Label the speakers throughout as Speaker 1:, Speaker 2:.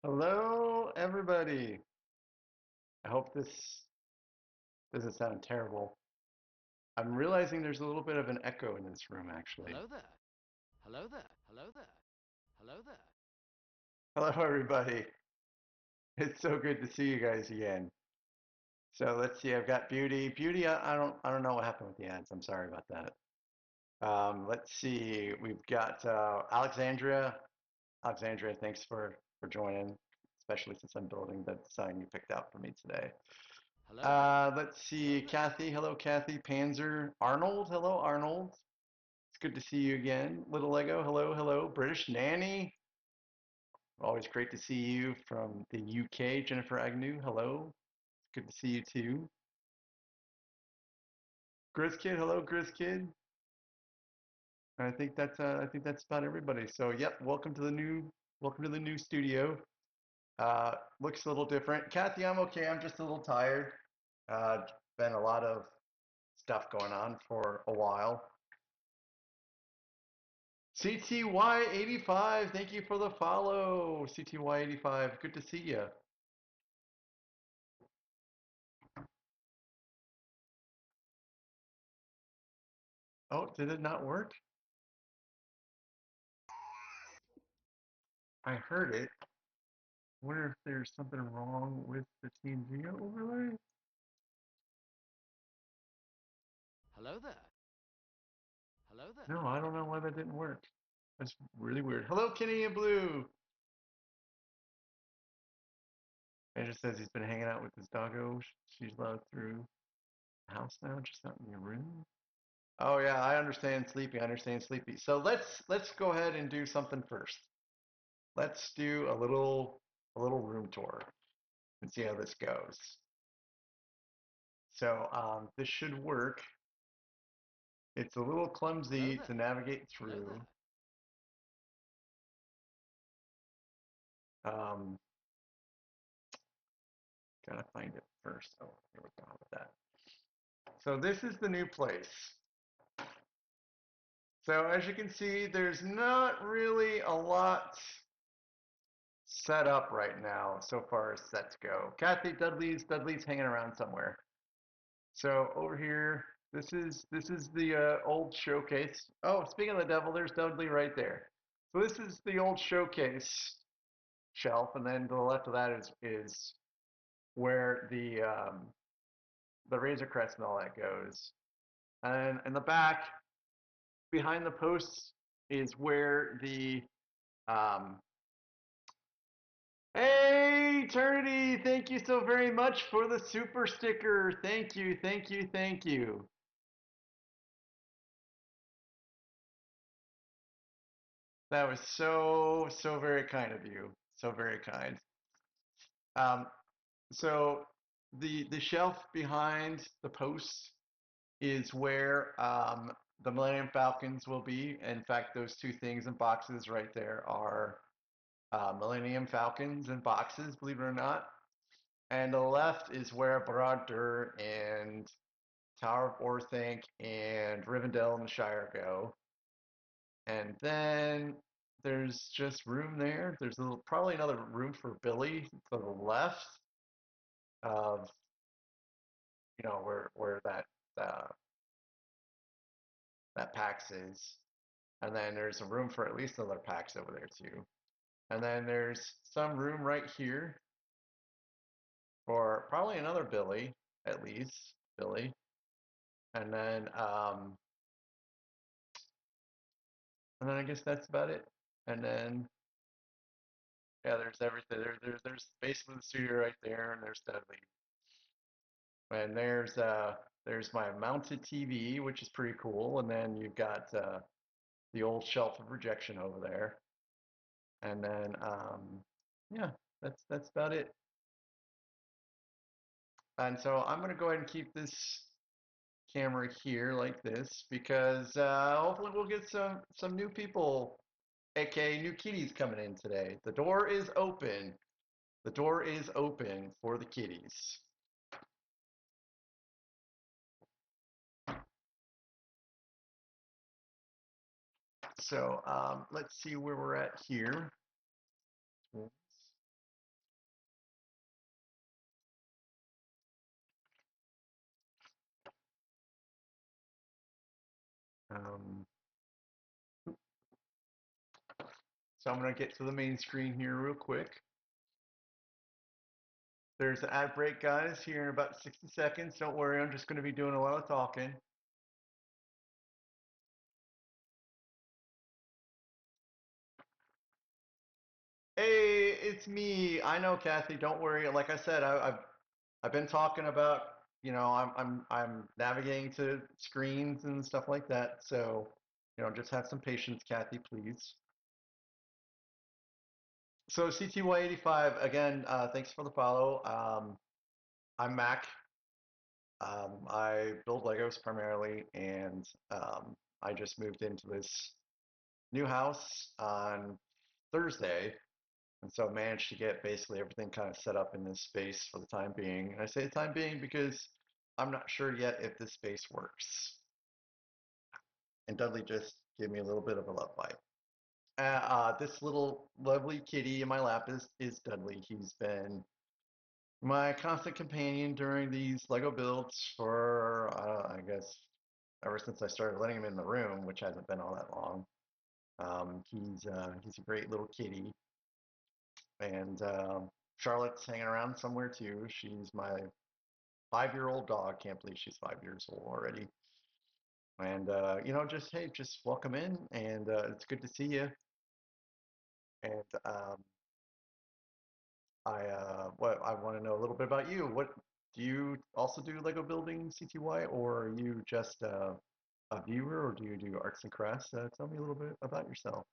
Speaker 1: Hello, everybody. I hope this doesn't sound terrible. I'm realizing there's a little bit of an echo in this room, actually.
Speaker 2: Hello there. Hello there. Hello there. Hello there.
Speaker 1: Hello, everybody. It's so good to see you guys again. So let's see. I've got Beauty. Beauty. I don't know what happened with the ads. I'm sorry about that. Let's see. We've got Alexandria. Alexandria, thanks for joining, especially since I'm building the design you picked out for me today.
Speaker 2: Hello there.
Speaker 1: Let's
Speaker 2: Hello
Speaker 1: see.
Speaker 2: there.
Speaker 1: Kathy. Hello, Kathy. Panzer. Arnold. Hello, Arnold. It's good to see you again. Little Lego. Hello, hello. British Nanny. Always great to see you from the UK. Jennifer Agnew. Hello. It's good to see you too. Grizz Kid. Hello, Grizz Kid. I think that's about everybody. So, yep. Welcome to the new studio. Looks a little different. Kathy, I'm okay. I'm just a little tired. Uh, been a lot of stuff going on for a while. CTY85, thank you for the follow. CTY85, good to see you. Oh, did it not work? I heard it. Wonder if there's something wrong with the TNG overlay?
Speaker 2: Hello there. Hello there.
Speaker 1: No, I don't know why that didn't work. That's really weird. Hello, Kenny and Blue. It just says he's been hanging out with his doggo. She's allowed through the house now, just not in your room. Oh yeah, I understand sleepy. I understand sleepy. So let's go ahead and do something first. Let's do a little room tour and see how this goes. So this should work. It's a little
Speaker 2: Hello
Speaker 1: clumsy to
Speaker 2: there.
Speaker 1: navigate
Speaker 2: Hello
Speaker 1: through.
Speaker 2: there.
Speaker 1: Um, gotta find it first. Oh, here we go with that. So this is the new place. So as you can see, there's not really a lot set up right now so far as sets go. Kathy, Dudley's hanging around somewhere. So over here, this is the old showcase. Oh, speaking of the devil, there's Dudley right there. So this is the old showcase shelf, and then to the left of that is where the Razor Crest and all that goes. And in the back, behind the posts, is where the um, Hey, Eternity! Thank you so very much for the super sticker. Thank you, thank you, thank you. That was so very kind of you. So very kind. Um, so the shelf behind the posts is where the Millennium Falcons will be. In fact, those two things in boxes right there are Millennium Falcons in boxes, believe it or not. And the left is where Barad and Tower of Orthanc and Rivendell and the Shire go. And then there's just room there. There's probably another room for Billy to the left of where uh, that PAX is. And then there's a room for at least another PAX over there too. And then there's some room right here for probably another Billy, at least Billy. And then I guess that's about it. And then yeah, there's everything. There's basically the studio right there, and there's Dudley. And there's my mounted TV, which is pretty cool. And then you've got the old shelf of rejection over there. And then yeah, that's about it. And so I'm gonna go ahead and keep this camera here like this because hopefully we'll get some new people, aka new kitties coming in today. The door is open. The door is open for the kitties. So let's see where we're at here. Um, so I'm going to get to the main screen here real quick. There's an ad break, guys, here in about 60 seconds. Don't worry, I'm just going to be doing a lot of talking. Hey, it's me. I know, Kathy. Don't worry. Like I said, I've been talking about, I'm navigating to screens and stuff like that. So, just have some patience, Kathy, please. So CTY85 again. Thanks for the follow. I'm Mac. I build Legos primarily, and I just moved into this new house on Thursday. And so I managed to get basically everything kind of set up in this space for the time being. And I say the time being because I'm not sure yet if this space works. And Dudley just gave me a little bit of a love bite. This little lovely kitty in my lap is Dudley. He's been my constant companion during these Lego builds for, I guess, ever since I started letting him in the room, which hasn't been all that long. He's a great little kitty. And Charlotte's hanging around somewhere too. She's my 5-year-old dog. Can't believe she's 5 years old already. And just welcome in, and it's good to see you. And I want to know a little bit about you. What do you also do Lego building, CTY, or are you just a viewer, or do you do arts and crafts? Tell me a little bit about yourself.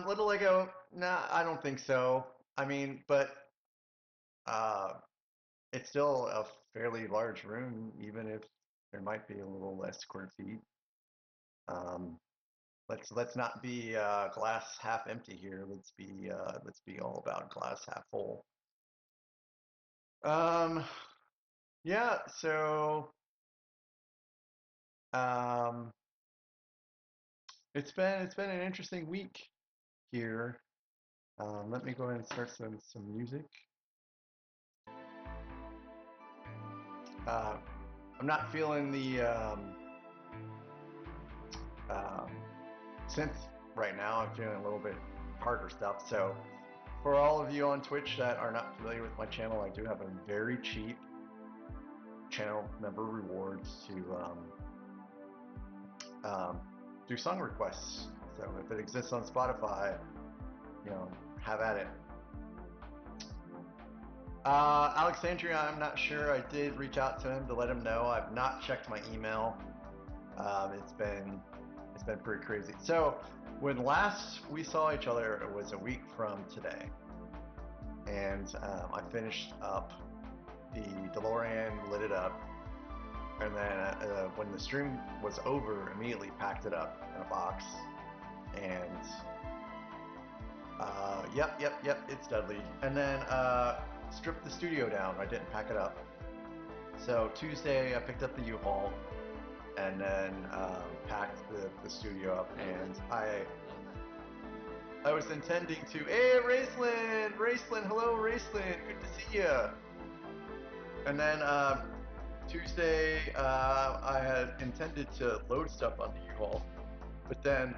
Speaker 1: Little Lego? Nah, I don't think so. I mean, but uh, it's still a fairly large room, even if there might be a little less square feet. Um, let's not be glass half empty here. Let's be all about glass half full. Um, yeah. So um, it's been an interesting week here. Let me go ahead and start some music. Uh, I'm not feeling the um, synth right now. I'm feeling a little bit harder stuff. So for all of you on Twitch that are not familiar with my channel, I do have a very cheap channel member rewards to do song requests. So if it exists on Spotify, have at it. Alexandria, I'm not sure. I did reach out to him to let him know. I've not checked my email. It's been pretty crazy. So when last we saw each other, it was a week from today, and I finished up the DeLorean, lit it up, and then when the stream was over, immediately packed it up in a box. And yep, it's Dudley. And then stripped the studio down. I didn't pack it up. So Tuesday, I picked up the U-Haul and then packed the studio up. And I was intending to. Hey, Raceland, hello, Raceland. Good to see you. And then Tuesday, I had intended to load stuff on the U-Haul, but then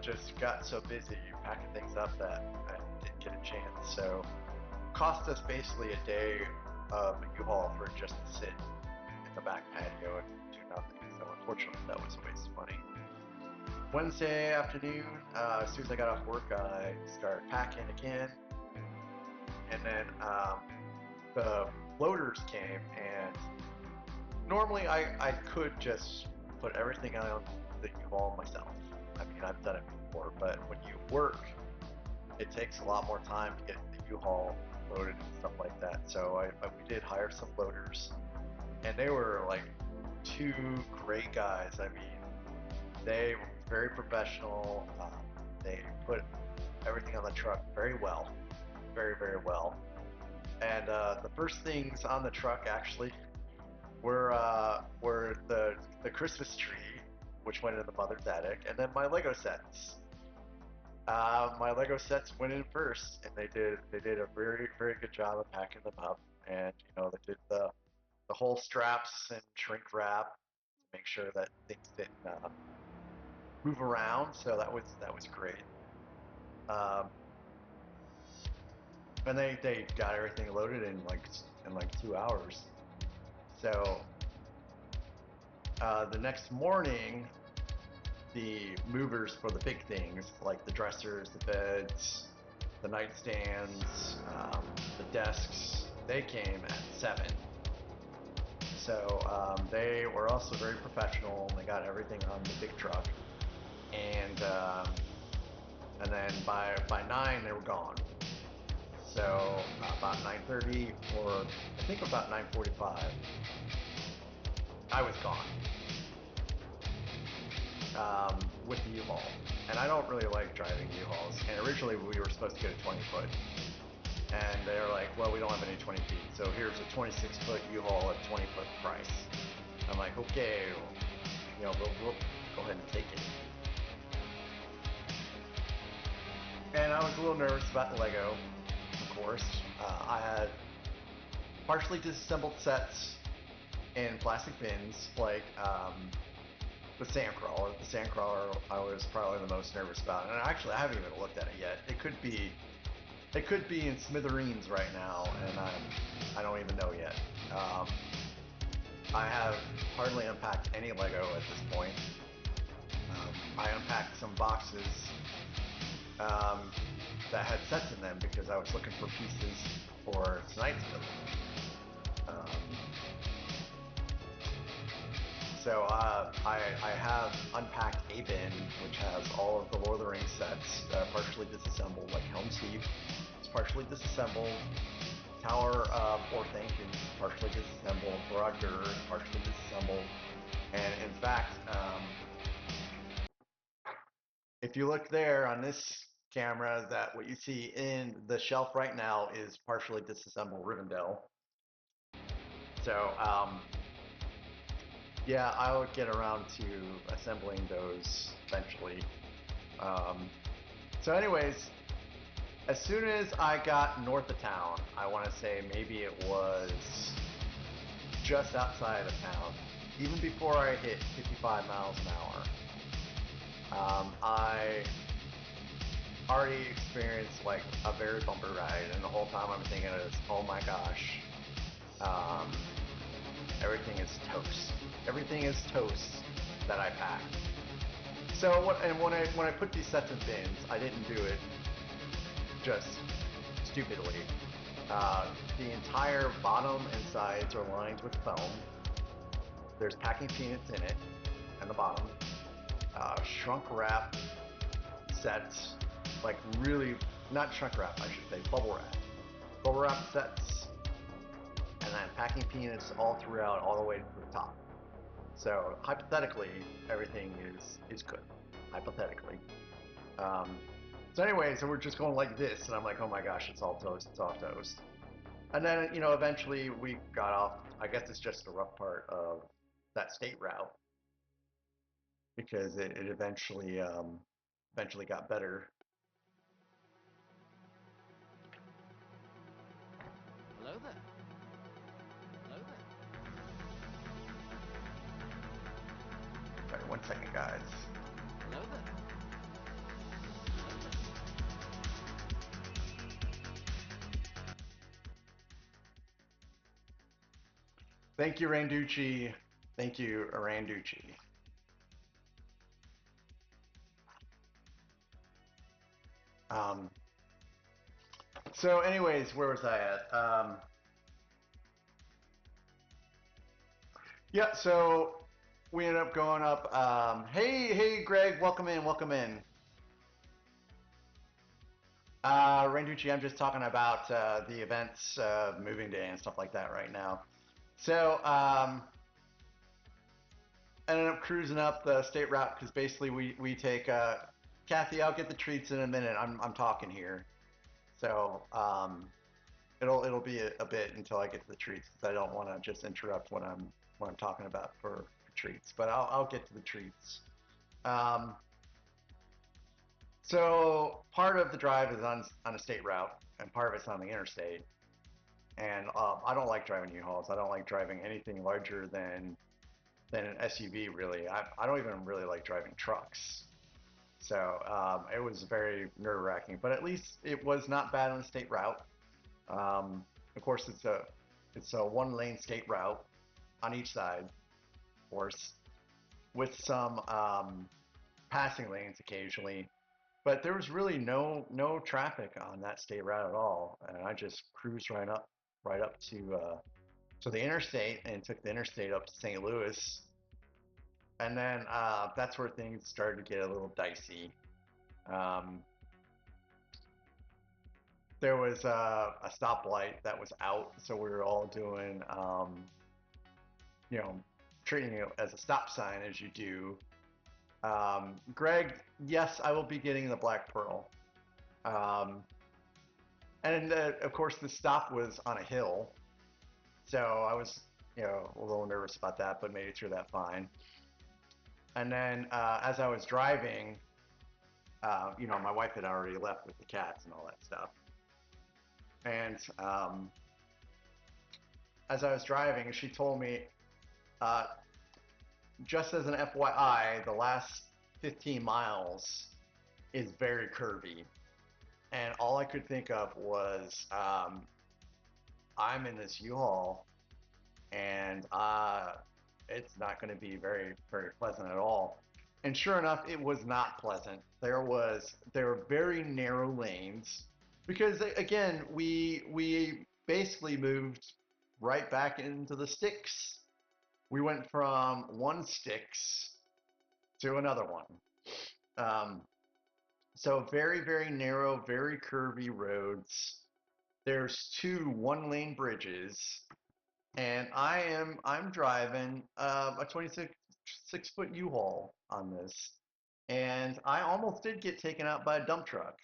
Speaker 1: just got so busy packing things up that I didn't get a chance. So cost us basically a day of the U-Haul for just to sit in the back patio and do nothing. So unfortunately, that was a waste of money. Wednesday afternoon, as soon as I got off work, I started packing again, and then the loaders came, and normally I could just put everything on the U-Haul myself. I mean, I've done it before, but when you work, it takes a lot more time to get the U-Haul loaded and stuff like that. So we did hire some loaders, and they were like two great guys. I mean, they were very professional. They put everything on the truck very well, very, very well. And the first things on the truck actually were the Christmas tree, which went in the mother's attic, and then my Lego sets. My Lego sets went in first, and they did a very, very good job of packing them up. And they did the whole straps and shrink wrap to make sure that things didn't move around. So that was great. Um, and they got everything loaded in like 2 hours. So the next morning, the movers for the big things like the dressers, the beds, the nightstands, the desks, they came at 7. So they were also very professional. They got everything on the big truck, and then by 9 they were gone. So about 9:30 or I think about 9:45, I was gone with the U-Haul. And I don't really like driving U-Hauls. And originally we were supposed to get a 20-foot. And they were like, well, we don't have any 20 feet. So here's a 26-foot U-Haul at 20-foot price. I'm like, okay, we'll go ahead and take it. And I was a little nervous about the Lego, of course. I had partially disassembled sets in plastic bins, like the Sandcrawler. The Sandcrawler I was probably the most nervous about. And actually, I haven't even looked at it yet. It could be in smithereens right now, and I don't even know yet. I have hardly unpacked any Lego at this point. I unpacked some boxes that had sets in them because I was looking for pieces for tonight's build. So I have unpacked a bin which has all of the Lord of the Rings sets that are partially disassembled, like Helm's Deep. It's partially disassembled. Tower of Orthanc is partially disassembled. Barad-dur is partially disassembled. And in fact, if you look there on this camera, that what you see in the shelf right now is partially disassembled Rivendell. So yeah, I'll get around to assembling those eventually. So anyways, as soon as I got north of town, I want to say maybe it was just outside of town, even before I hit 55 miles an hour, I already experienced like a very bumpy ride, and the whole time I'm thinking is, oh my gosh, everything is toast. Everything is toast that I packed. So when I put these sets in bins, I didn't do it just stupidly. The entire bottom and sides are lined with foam. There's packing peanuts in it, and the bottom. Shrunk wrap sets, like really, not shrunk wrap, I should say, bubble wrap. Bubble wrap sets, and then packing peanuts all throughout, all the way to the top. So hypothetically, everything is good. Hypothetically. So anyway, so we're just going like this, and I'm like, oh my gosh, it's all toast, it's all toast. And then, eventually we got off. I guess it's just the rough part of that state route, because it eventually got better.
Speaker 2: Hello there. Hello there.
Speaker 1: All right, 1 second, guys.
Speaker 2: Hello there.
Speaker 1: Thank you, Randucci. Thank you, Randucci. So anyways, where was I at? Yeah, so we ended up going up. Hey, Greg, welcome in, welcome in. Randucci, I'm just talking about the events, moving day and stuff like that right now. So ended up cruising up the state route because basically we take Kathy, I'll get the treats in a minute. I'm talking here. So it'll be a bit until I get to the treats because I don't want to just interrupt what I'm talking about for treats. But I'll get to the treats. So part of the drive is on a state route, and part of it's on the interstate. And I don't like driving U-Hauls. I don't like driving anything larger than an SUV, really. I don't even really like driving trucks. So it was very nerve-wracking, but at least it was not bad on the state route. Of course, it's a one-lane state route on each side, of course, with some passing lanes occasionally. But there was really no traffic on that state route at all, and I just cruised right up to the interstate and took the interstate up to St. Louis, and then that's where things started to get a little dicey. Um, there was a stoplight that was out, so we were all doing, you know, treating it as a stop sign as you do. Greg, yes, I will be getting the Black Pearl. Um, and of course, the stop was on a hill, so I was, a little nervous about that, but made it through that fine. And then as I was driving, my wife had already left with the cats and all that stuff. And as I was driving, she told me, uh, just as an FYI, the last 15 miles is very curvy. And all I could think of was I'm in this U-Haul, and it's not going to be very, very pleasant at all. And sure enough, it was not pleasant. There were very narrow lanes because again, we basically moved right back into the sticks. We went from one sticks to another one. Um, so very, very narrow, very curvy roads. There's two one-lane bridges, and I'm driving a 26 foot U-Haul on this, and I almost did get taken out by a dump truck.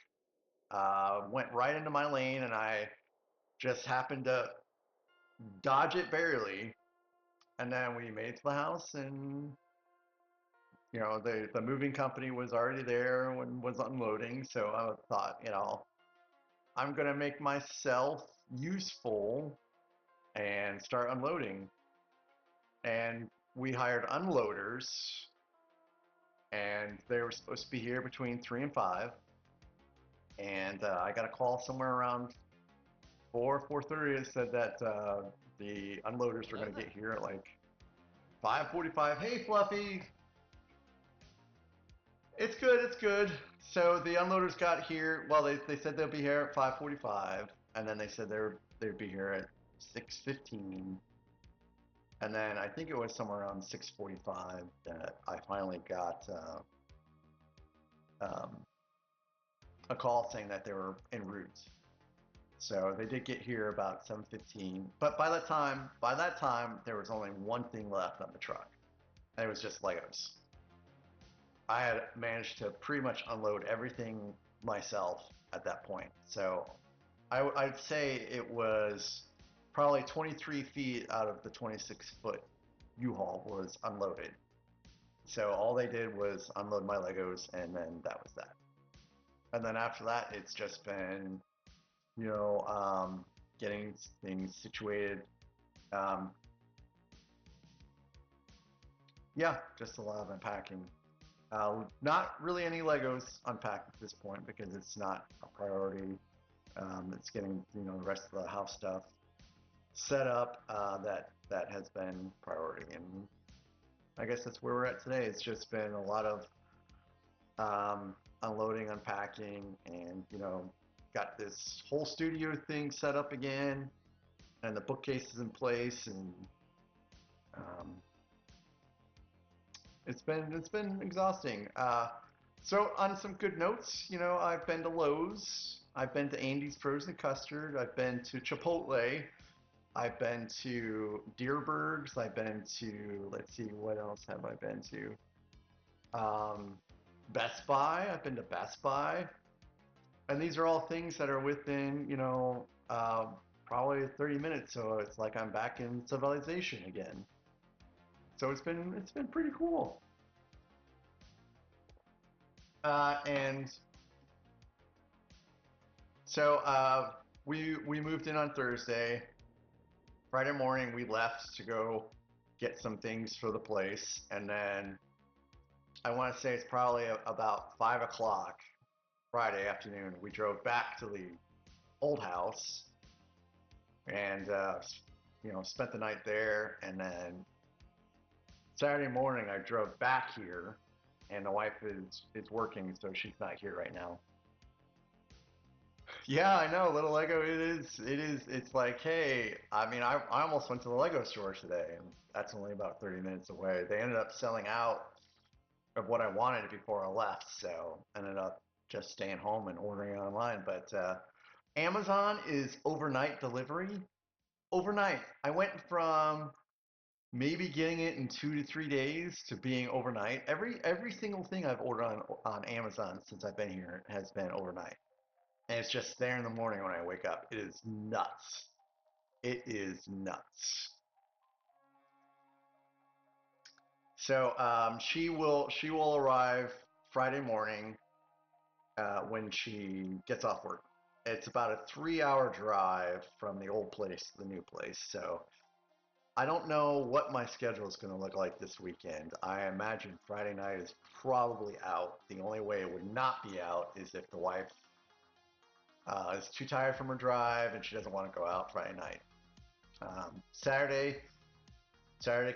Speaker 1: Went right into my lane, and I just happened to dodge it barely, and then we made it to the house, and the moving company was already there and was unloading, so I thought, I'm gonna make myself useful and start unloading. And we hired unloaders, and they were supposed to be here between 3 and 5. And I got a call somewhere around 4:30 that said that the unloaders were
Speaker 2: Hello
Speaker 1: going to
Speaker 2: there.
Speaker 1: get here at like 5:45. Hey, Fluffy, it's good, it's good. So the unloaders got here. Well, they said they'll be here at 5:45, and then they said they'd be here at 6:15. And then I think it was somewhere around 6:45 that I finally got um, a call saying that they were en route. So they did get here about 7:15. But by that time, there was only one thing left on the truck, and it was just Legos. I had managed to pretty much unload everything myself at that point. So I'd say it was probably 23 feet out of the 26-foot U-Haul was unloaded. So all they did was unload my Legos, and then that was that. And then after that, it's just been, getting things situated. Um, yeah, just a lot of unpacking. Not really any Legos unpacked at this point because it's not a priority. It's getting the rest of the house stuff set up that has been priority, and I guess that's where we're at today. It's just been a lot of unloading, unpacking, and got this whole studio thing set up again, and the bookcase is in place, and um, it's been exhausting. So on some good notes, I've been to Lowe's, I've been to Andy's Frozen Custard, I've been to Chipotle, I've been to Deerberg's, I've been to, let's see, what else have I been to? Best Buy, I've been to Best Buy, and these are all things that are within, probably 30 minutes. So it's like I'm back in civilization again. So it's been pretty cool. And so we moved in on Thursday. Friday morning we left to go get some things for the place, and then I want to say it's probably about 5 o'clock Friday afternoon. We drove back to the old house and spent the night there, and then Saturday morning I drove back here, and the wife is working, so she's not here right now. Yeah, I know, little Lego. It is. It is. It's like, hey, I mean, I almost went to the Lego store today, and that's only about 30 minutes away. They ended up selling out of what I wanted before I left, so I ended up just staying home and ordering online. But Amazon is overnight delivery. Overnight, I went from maybe getting it in 2 to 3 days to being overnight. Every single thing I've ordered on Amazon since I've been here has been overnight. And it's just there in the morning when I wake up. It is nuts. It is nuts. So she will arrive Friday morning when she gets off work. It's about a 3 hour drive from the old place to the new place. So I don't know what my schedule is going to look like this weekend. I imagine Friday night is probably out. The only way it would not be out is if the wife is too tired from her drive and she doesn't want to go out Friday night. Saturday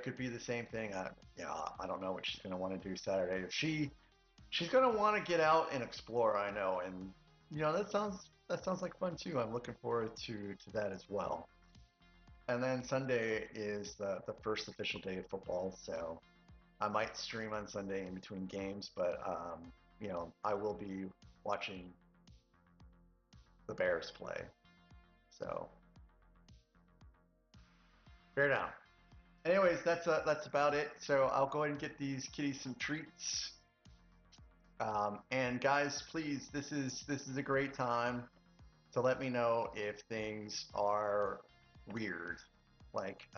Speaker 1: could be the same thing. I don't know what she's going to want to do Saturday. If she's going to want to get out and explore, I know, and that sounds like fun too. I'm looking forward to that as well. And then Sunday is the first official day of football, so I might stream on Sunday in between games, but I will be watching the Bears play. So bear down. Anyways, that's about it. So I'll go ahead and get these kitties some treats. And guys, please, this is a great time to let me know if things are weird, like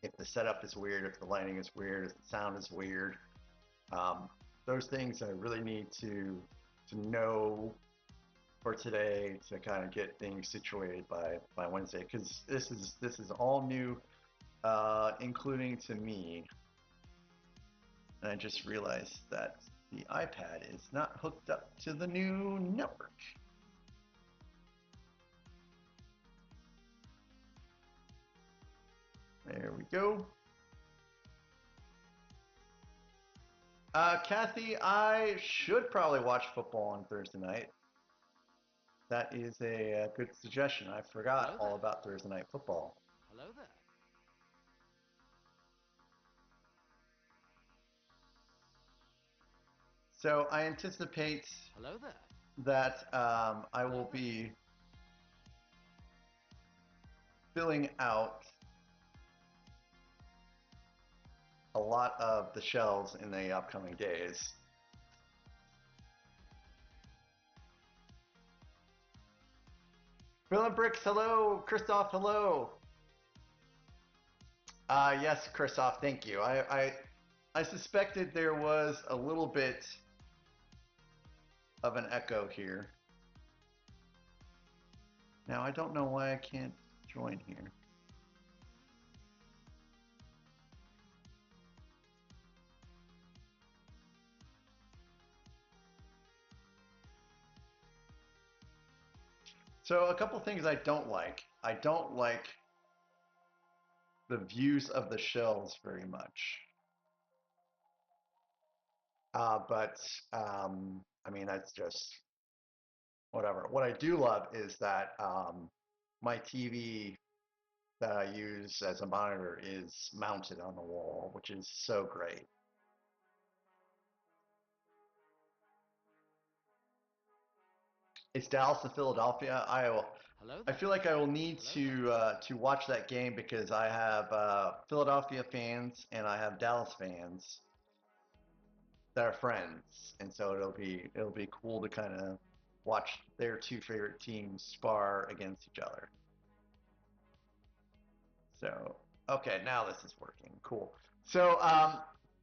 Speaker 1: if the setup is weird, if the lighting is weird, if the sound is weird. Um, those things I really need to know for today to kind of get things situated by Wednesday, because this is all new, including to me. And I just realized that the iPad is not hooked up to the new network. There we go. Kathy, I should probably watch football on Thursday night. That is a good suggestion. I forgot all about Thursday night football.
Speaker 2: Hello there.
Speaker 1: So I anticipate
Speaker 2: Hello there.
Speaker 1: that I will be filling out a lot of the shelves in the upcoming days. Philip Bricks, hello. Christoph, hello. Yes, Christoph, thank you. I suspected there was a little bit of an echo here. Now I don't know why I can't join here. So a couple things I don't like. I don't like the views of the shells very much. But I mean, that's just whatever. What I do love is that my TV that I use as a monitor is mounted on the wall, which is so great. It's Dallas and Philadelphia. I feel like I will need to watch that game because I have Philadelphia fans and I have Dallas fans that are friends, and so it'll be cool to kind of watch their two favorite teams spar against each other. So okay, now this is working. Cool. So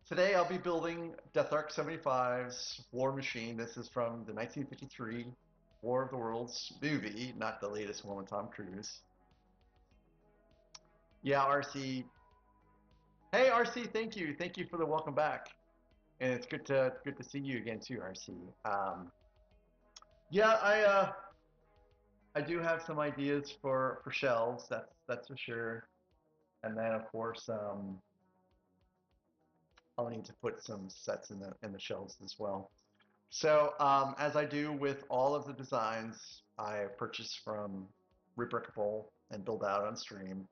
Speaker 1: today I'll be building Dethark75's War Machine. This is from the 1953 War of the Worlds movie, not the latest one with Tom Cruise. Yeah, RC. Hey, RC, thank you. Thank you for the welcome back. And it's good to see you again too, RC. Yeah, I do have some ideas for shelves. That's for sure. And then of course I'll need to put some sets in the shelves as well. So as I do with all of the designs I purchase from Rebrickable and build out on stream,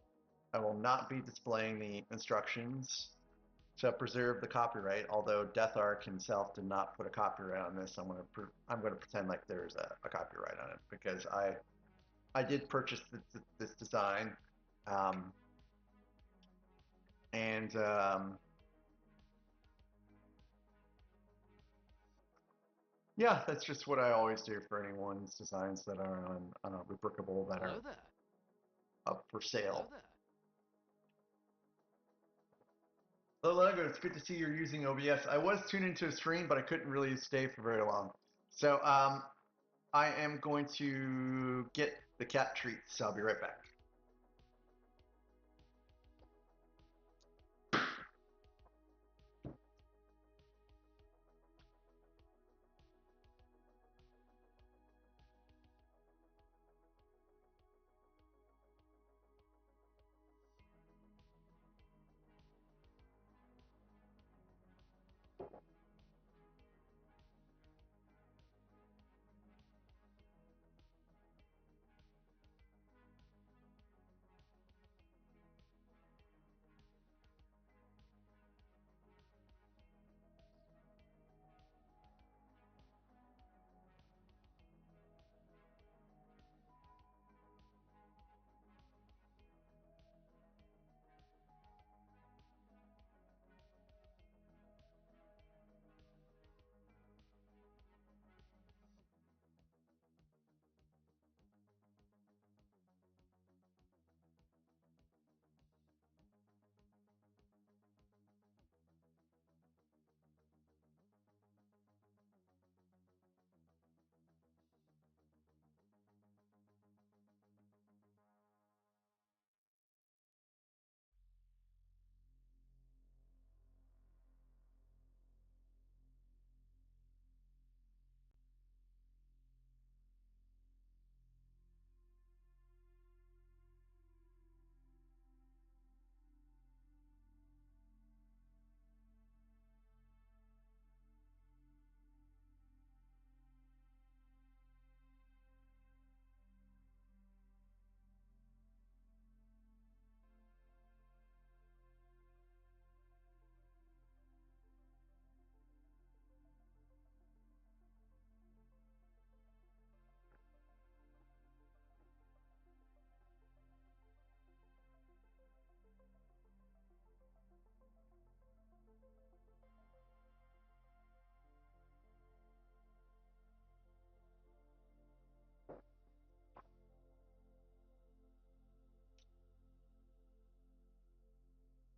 Speaker 1: I will not be displaying the instructions to preserve the copyright. Although Dethark himself did not put a copyright on this, I'm going to pretend like there's a copyright on it because I did purchase this design, um, and yeah, that's just what I always do for anyone's designs that are on a Rebrickable that
Speaker 2: Hello
Speaker 1: are
Speaker 2: there.
Speaker 1: up for
Speaker 2: Hello
Speaker 1: sale.
Speaker 2: there.
Speaker 1: Hello, Lego. It's good to see you're using OBS. I was tuned into a stream, but I couldn't really stay for very long. So I am going to get the cat treats. I'll be right back.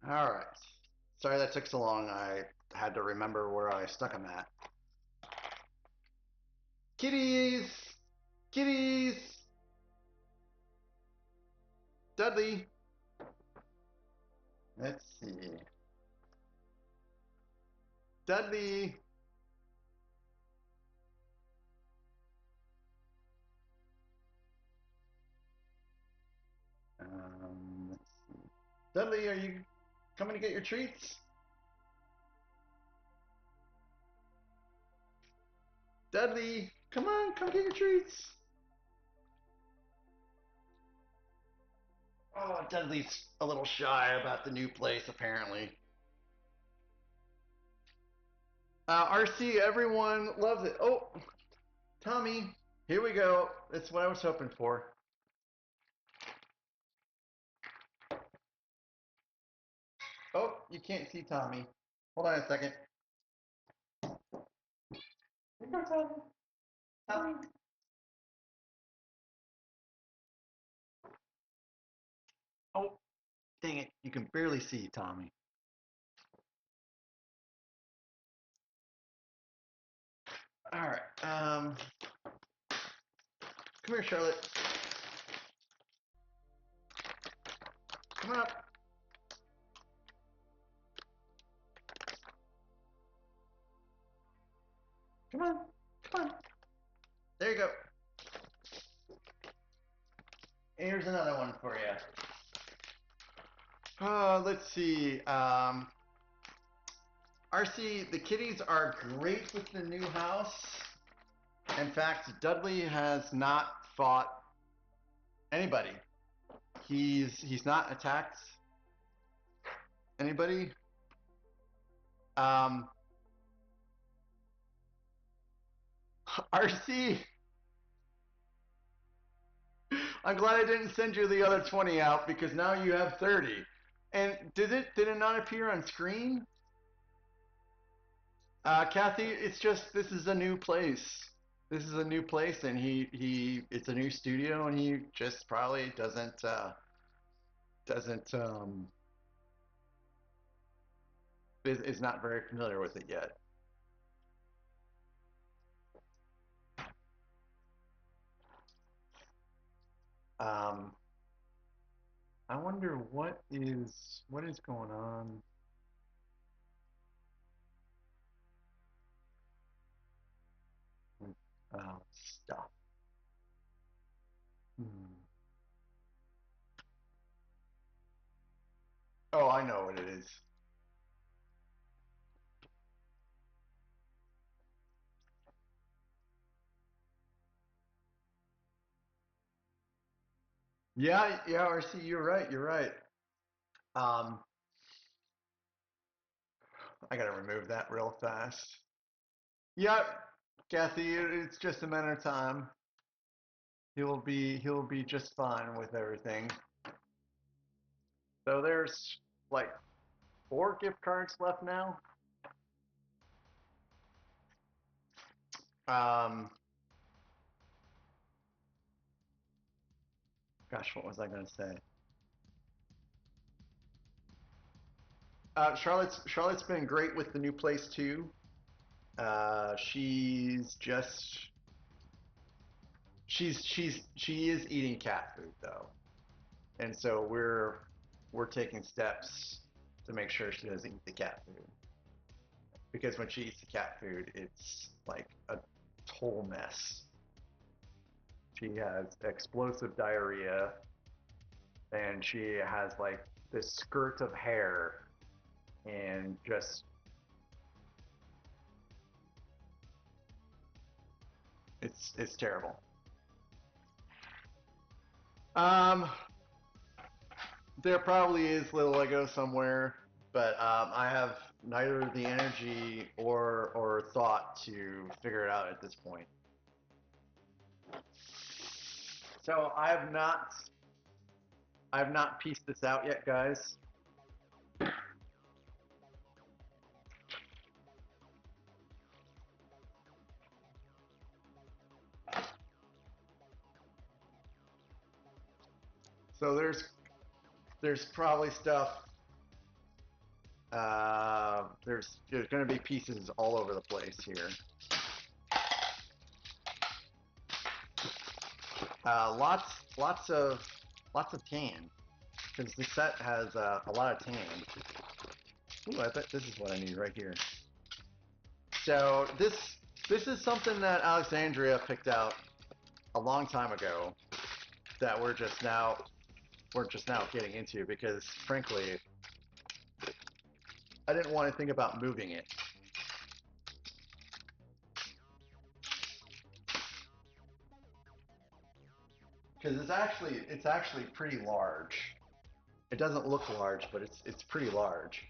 Speaker 1: All right. Sorry that took so long. I had to remember where I stuck them at. Kitties! Kitties! Dudley! Let's see. Dudley! Let's see. Dudley, are you coming to get your treats? Dudley, come on, come get your treats. Oh, Dudley's a little shy about the new place, apparently. RC, everyone loves it. Oh, Tommy, here we go. That's what I was hoping for. Oh, you can't see Tommy. Hold on a second. Here goes Tommy. Tommy. Oh, dang it. You can barely see Tommy. All right. Come here, Charlotte. Come on up. Come on. Come on. There you go. Here's another one for you. Let's see. RC, the kitties are great with the new house. In fact, Dudley has not fought anybody. He's not attacked anybody. RC, I'm glad I didn't send you the other 20 out because now you have 30. And did it not appear on screen? Kathy, it's just this is a new place. This is a new place, and it's a new studio, and he just probably doesn't is not very familiar with it yet. I wonder what is going on. With, stuff. Oh, I know what it is. Yeah, RC, you're right. You're right. I gotta remove that real fast. Yep, Kathy, it's just a matter of time. He'll be just fine with everything. So there's like 4 gift cards left now. Gosh, what was I gonna say? Charlotte's been great with the new place too. She is eating cat food though, and so we're taking steps to make sure she doesn't eat the cat food, because when she eats the cat food, it's like a total mess. She has explosive diarrhea, and she has like this skirt of hair, and just it's terrible. Um, there probably is little Lego somewhere, but I have neither the energy or thought to figure it out at this point. So I've not pieced this out yet, guys. So there's probably stuff. There's going to be pieces all over the place here. Lots of tan, because the set has a lot of tan. Ooh, I bet this is what I need right here. So this is something that Alexandria picked out a long time ago that we're just now getting into, because frankly I didn't want to think about moving it. Because it's actually pretty large. It doesn't look large, but it's pretty large.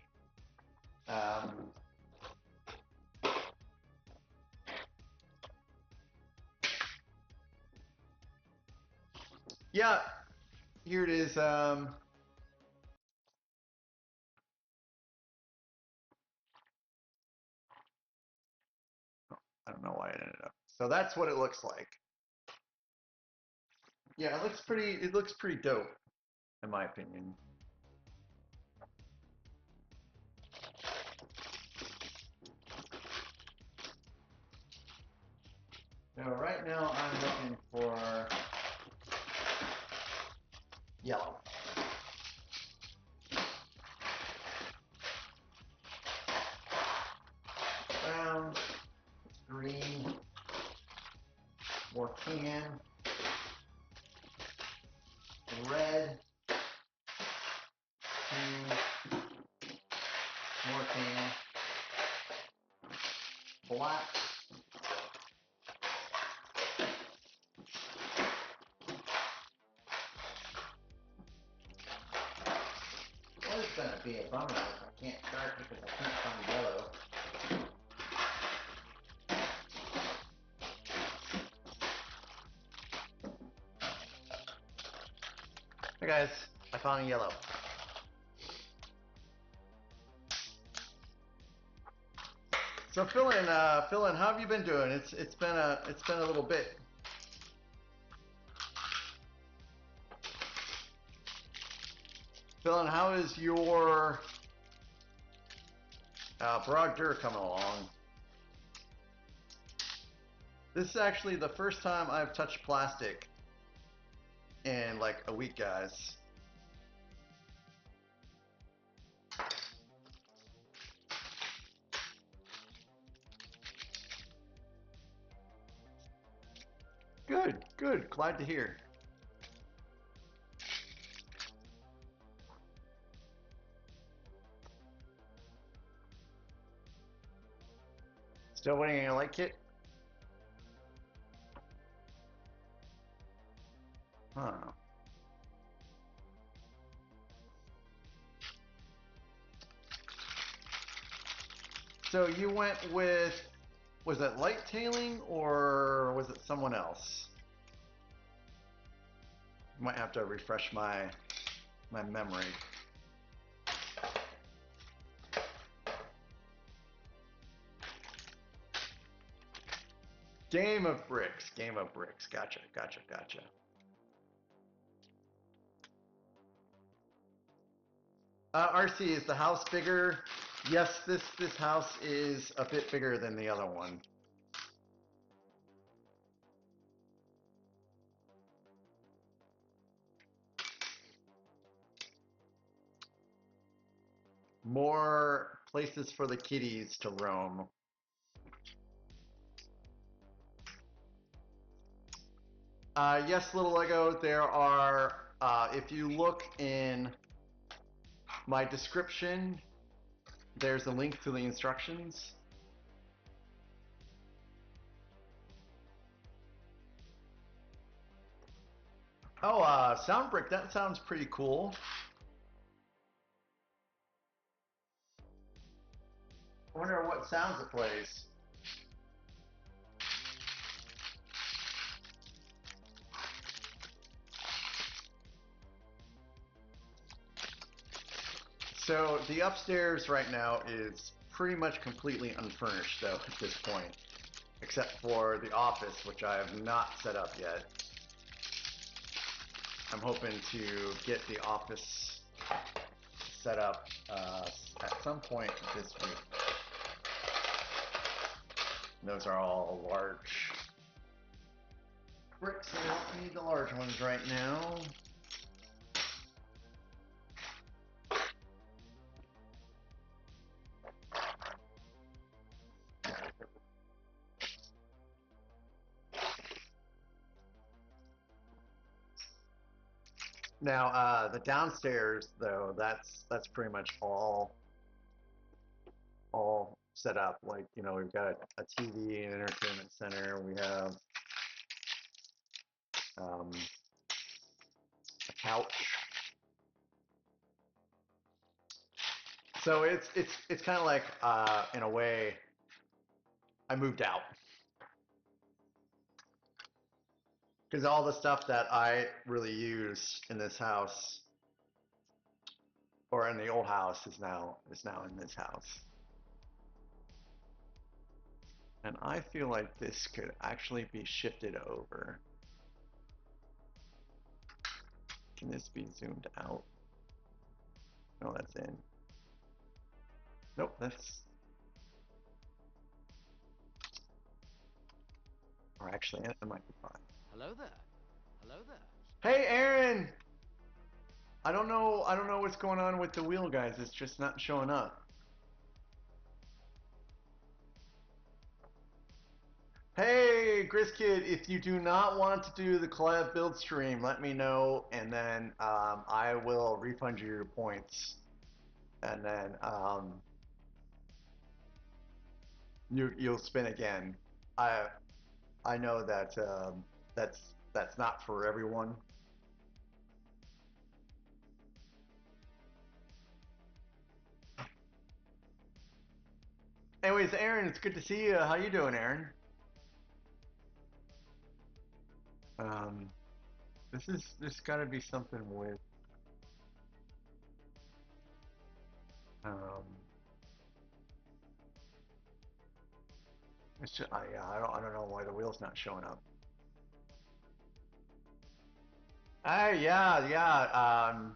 Speaker 1: Yeah, here it is. I don't know why it ended up. So that's what it looks like. Yeah, it looks pretty dope, in my opinion. Now, right now, I'm looking for yellow. Brown, green. black. Well, it's gonna be a bummer if I can't start because I can't find yellow. Hey guys, I found yellow. So Phil, how have you been doing? It's been a little bit. Phil, how is your Brogdur coming along? This is actually the first time I've touched plastic in like a week, guys. Good, good. Glad to hear. Still waiting on your light kit? Huh. So you went with, was it light tailing or was it someone else? Might have to refresh my memory. Game of bricks. Gotcha. RC, is the house bigger? Yes, this house is a bit bigger than the other one. More places for the kitties to roam. Yes, little Lego, there are, if you look in my description, there's a link to the instructions. Oh, Soundbrick, that sounds pretty cool. I wonder what sounds it plays. So the upstairs right now is pretty much completely unfurnished though at this point, except for the office, which I have not set up yet. I'm hoping to get the office set up at some point this week. Those are all large bricks. I don't need the large ones right now. Now, the downstairs though, that's pretty much all set up. Like, you know, we've got a TV, an entertainment center. We have a couch. So it's kind of like, in a way, I moved out. Because all the stuff that I really use in this house, or in the old house, is now in this house. And I feel like this could actually be shifted over. Can this be zoomed out? No, that's in. Nope, that's... Or actually, it might be fine.
Speaker 2: Hello there. Hello there.
Speaker 1: Hey, Aaron! I don't know what's going on with the wheel, guys. It's just not showing up. Hey, Griskid, if you do not want to do the collab build stream, let me know, and then I will refund you your points. And then you'll spin again. I know that that's not for everyone. Anyways, Aaron, it's good to see you. How you doing, Aaron? Um, this got to be something with um. It's just, yeah, I don't know why the wheel's not showing up. Yeah.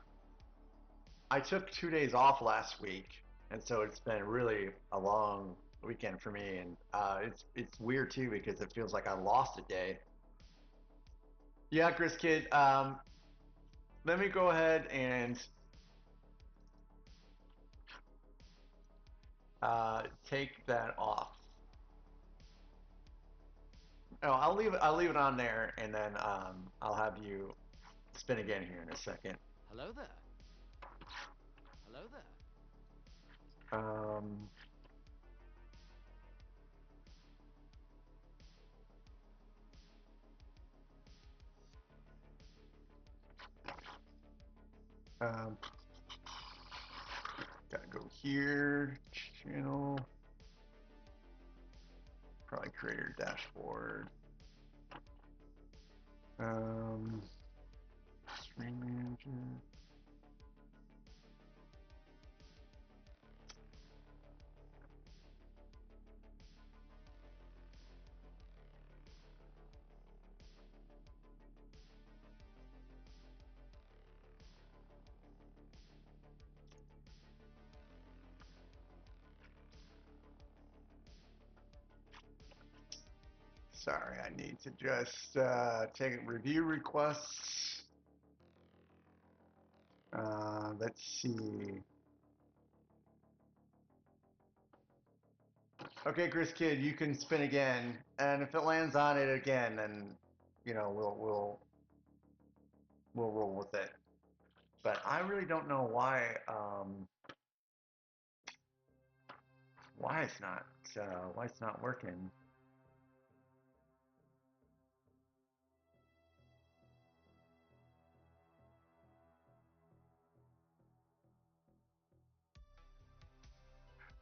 Speaker 1: I took 2 days off last week, and so it's been really a long weekend for me, and it's weird too because it feels like I lost a day. Yeah, Chris Kid. Let me go ahead and take that off. Oh, I'll leave it on there, and then I'll have you spin again here in a second.
Speaker 2: Hello there. Hello there.
Speaker 1: Um, um, Gotta go here, channel, probably creator dashboard. Um, Stream manager. Sorry, I need to just take review requests. Let's see. Okay, Chris Kid, you can spin again, and if it lands on it again, then we'll roll with it. But I really don't know why it's not working.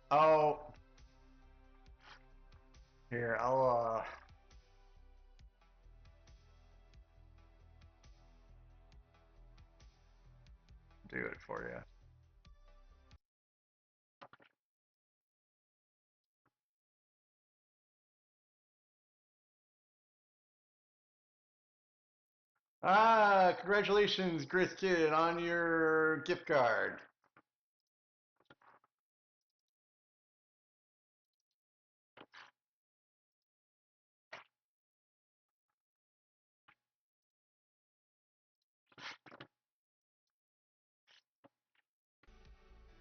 Speaker 1: Oh, here I'll do it for you. Congratulations, Chris Kid, on your gift card.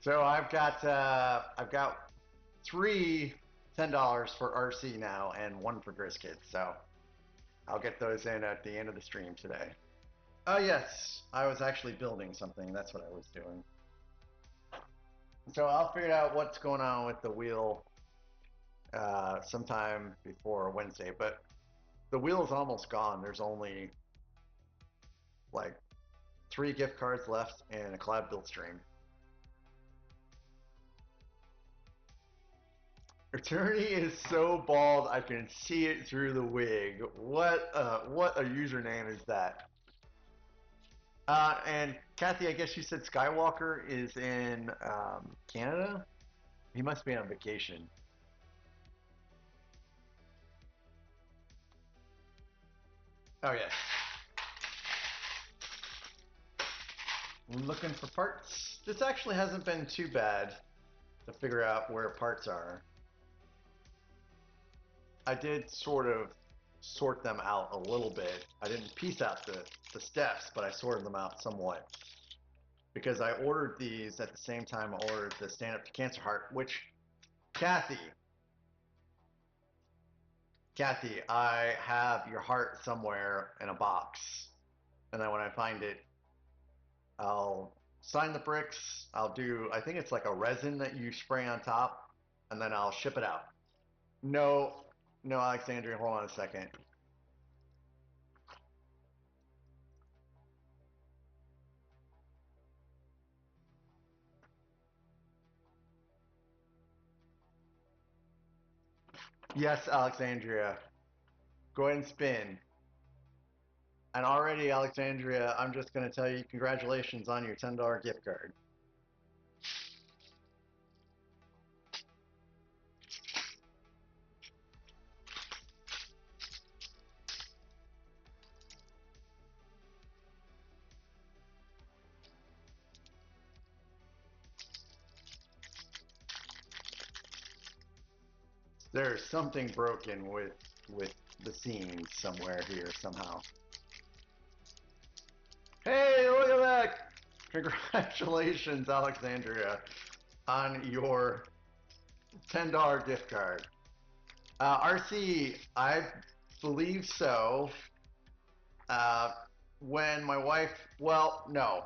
Speaker 1: So I've got three $10 for RC now and one for Chris Kid. So I'll get those in at the end of the stream today. Oh yes, I was actually building something. That's what I was doing. So I'll figure out what's going on with the wheel sometime before Wednesday. But the wheel is almost gone. There's only like 3 gift cards left and a collab build stream. Attorney is so bald I can see it through the wig. What a username is that? And Kathy, I guess you said Skywalker is in Canada. He must be on vacation. Oh yes. I'm looking for parts. This actually hasn't been too bad to figure out where parts are. I did sort of sort them out a little bit. I didn't piece out the steps, but I sorted them out somewhat. Because I ordered these at the same time I ordered the Stand Up to Cancer Heart, which, Kathy, I have your heart somewhere in a box. And then when I find it, I'll sign the bricks. I think it's like a resin that you spray on top, and then I'll ship it out. No, no, Alexandria, hold on a second. Yes, Alexandria. Go ahead and spin. And already, Alexandria, I'm just going to tell you congratulations on your $10 gift card. There's something broken with the scenes somewhere here somehow. Hey, look at that! Congratulations, Alexandria, on your $10 gift card. RC, I believe so. When my wife, well, no,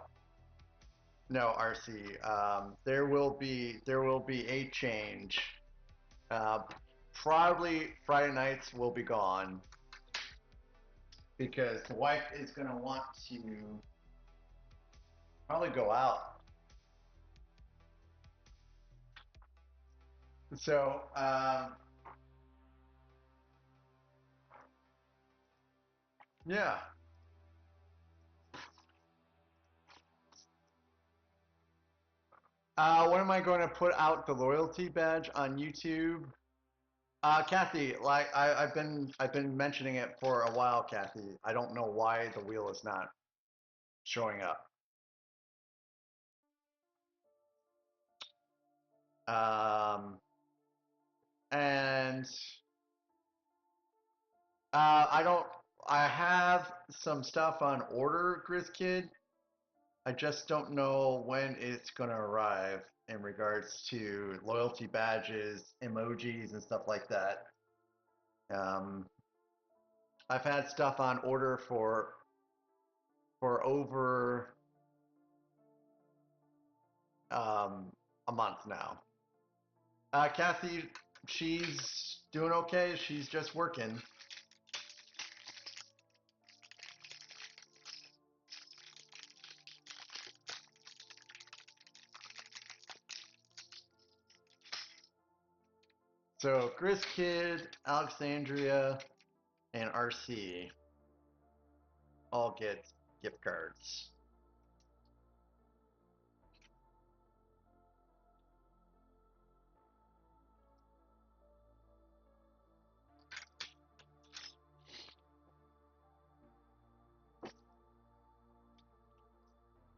Speaker 1: RC. There will be a change. Uh, Probably Friday nights will be gone because the wife is gonna want to probably go out. So yeah. When am I going to put out the loyalty badge on YouTube? Kathy, like I've been mentioning it for a while, Kathy. I don't know why the wheel is not showing up. Um, and I don't. I have some stuff on order, Grizz Kid. I just don't know when it's gonna arrive in regards to loyalty badges, emojis, and stuff like that. Um, I've had stuff on order for over a month now. Kathy, she's doing okay. She's just working. So Grizz Kid, Alexandria, and RC all get gift cards.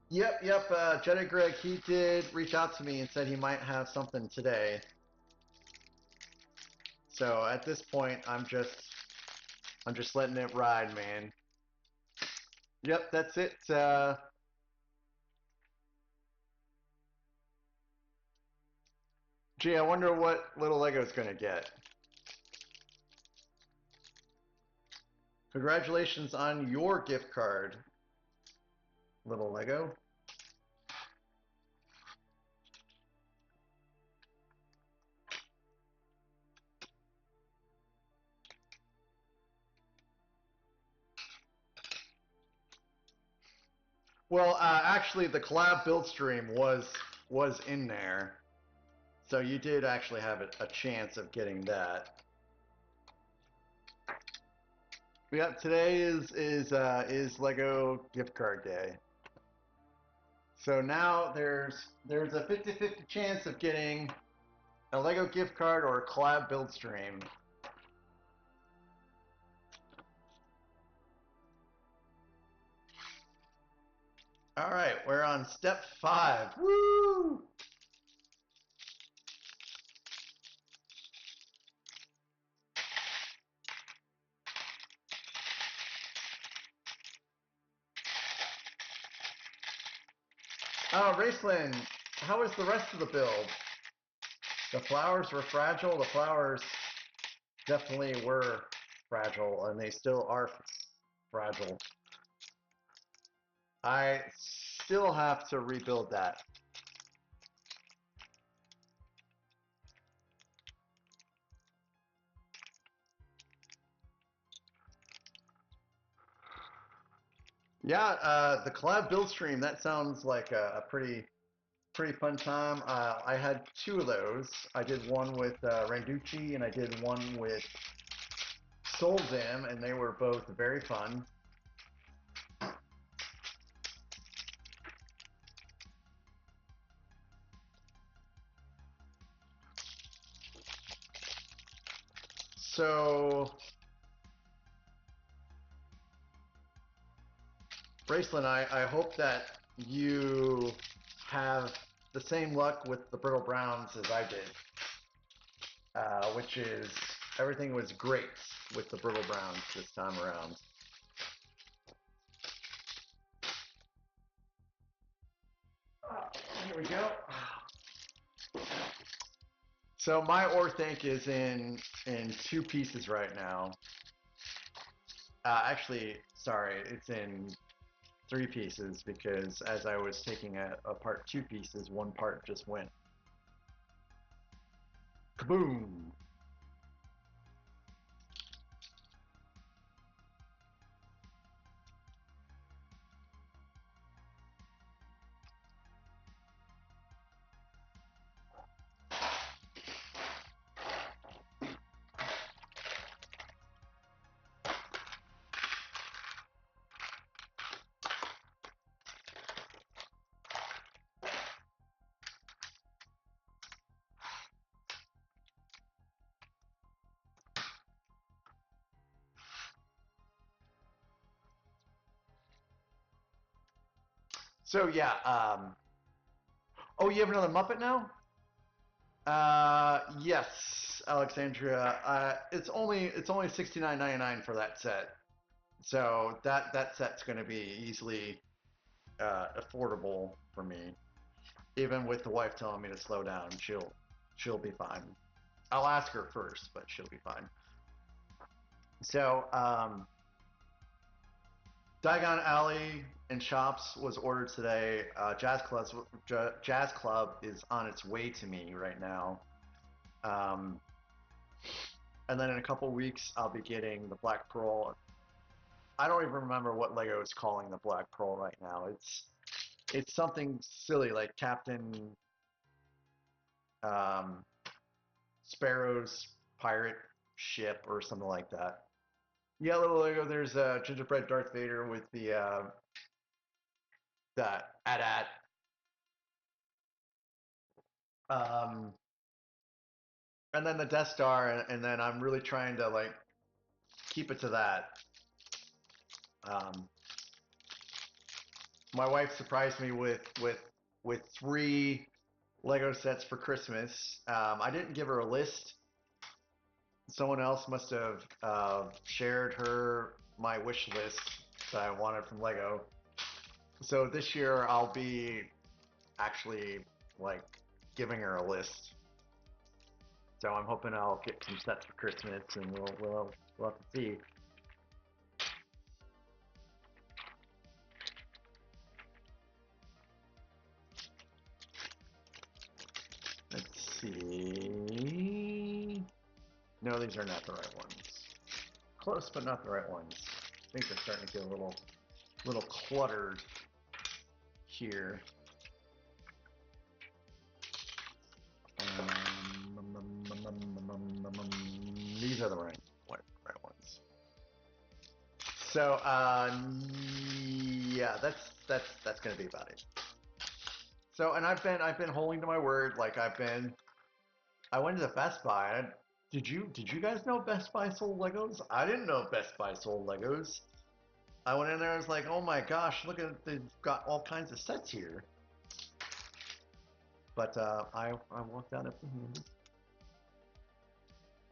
Speaker 1: Yep. Jedi Greg, he did reach out to me and said he might have something today. So at this point, I'm just letting it ride, man. Yep, that's it. Gee, I wonder what little Lego's gonna get. Congratulations on your gift card, little Lego. Well, actually, the collab build stream was in there, so you did actually have a chance of getting that. Yeah, today is Lego gift card day. So now there's a 50-50 chance of getting a Lego gift card or a collab build stream. All right, we're on step 5. Woo! Raceland, how was the rest of the build? The flowers were fragile. The flowers definitely were fragile, and they still are fragile. I still have to rebuild that. Yeah, the collab build stream, that sounds like a pretty fun time. I had two of those. I did one with Randucci and I did one with Solzim, and they were both very fun. So, Bracelet, I hope that you have the same luck with the Brittle Browns as I did, which is everything was great with the Brittle Browns this time around. Here we go. So my Orthanc is in two pieces right now. Actually, sorry, it's in three pieces because as I was taking apart two pieces, one part just went kaboom. So yeah, oh, you have another Muppet now? Yes, Alexandria. It's only $69.99 for that set. So that set's going to be easily affordable for me. Even with the wife telling me to slow down, she'll be fine. I'll ask her first, but she'll be fine. So Diagon Alley and Shops was ordered today. Jazz Club is on its way to me right now. Um, and then in a couple weeks, I'll be getting the Black Pearl. I don't even remember what Lego is calling the Black Pearl right now. It's something silly like Captain um, Sparrow's pirate ship or something like that. Yeah, little Lego. There's gingerbread Darth Vader with the AT-AT. Um, and then the Death Star, and then I'm really trying to like keep it to that. Um, my wife surprised me with three Lego sets for Christmas. I didn't give her a list. Someone else must have shared her my wish list that I wanted from Lego. So this year I'll be actually like giving her a list. So I'm hoping I'll get some sets for Christmas, and we'll have to see. Let's see. No, these are not the right ones. Close, but not the right ones. I think they're starting to get a little cluttered here. These are the right ones. So, yeah, that's gonna be about it. So, and I've been holding to my word. Like I went to the Best Buy. Did you guys know Best Buy sold Legos? I didn't know Best Buy sold Legos. I went in there and was like, oh my gosh, look at, they've got all kinds of sets here. But I walked out empty-handed,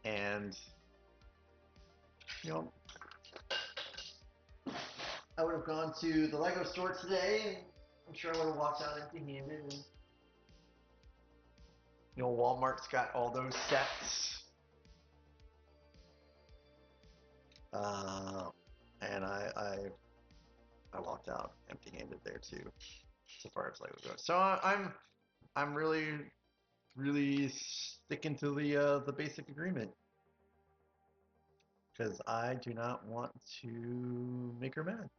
Speaker 1: and you know, I would have gone to the Lego store today, and I'm sure I would have walked out empty-handed. And you know, Walmart's got all those sets, uh, and I walked out empty-handed there too, so far as Lego goes. So I'm really sticking to the basic agreement because I do not want to make her mad.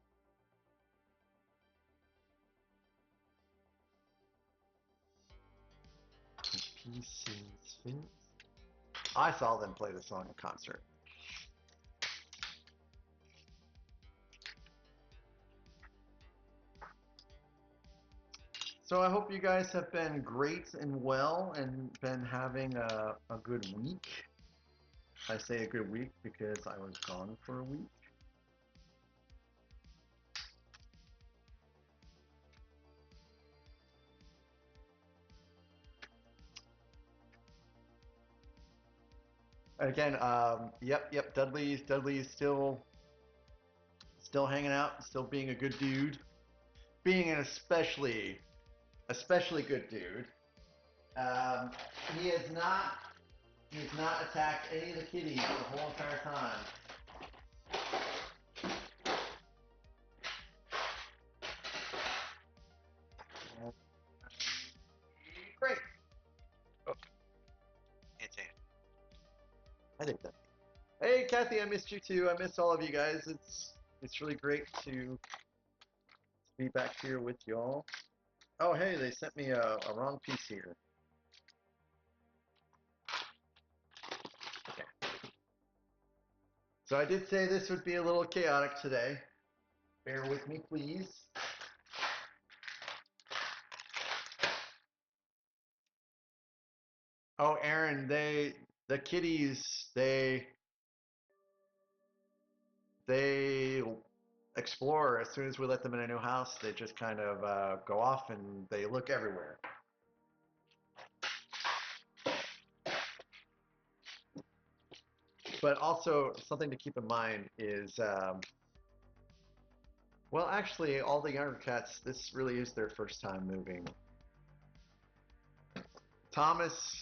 Speaker 1: UCS. I saw them play the song in concert. So I hope you guys have been great and well and been having a good week. I say a good week because I was gone for a week. Again, yep, Dudley's still hanging out, still being a good dude, being an especially good dude. Um, he has not attacked any of the kitties the whole entire time. Great. Oh, it's Ann. I think that. Hey, Kathy, I missed you too. I missed all of you guys. It's really great to be back here with y'all. Oh, hey, they sent me a wrong piece here. Okay. So I did say this would be a little chaotic today. Bear with me, please. Oh, Aaron, the kitties, they explore as soon as we let them in a new house. They just kind of go off and they look everywhere. But also something to keep in mind is, well, actually, all the younger cats, this really is their first time moving. Thomas,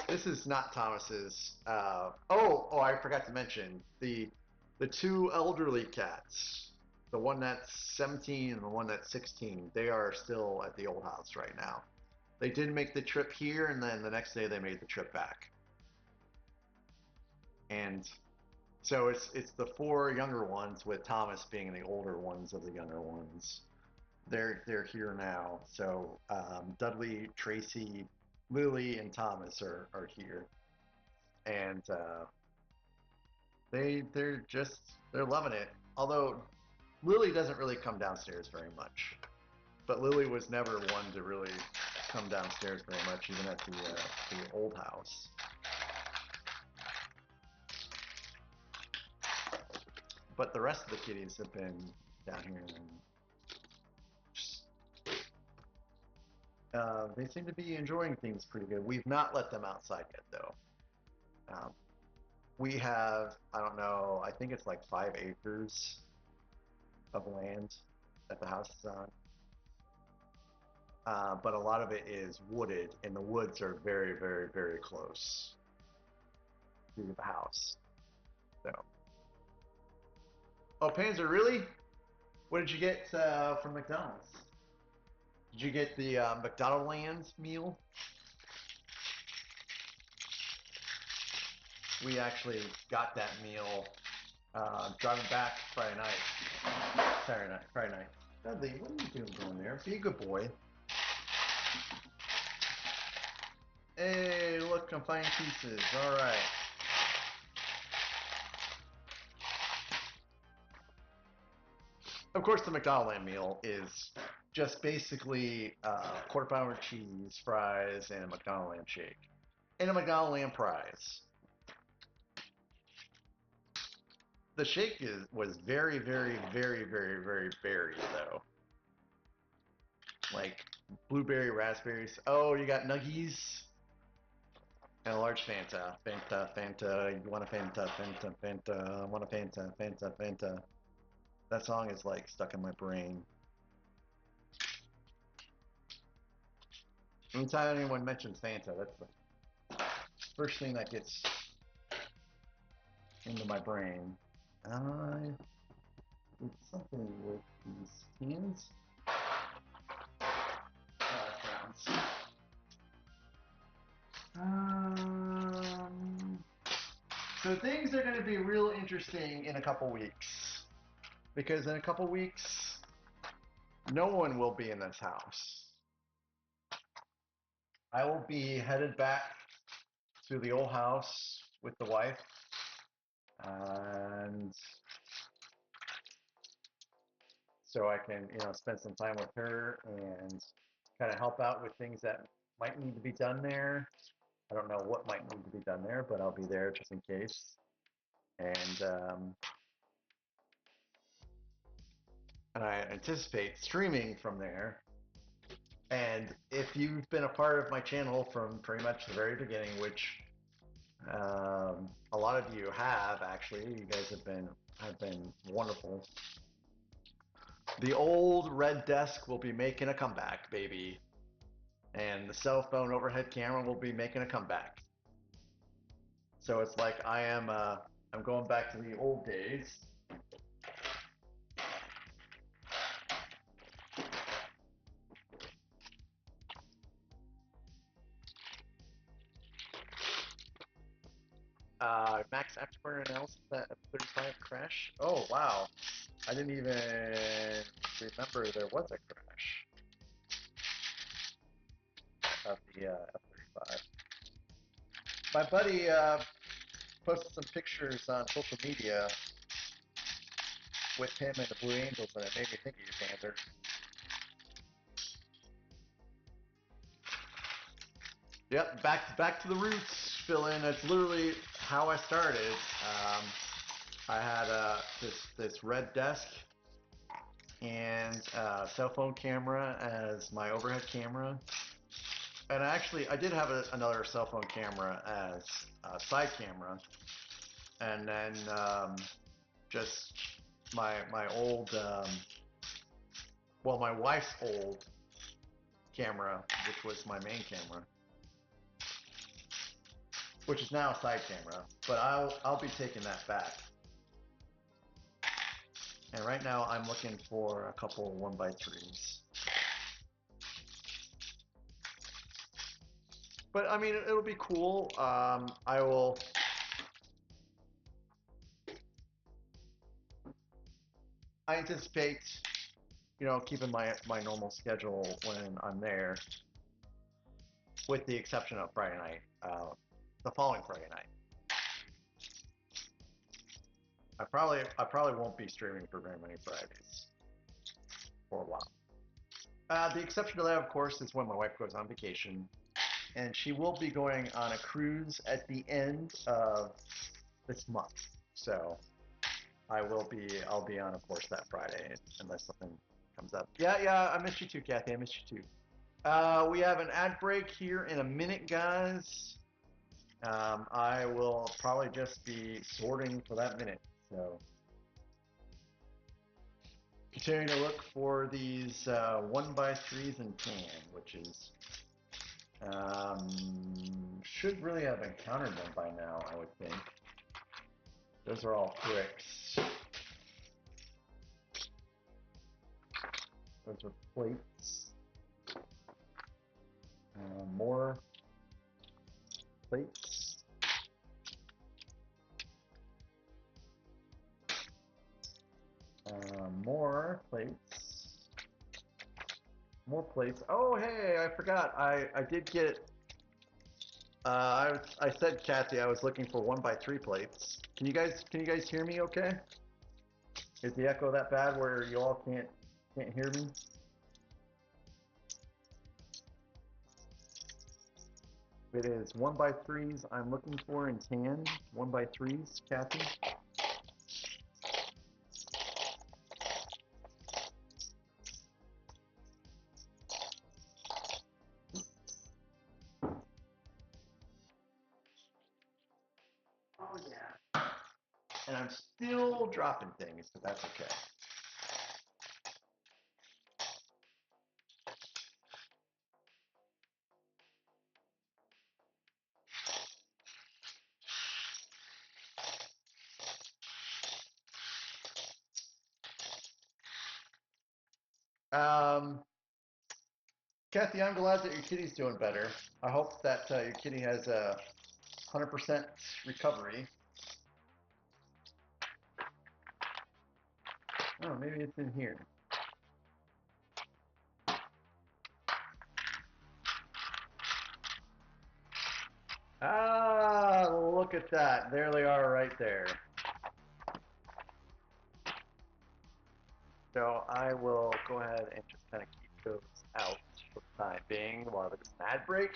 Speaker 1: this is not Thomas's. I forgot to mention the two elderly cats, the one that's 17 and the one that's 16. They are still at the old house right now. They did make the trip here, and then the next day they made the trip back. And so it's the four younger ones, with Thomas being the older ones of the younger ones. They're here now. So Dudley, Tracy, Lily, and Thomas are here, and they're loving it. Although Lily doesn't really come downstairs very much, but Lily was never one to really come downstairs very much, even at the old house. But the rest of the kitties have been down here, and they seem to be enjoying things pretty good. We've not let them outside yet, though. We have, I don't know, I think it's like 5 acres of land that the house is on. But a lot of it is wooded, and the woods are very, very, very close to the house. So, oh, Panzer, really? What did you get from McDonald's? Did you get the McDonald Lands meal? We actually got that meal driving back Friday night. Dudley, what are you doing going there? Be a good boy. Hey, look, I'm finding pieces. All right. Of course, the McDonald Land meal is just basically quarter pounder cheese, fries, and a McDonald Land shake, and a McDonald Land prize. The shake was very, very, very, very, very berry though, like blueberry, raspberries. Oh, you got nuggies and a large Fanta. Fanta. You want a Fanta? Fanta. I want a Fanta. That song is like stuck in my brain. Anytime anyone mentions Fanta, that's the first thing that gets into my brain. I did something with these cans. So things are going to be real interesting in a couple weeks, because in a couple weeks, no one will be in this house. I will be headed back to the old house with the wife, and so I can, spend some time with her and kind of help out with things that might need to be done there. I don't know what might need to be done there, but I'll be there just in case. And I anticipate streaming from there. And if you've been a part of my channel from pretty much the very beginning, which a lot of you have actually, you guys have been wonderful. The old red desk will be making a comeback, baby, and the cell phone overhead camera will be making a comeback. So it's like I'm going back to the old days. Max Afterburner announced that F-35 crash. Oh wow, I didn't even remember there was a crash of the F-35. My buddy posted some pictures on social media with him and the Blue Angels, and it made me think of you, Panther. Yep, back to the roots, fill in. That's literally how I started. I had this red desk and cell phone camera as my overhead camera, and I did have another cell phone camera as a side camera, and then just my old my wife's old camera, which was my main camera, which is now a side camera, but I'll be taking that back. And right now I'm looking for a couple 1x3s. But I mean, it'll be cool. I anticipate, keeping my normal schedule when I'm there, with the exception of Friday night, the following Friday night. I probably won't be streaming for very many Fridays for a while. The exception to that, of course, is when my wife goes on vacation, and she will be going on a cruise at the end of this month. So I'll be on, of course, that Friday unless something comes up. Yeah, I missed you too, Kathy. I missed you too. We have an ad break here in a minute, guys. I will probably just be sorting for that minute. So continuing to look for these 1x3s in tan, which is should really have encountered them by now, I would think. Those are all bricks. Those are plates. More plates. More plates. More plates. Oh, hey, I forgot. I did get. I said, Kathy, I was looking for 1x3 plates. Can you guys hear me? Okay. Is the echo that bad where you all can't hear me? It is 1x3s I'm looking for in tan. 1x3s, Kathy. Oh yeah. And I'm still dropping things, but that's okay. Kathy, I'm glad that your kitty's doing better. I hope that your kitty has a 100% recovery. Oh, maybe it's in here. look at that. There they are right there. So I will go ahead and just kind of keep those out for the time being while there's an ad break.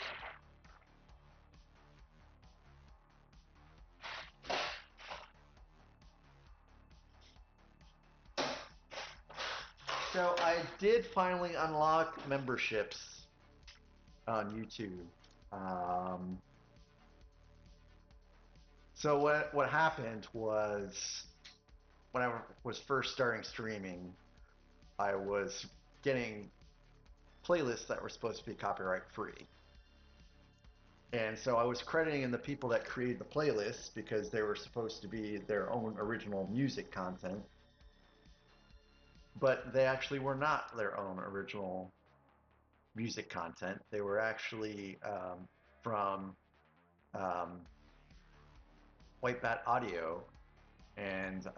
Speaker 1: So I did finally unlock memberships on YouTube. So what happened was when I was first starting streaming, I was getting playlists that were supposed to be copyright free. And so I was crediting the people that created the playlists because they were supposed to be their own original music content. But they actually were not their own original music content. They were actually from um, White Bat Audio and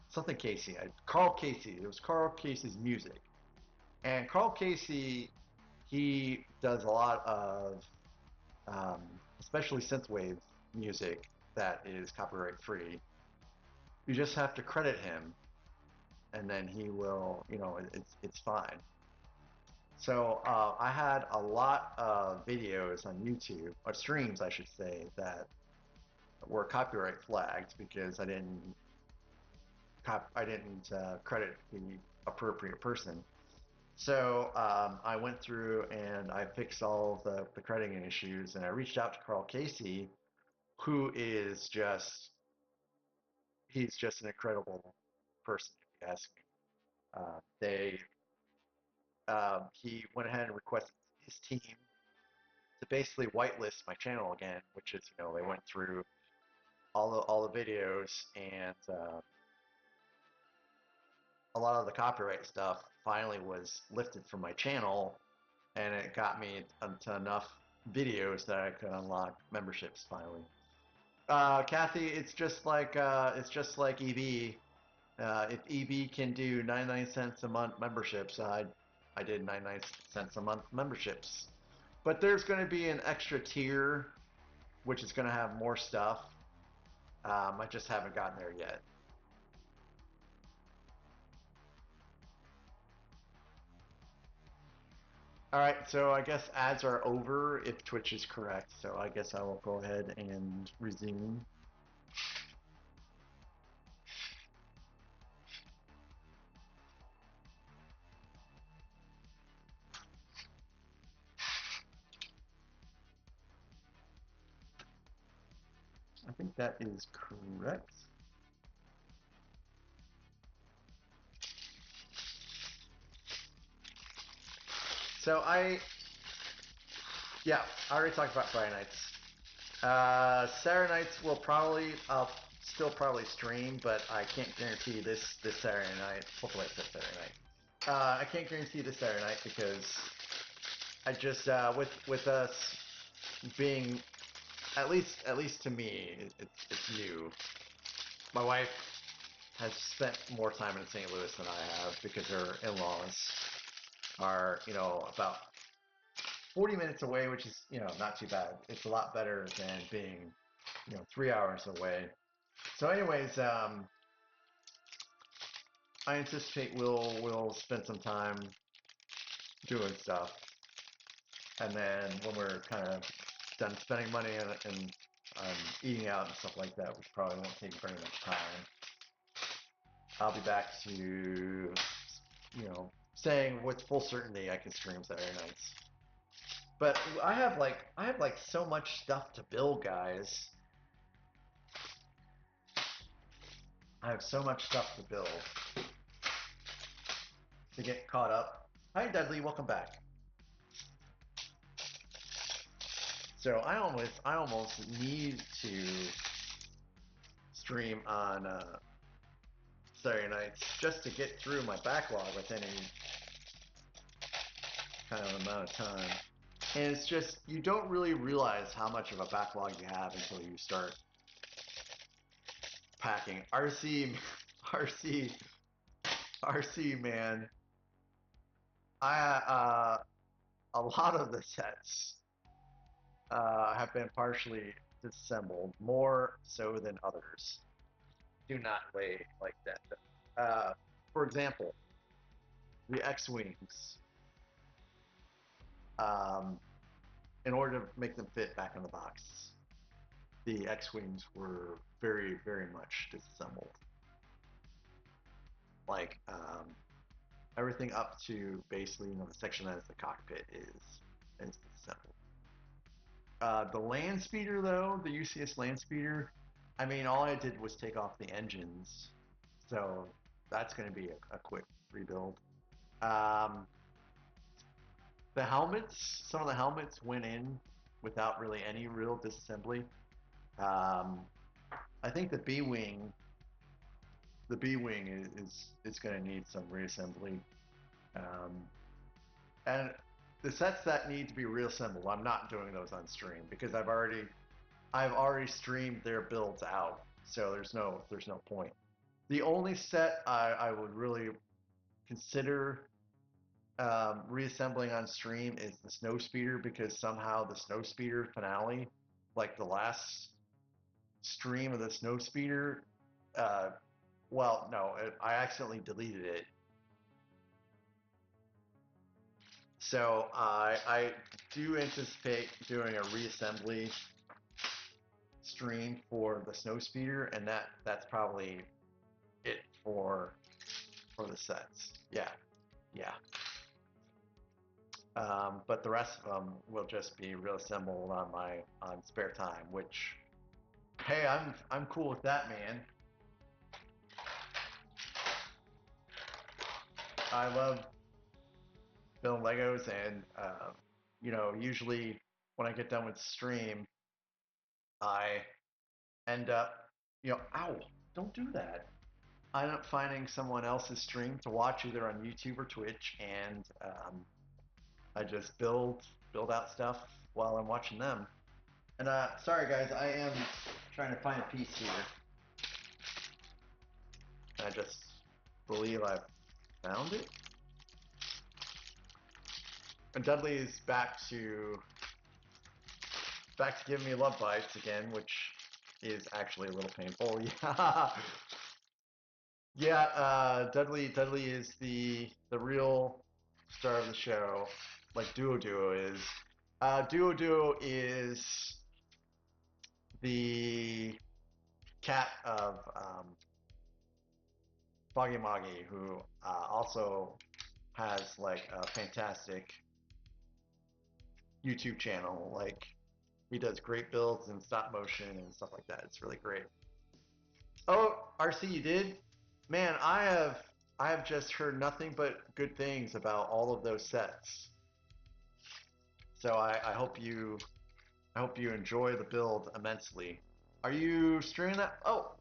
Speaker 1: something Casey. Carl Casey. It was Carl Casey's music. And Carl Casey, he does a lot of, especially synthwave music that is copyright free. You just have to credit him, and then he will, it's fine. So I had a lot of videos on YouTube, or streams, I should say, that were copyright flagged because I didn't credit the appropriate person. So I went through and I fixed all of the crediting issues, and I reached out to Carl Casey, who is he's just an incredible person, if you ask me. He went ahead and requested his team to basically whitelist my channel again, which is, they went through all the videos, and a lot of the copyright stuff finally was lifted from my channel, and it got me into enough videos that I could unlock memberships finally. Kathy, it's just like EB. If EB can do 99 cents a month memberships, I did 99 cents a month memberships. But there's going to be an extra tier, which is going to have more stuff. I just haven't gotten there yet. All right, so I guess ads are over if Twitch is correct. So I guess I will go ahead and resume. I think that is correct. So yeah, I already talked about Friday nights. Saturday nights will probably, I'll still probably stream, but I can't guarantee this Saturday night. Hopefully it's this Saturday night. I can't guarantee this Saturday night because I just with us being at least to me, it's new. My wife has spent more time in St. Louis than I have because her in-laws are, about 40 minutes away, which is, not too bad. It's a lot better than being, 3 hours away. So anyways, I anticipate we'll spend some time doing stuff. And then when we're kind of done spending money and eating out and stuff like that, which probably won't take very much time, I'll be back to, saying with full certainty I can stream Saturday nights. But I have like so much stuff to build, guys. I have so much stuff to build to get caught up. Hi Dudley, welcome back. So I almost need to stream on Saturday nights just to get through my backlog with any kind of amount of time. And it's just, you don't really realize how much of a backlog you have until you start packing. RC, RC, man. A lot of the sets have been partially disassembled, more so than others. Do not weigh like that. For example, the X-Wings. In order to make them fit back in the box, the X-Wings were very, very much disassembled. Like, everything up to basically, the section that is the cockpit is disassembled. The land speeder, though, the UCS land speeder, I mean, all I did was take off the engines, so that's going to be a quick rebuild. The helmets, some of the helmets went in without really any real disassembly. I think the B-wing is going to need some reassembly. And the sets that need to be reassembled, I'm not doing those on stream because I've already streamed their builds out, so there's no point. The only set I would really consider reassembling on stream is the Snowspeeder, because somehow the Snowspeeder finale, like the last stream of the Snowspeeder, well, no, I accidentally deleted it. So I do anticipate doing a reassembly stream for the Snowspeeder, and that's probably it for the sets. Yeah. But the rest of them will just be reassembled on spare time, which, hey, I'm cool with that, man. I love building Legos, and usually when I get done with stream, I end up, ow, don't do that. I end up finding someone else's stream to watch, either on YouTube or Twitch, and I just build out stuff while I'm watching them. And sorry guys, I am trying to find a piece here. I just believe I've found it. And Dudley is back to giving me love bites again, which is actually a little painful. Yeah, Dudley is the real star of the show, like Duo is. Duo is the cat of Foggy Moggy, who also has like a fantastic YouTube channel. Like, he does great builds and stop motion and stuff like that. It's really great. Oh, RC, you did? Man, I have just heard nothing but good things about all of those sets. So I hope you enjoy the build immensely. Are you streaming that? Oh,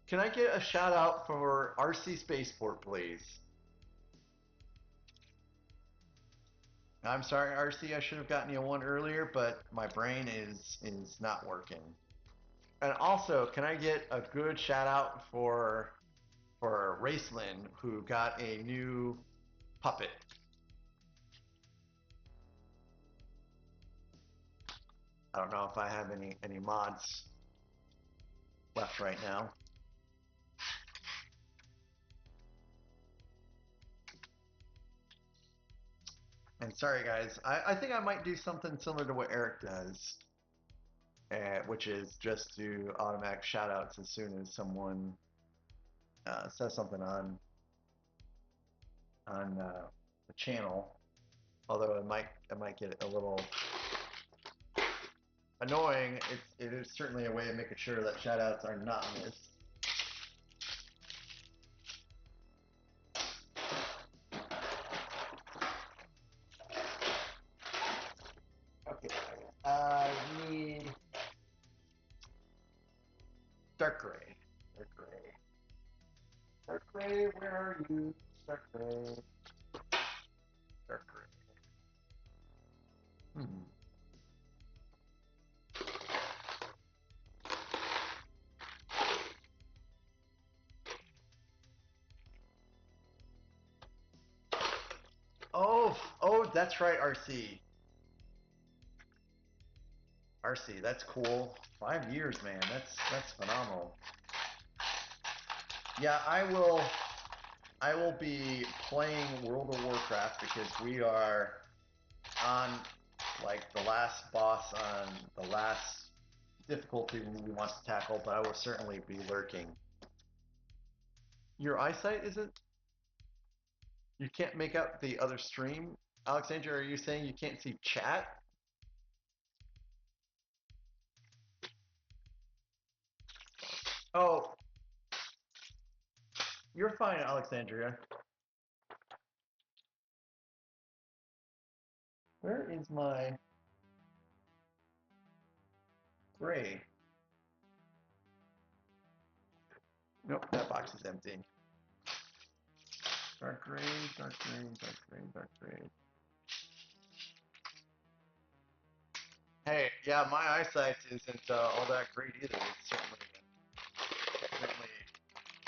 Speaker 1: can I get a shout out for RC Spaceport, please? I'm sorry, RC, I should have gotten you one earlier, but my brain is not working. And also, can I get a good shout out for Raceland, who got a new puppet? I don't know if I have any mods left right now. And sorry guys, I think I might do something similar to what Eric does, which is just do automatic shoutouts as soon as someone says something on the channel. Although it might get a little annoying. It is certainly a way of making sure that shoutouts are not missed. Okay, I need dark gray. Dark gray, where are you? Dark gray. Dark gray. Oh, that's right, RC. RC, that's cool. 5 years, man. That's phenomenal. Yeah, I will be playing World of Warcraft because we are on like the last boss on the last difficulty we want to tackle, but I will certainly be lurking. Your eyesight isn't? You can't make out the other stream? Alexandria, are you saying you can't see chat? Oh, you're fine, Alexandria. Where is my gray? Nope, that box is empty. Dark gray, dark gray, dark gray, dark gray. Hey, yeah, my eyesight isn't all that great either. It's certainly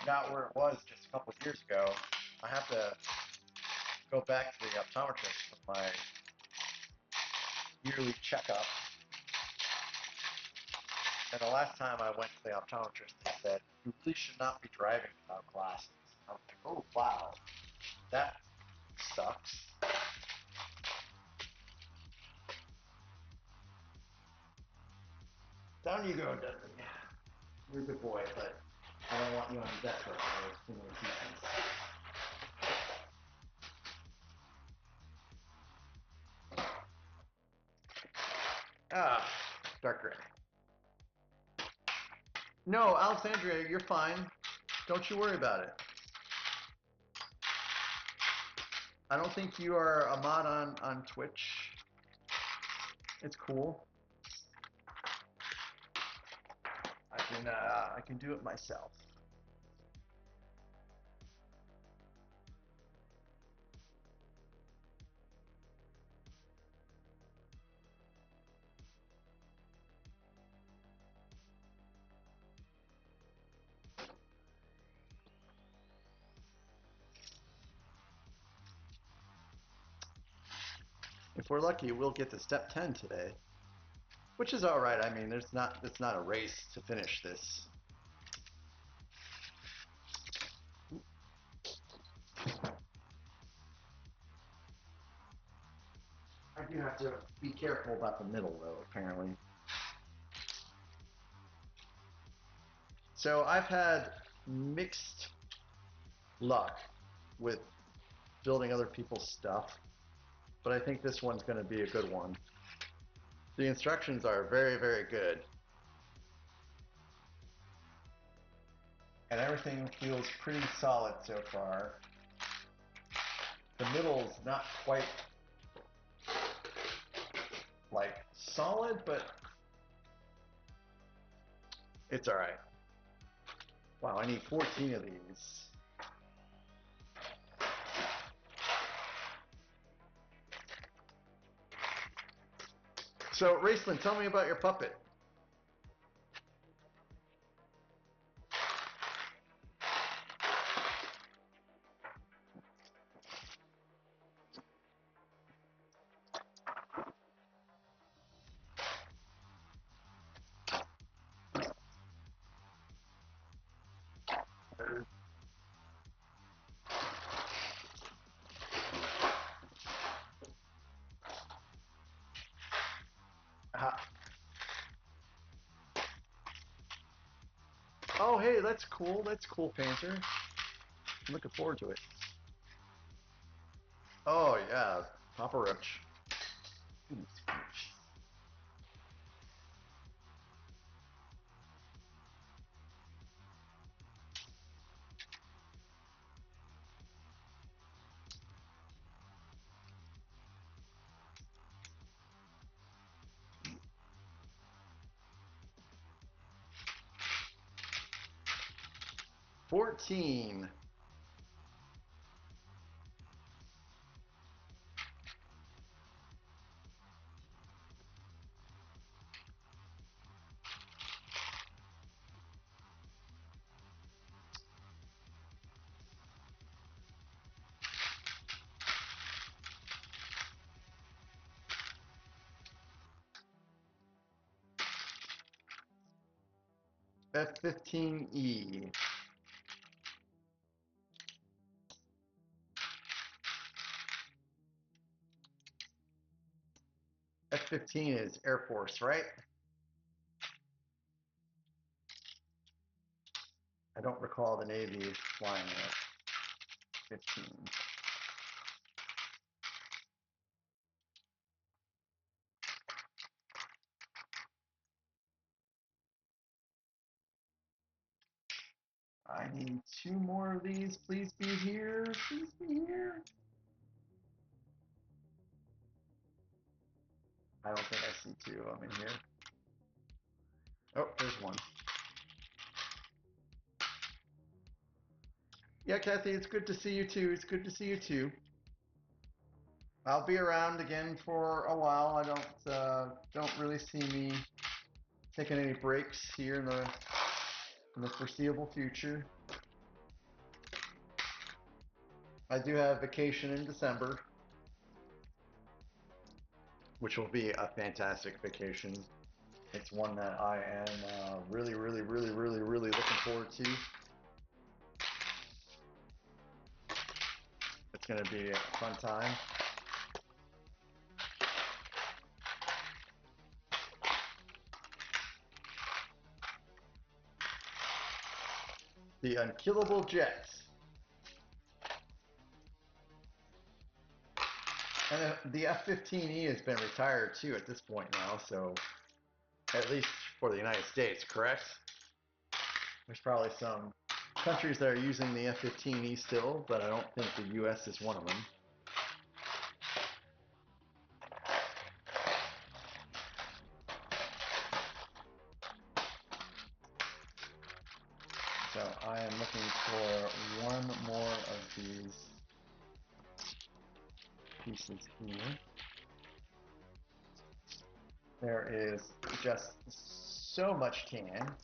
Speaker 1: not where it was just a couple of years ago. I have to go back to the optometrist for my yearly checkup. And the last time I went to the optometrist, they said, you really should not be driving without glasses. I was like, oh, wow, that sucks. Down you go, Dudley. You're a good boy, but I don't want you on death row for too many defense. Ah, dark gray. No, Alexandria, you're fine. Don't you worry about it. I don't think you are a mod on Twitch. It's cool. I can do it myself. If we're lucky, we'll get to step 10 today, which is all right. I mean, it's not a race to finish this. I do have to be careful about the middle, though, apparently. So I've had mixed luck with building other people's stuff, but I think this one's going to be a good one. The instructions are very, very good. And everything feels pretty solid so far. The middle's not quite like solid, but it's all right. Wow, I need 14 of these. So, Raceland, tell me about your puppet. Oh, hey, that's cool. That's cool, Panther. I'm looking forward to it. Oh, yeah, Papa Roach. 14. F-15E. F-15 is Air Force, right? I don't recall the Navy flying F-15. I need 2 more of these. Please be here. Please be here. I don't think I see 2 of them in here. Oh, there's 1. Yeah, Kathy, it's good to see you too. It's good to see you too. I'll be around again for a while. I don't really see me taking any breaks here in the foreseeable future. I do have vacation in December, which will be a fantastic vacation. It's one that I am really looking forward to. It's going to be a fun time. The Unkillable Jets. And the F-15E has been retired too at this point now, so at least for the United States, correct? There's probably some countries that are using the F-15E still, but I don't think the US is one of them. So I am looking for 1 more of these pieces here. There is just so much can.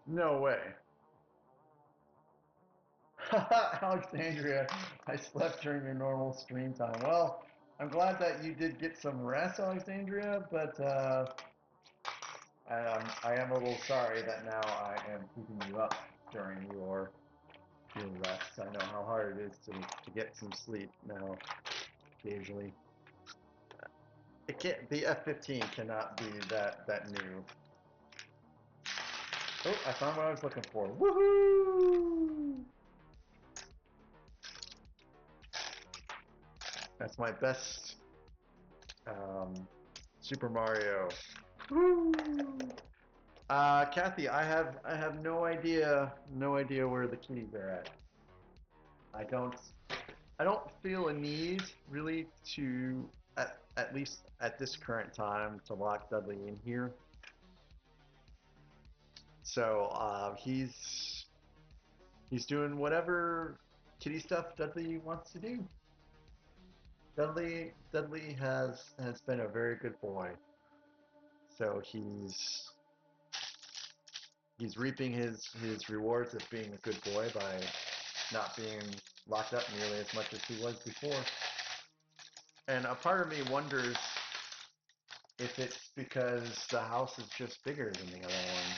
Speaker 1: No way. Alexandria, I slept during your normal stream time. Well, I'm glad that you did get some rest, Alexandria, but I am a little sorry that now I am keeping you up during your rest. I know how hard it is to get some sleep now, occasionally. The F-15 cannot be that new. Oh, I found what I was looking for. Woohoo! That's my best Super Mario. Woo! Kathy, I have no idea where the kitties are at. I don't feel a need really to at least at this current time to lock Dudley in here. So he's doing whatever kitty stuff Dudley wants to do. Dudley has been a very good boy. So he's reaping his rewards of being a good boy by not being locked up nearly as much as he was before. And a part of me wonders if it's because the house is just bigger than the other one.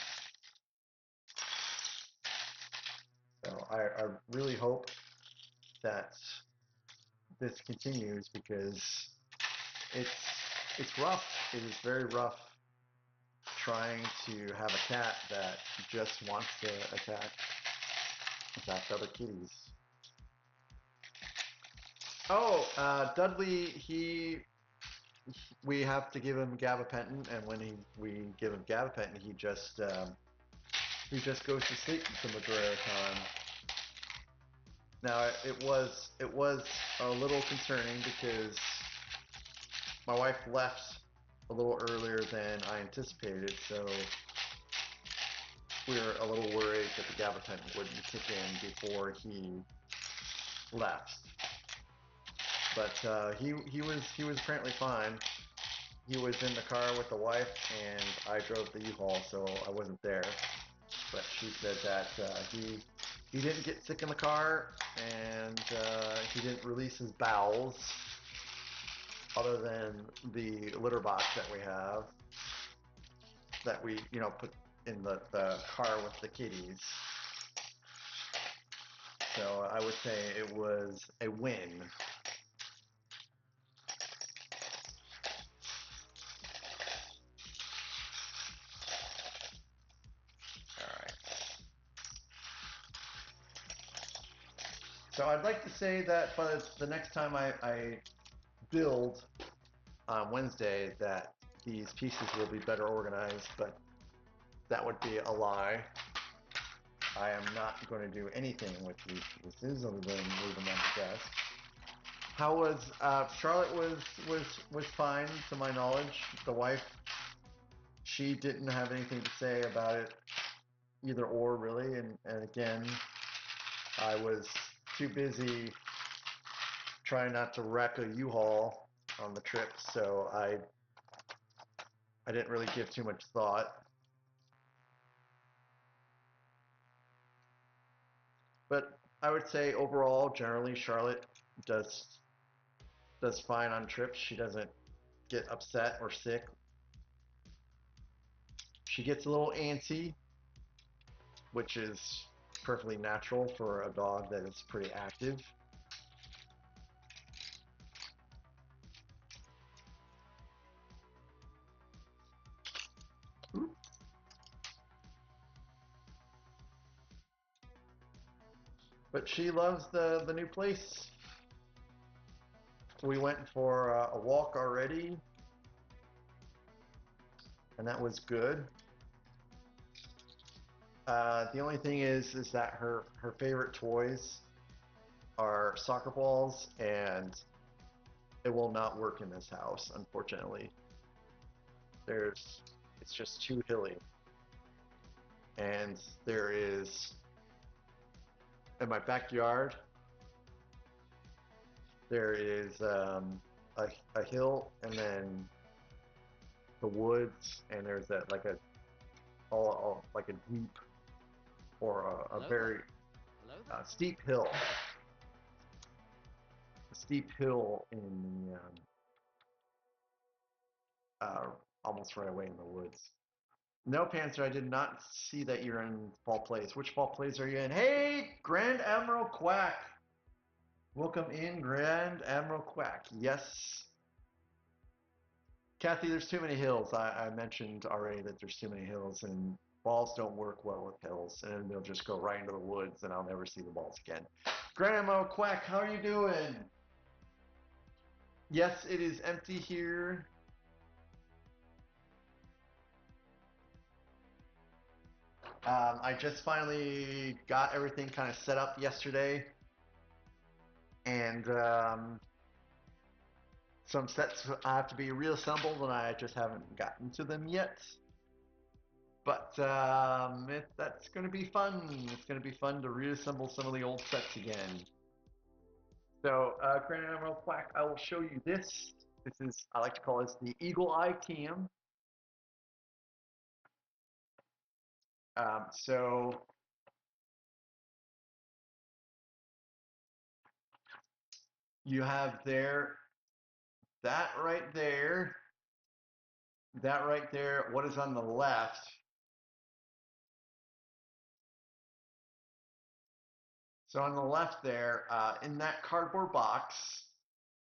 Speaker 1: So I really hope that this continues because it's rough. It is very rough trying to have a cat that just wants to attack other kitties. Oh, Dudley, we have to give him gabapentin, and when we give him gabapentin, he just goes to sleep until the majority of the time. Now it was a little concerning because my wife left a little earlier than I anticipated, so we were a little worried that the gabapentin wouldn't kick in before he left. But he was apparently fine. He was in the car with the wife, and I drove the U-Haul, so I wasn't there. But she said that he didn't get sick in the car, and he didn't release his bowels, other than the litter box that we have, that we put in the car with the kitties. So I would say it was a win. All right. So I'd like to say that by the next time I build on Wednesday, that these pieces will be better organized, but that would be a lie. I am not going to do anything with these pieces other than leave them on the desk. How was Charlotte was fine to my knowledge. The wife, she didn't have anything to say about it either or really, and again, I was too busy trying not to wreck a U-Haul on the trip, so I didn't really give too much thought. But I would say overall, generally, Charlotte does fine on trips. She doesn't get upset or sick. She gets a little antsy, which is perfectly natural for a dog that is pretty active. But she loves the new place. We went for a walk already, and that was good. The only thing is that her favorite toys are soccer balls, and it will not work in this house, unfortunately. It's just too hilly, and there is in my backyard there is a hill, and then the woods, and there's that like a like a deep or a very steep hill. A steep hill in the almost right away in the woods. No, Panther, I did not see that you're in Fall Place. Which Fall Place are you in? Hey, Grand Admiral Quack. Welcome in, Grand Admiral Quack. Yes. Kathy, there's too many hills. I mentioned already that there's too many hills, and balls don't work well with hills, and they'll just go right into the woods, and I'll never see the balls again. Grand Admiral Quack, how are you doing? Yes, it is empty here. I just finally got everything kind of set up yesterday, and some sets have to be reassembled, and I just haven't gotten to them yet. But that's going to be fun. It's going to be fun to reassemble some of the old sets again. So, Grand Admiral Quack, I will show you this. This is, I like to call this the Eagle Eye Cam. So you have there, that right there, that right there. What is on the left? So on the left there, in that cardboard box,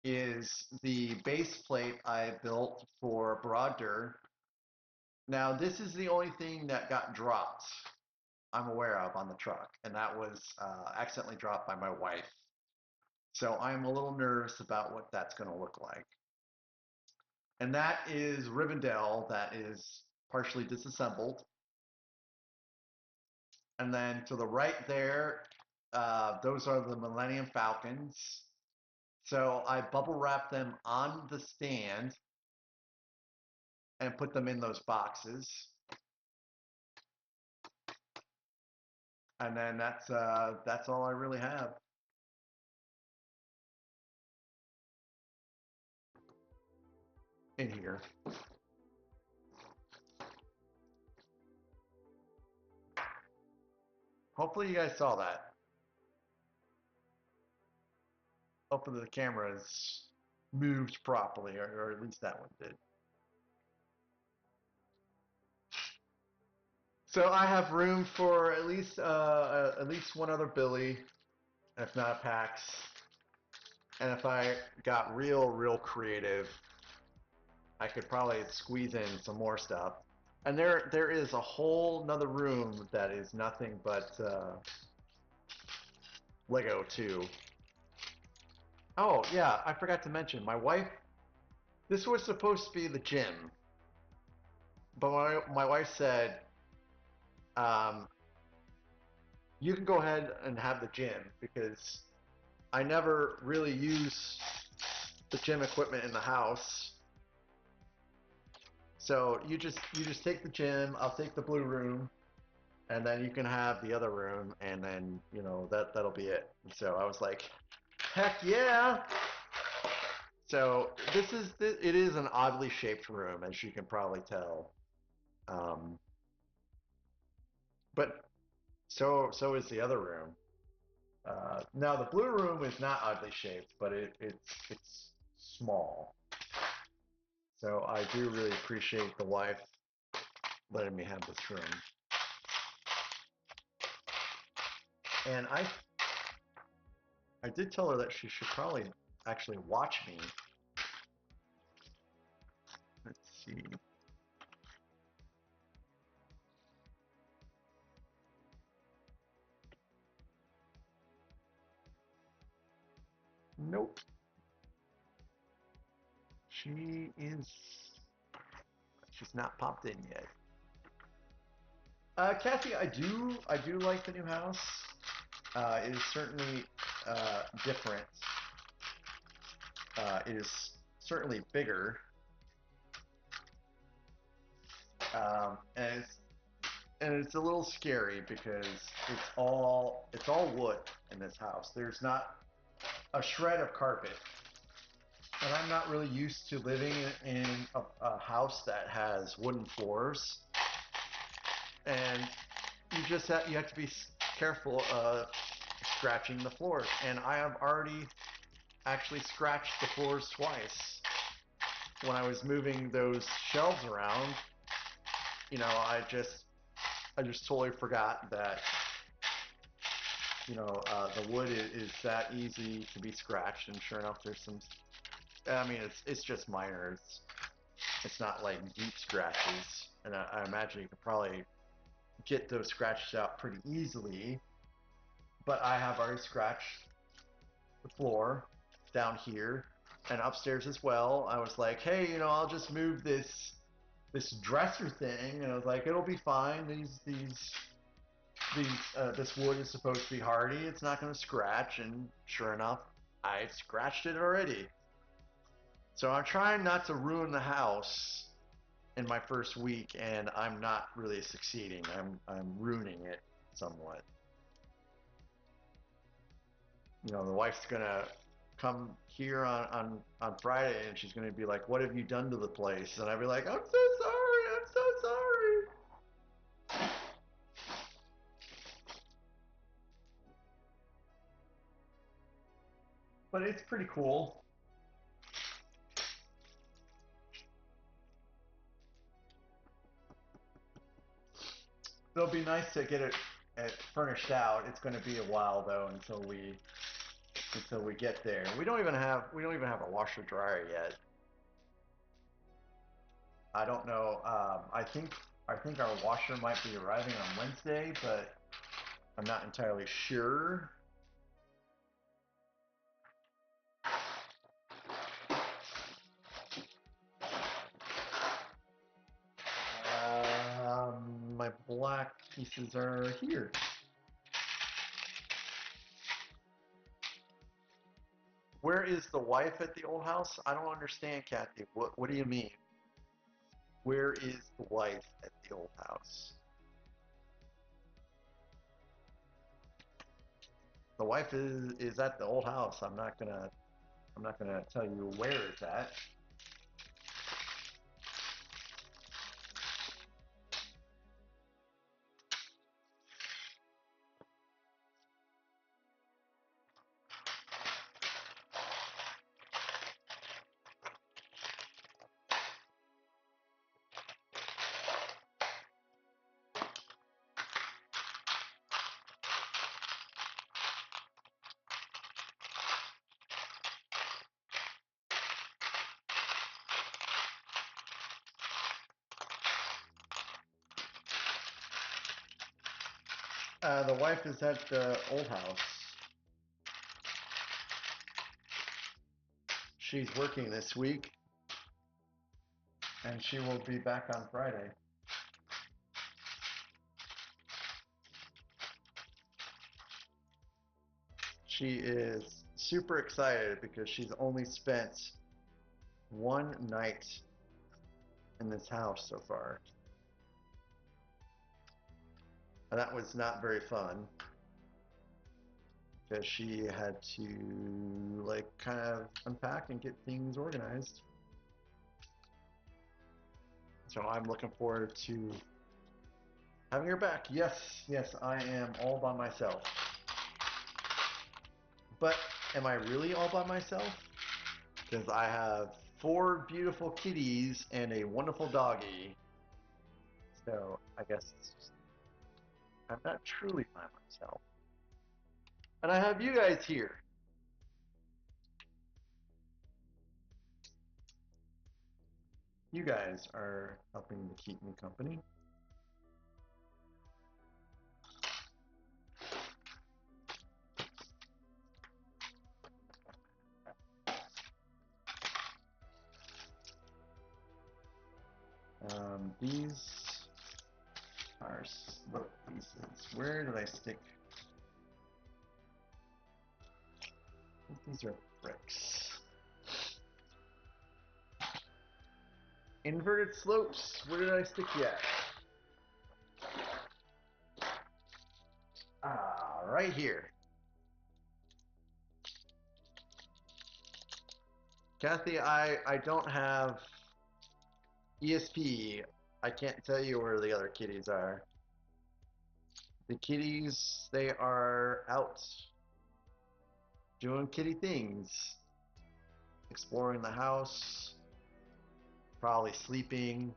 Speaker 1: is the base plate I built for Broader. Now, this is the only thing that got dropped I'm aware of on the truck, and that was accidentally dropped by my wife. So I'm a little nervous about what that's going to look like. And that is Rivendell that is partially disassembled. And then to the right there, those are the Millennium Falcons. So I bubble wrap them on the stand and put them in those boxes. And then that's all I really have. in here. Hopefully you guys saw that. Hopefully the cameras moved properly, or at least that one did. So I have room for at least one other Billy, if not a Pax. And if I got real creative, I could probably squeeze in some more stuff. And there is a whole nother room that is nothing but Lego too. Oh yeah, I forgot to mention, my wife, this was supposed to be the gym, but my wife said, you can go ahead and have the gym because I never really use the gym equipment in the house. So you just take the gym, I'll take the blue room, and then you can have the other room, and then that'll be it. And so I was like, heck yeah! So it is an oddly shaped room, as you can probably tell. But so is the other room. Now the blue room is not oddly shaped, but it's small. So I do really appreciate the wife letting me have this room. And I did tell her that she should probably actually watch me. Let's see. Nope. She's not popped in yet. Kathy, I do like the new house. It is certainly different. It is certainly bigger. And it's a little scary because it's all wood in this house. There's not a shred of carpet. And I'm not really used to living in a house that has wooden floors. And you have to be careful of scratching the floors. And I have already actually scratched the floors twice. When I was moving those shelves around, I just totally forgot that the wood is that easy to be scratched, and sure enough, there's some. I mean, it's just minor. It's not like deep scratches, and I imagine you could probably get those scratches out pretty easily. But I have already scratched the floor down here and upstairs as well. I was like, hey, I'll just move this dresser thing, and I was like, it'll be fine. This wood is supposed to be hardy. It's not going to scratch, and sure enough, I scratched it already. So I'm trying not to ruin the house in my first week, and I'm not really succeeding. I'm ruining it somewhat. The wife's gonna come here on Friday, and she's gonna be like, "What have you done to the place?" And I'd be like, "I'm so sorry. I'm so sorry." But it's pretty cool. It'll be nice to get it furnished out. It's going to be a while though until we get there. We don't even have a washer dryer yet. I don't know. I think our washer might be arriving on Wednesday, but I'm not entirely sure. My black pieces are here. Where is the wife at the old house? I don't understand, Kathy. What do you mean? Where is the wife at the old house? The wife is at the old house. I'm not gonna tell you where it's at. The wife is at the old house. She's working this week, and she will be back on Friday. She is super excited because she's only spent one night in this house so far. And that was not very fun because she had to like kind of unpack and get things organized. So I'm looking forward to having her back. Yes, yes, I am all by myself. But am I really all by myself? Because I have 4 beautiful kitties and a wonderful doggy. So I guess I'm not truly by myself. And I have you guys here. You guys are helping to keep me company. These are split pieces. Where did I stick? These are bricks. Inverted slopes. Where did I stick yet? Ah, right here. Kathy, I don't have ESP. I can't tell you where the other kitties are. The kitties, they are out doing kitty things. Exploring the house, probably sleeping,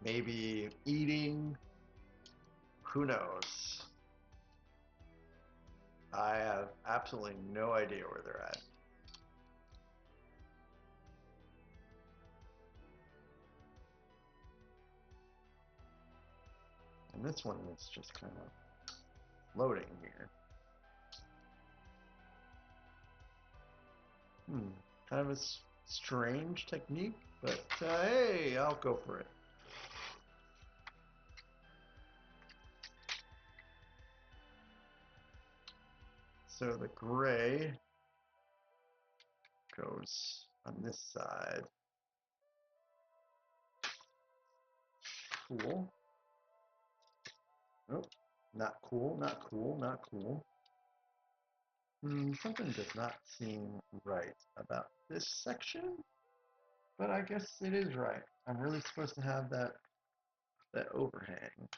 Speaker 1: maybe eating. Who knows? I have absolutely no idea where they're at. And this one is just kind of floating here. Kind of a strange technique, but hey, I'll go for it. So the gray goes on this side. Cool. Nope. Not cool, not cool, not cool. Something does not seem right about this section, but I guess it is right. I'm really supposed to have that overhang.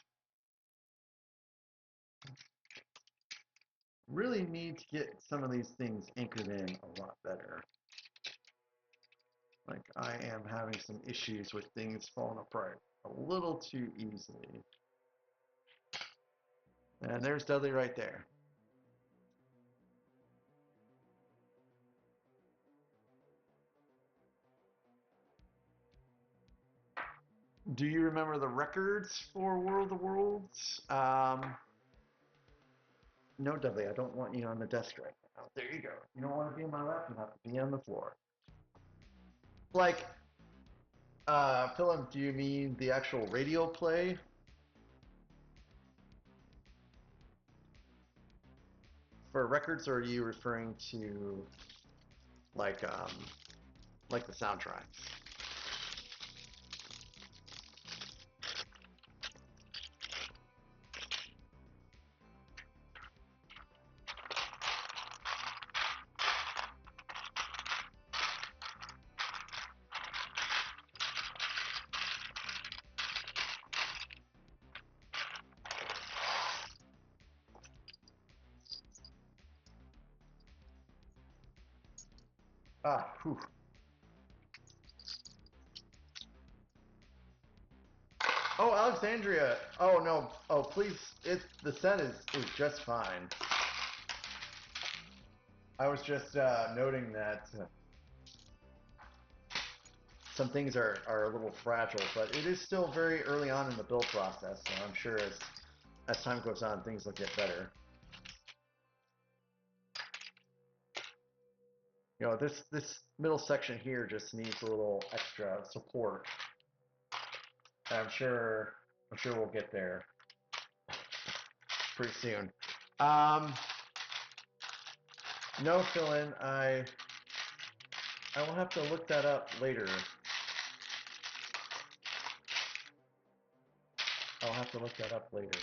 Speaker 1: Really need to get some of these things anchored in a lot better. Like I am having some issues with things falling apart a little too easily. And there's Dudley right there. Do you remember the records for World of Worlds? No, Dudley, I don't want you on the desk right now. There you go. You don't want to be on my lap, you have to be on the floor. Like, Philip, do you mean the actual radio play? For records, or are you referring to like the soundtrack? Ah, whew. Oh, Alexandria. Oh no. Oh, please. The set is just fine. I was just noting that some things are a little fragile, but it is still very early on in the build process, so I'm sure as time goes on, things will get better. You know, this middle section here just needs a little extra support. And I'm sure we'll get there pretty soon. No fill-in. I will have to look that up later. I'll have to look that up later.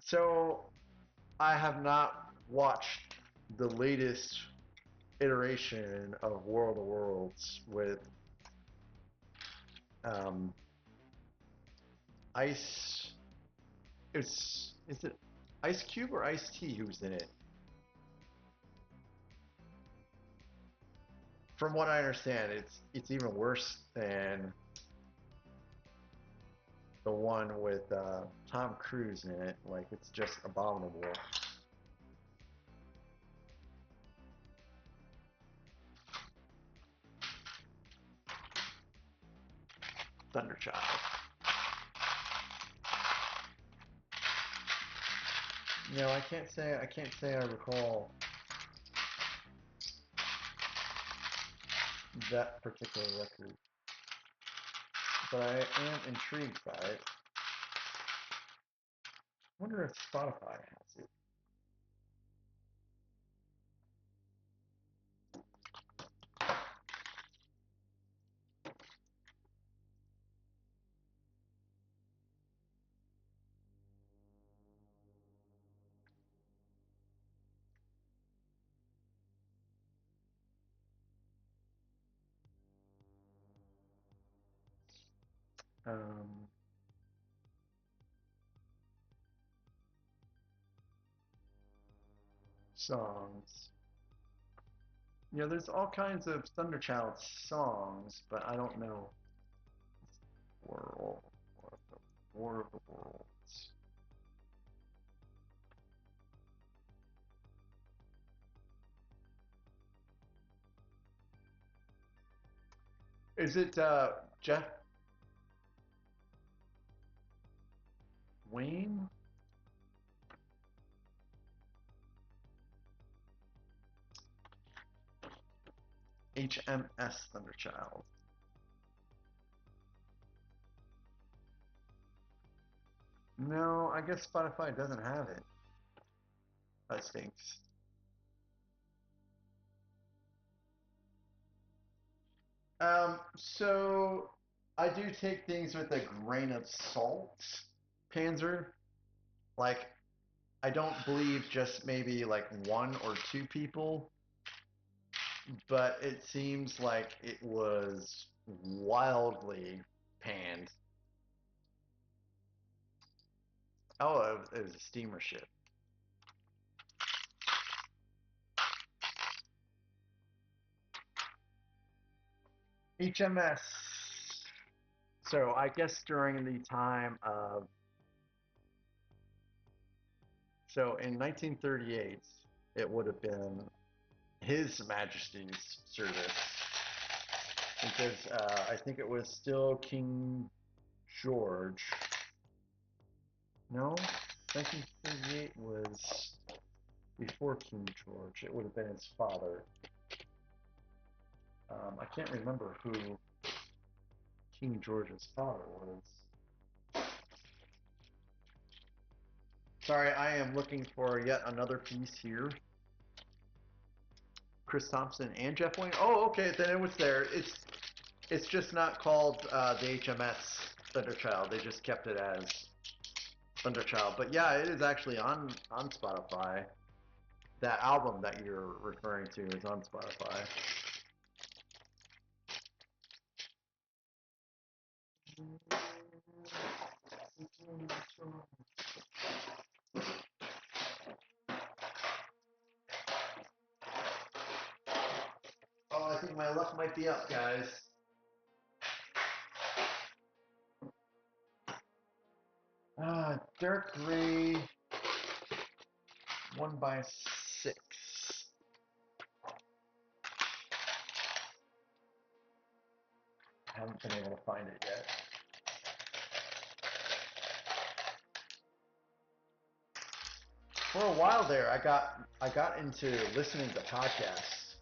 Speaker 1: So I have not watched the latest iteration of World of Worlds with Ice. Is it Ice Cube or Ice T who's in it? From what I understand, it's even worse than the one with Tom Cruise in it. Like, it's just abominable. Thunderchild. No, I can't say I recall that particular record, but I am intrigued by it. I wonder if Spotify has it. Um, songs. You know, there's all kinds of Thunderchild songs, but I don't know. World, War of the Worlds. Is it Jeff Wayne? HMS Thunderchild. No, I guess Spotify doesn't have it. That stinks. So I do take things with a grain of salt, Panzer. Like, I don't believe just maybe like one or two people, but it seems like it was wildly panned. Oh, it was a steamer ship. HMS. So I guess during the time of, so in 1938, it would have been His Majesty's service, because I think it was still King George. No, 1938 was before King George. It would have been his father. I can't remember who King George's father was. Sorry, I am looking for yet another piece here. Chris Thompson and Jeff Wayne. Oh, okay, then it was there. It's just not called the HMS Thunderchild. They just kept it as Thunderchild. But yeah, it is actually on Spotify. That album that you're referring to is on Spotify. Oh, I think my luck might be up, guys. Dark Gray, 1 by 6. haven't been able to find it yet. For a while there, I got into listening to podcasts.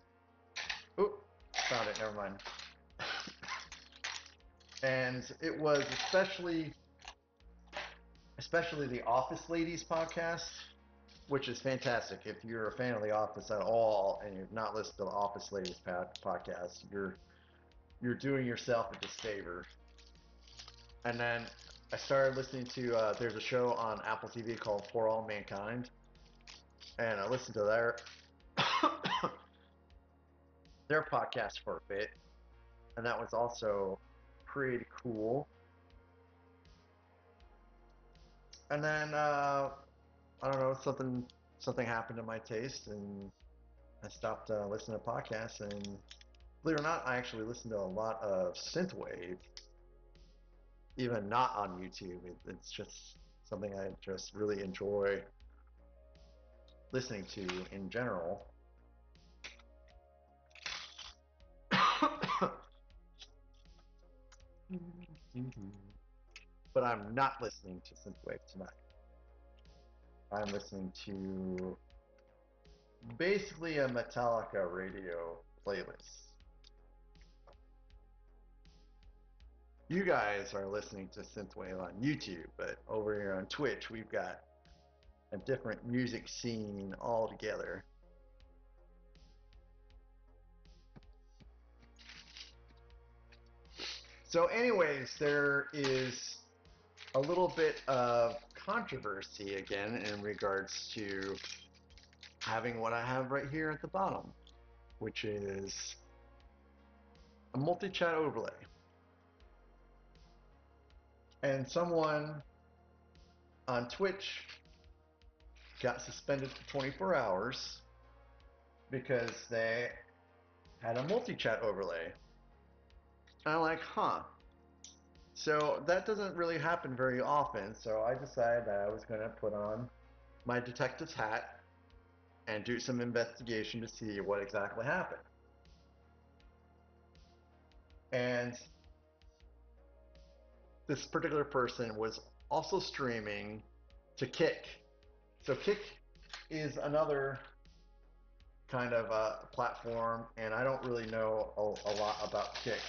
Speaker 1: Oop, found it. Never mind. And it was especially the Office Ladies podcast, which is fantastic. If you're a fan of The Office at all and you've not listened to the Office Ladies podcast, you're doing yourself a disfavor. And then I started listening to there's a show on Apple TV called For All Mankind, and I listened to their podcast for a bit, and that was also pretty cool. And then I don't know, something happened to my taste, and I stopped listening to podcasts. And believe it or not, I actually listen to a lot of synthwave, even not on YouTube. It's just something I just really enjoy listening to in general. But I'm not listening to synthwave tonight. I'm listening to basically a Metallica radio playlist. You guys are listening to synthwave on YouTube, but over here on Twitch, we've got a different music scene altogether. So anyways, there is a little bit of controversy again in regards to having what I have right here at the bottom, which is a multi-chat overlay. And someone on Twitch got suspended for 24 hours because they had a multi-chat overlay. And I'm like, huh. So that doesn't really happen very often, so I decided that I was going to put on my detective's hat and do some investigation to see what exactly happened. And this particular person was also streaming to Kick. So Kick is another kind of platform, and I don't really know a lot about Kick,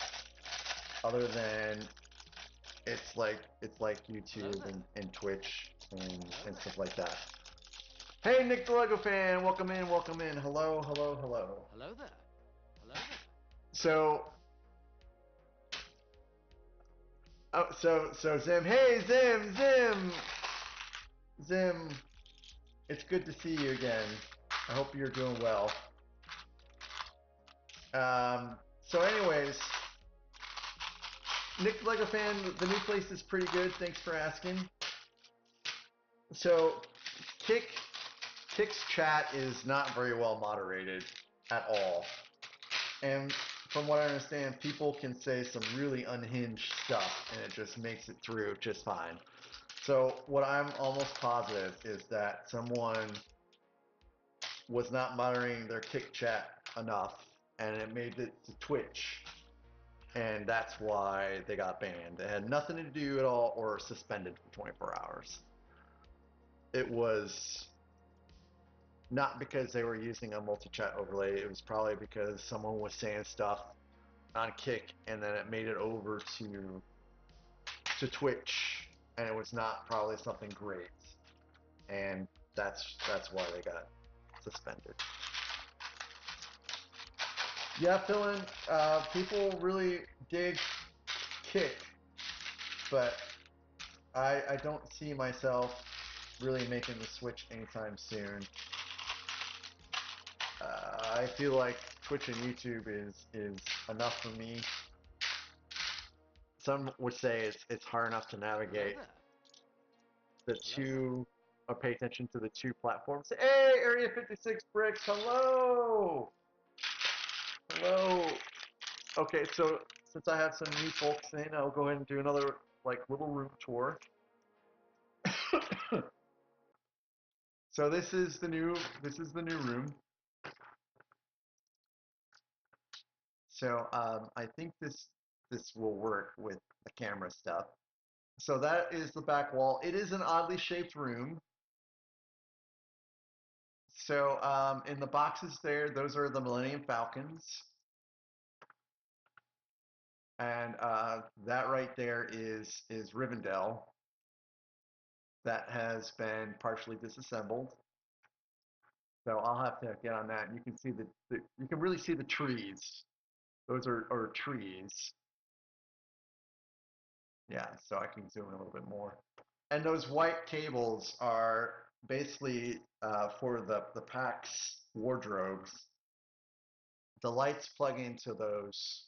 Speaker 1: other than it's like YouTube and Twitch and stuff like that. Hey, Nick the Lego fan, welcome in. Hello.
Speaker 2: Hello there. Hello there.
Speaker 1: So Zim, hey Zim, it's good to see you again. I hope you're doing well. So anyways, Nick the Lego fan, the new place is pretty good. Thanks for asking. So Kick's chat is not very well moderated at all. And from what I understand, people can say some really unhinged stuff and it just makes it through just fine. So what I'm almost positive is that someone was not moderating their Kick chat enough and it made it to Twitch. And that's why they got banned. It had nothing to do at all or suspended for 24 hours. It was not because they were using a multi-chat overlay. It was probably because someone was saying stuff on Kick and then it made it over to Twitch and it was not probably something great. And that's why they got suspended. Yeah, Philin, people really dig Kick, but I don't see myself really making the switch anytime soon. I feel like Twitch and YouTube is enough for me. Some would say it's hard enough to navigate the two, or pay attention to the two platforms. Hey, Area 56 Bricks, hello! Hello! Okay, so since I have some new folks in, I'll go ahead and do another little room tour. So this is the new room. So I think this this will work with the camera stuff. So that is the back wall. It is an oddly shaped room. So in the boxes there, those are the Millennium Falcons. And that right there is Rivendell. That has been partially disassembled. So I'll have to get on that. And you can see you can really see the trees. Those are trees. Yeah, so I can zoom in a little bit more. And those white cables are basically for the PAX wardrobes. The lights plug into those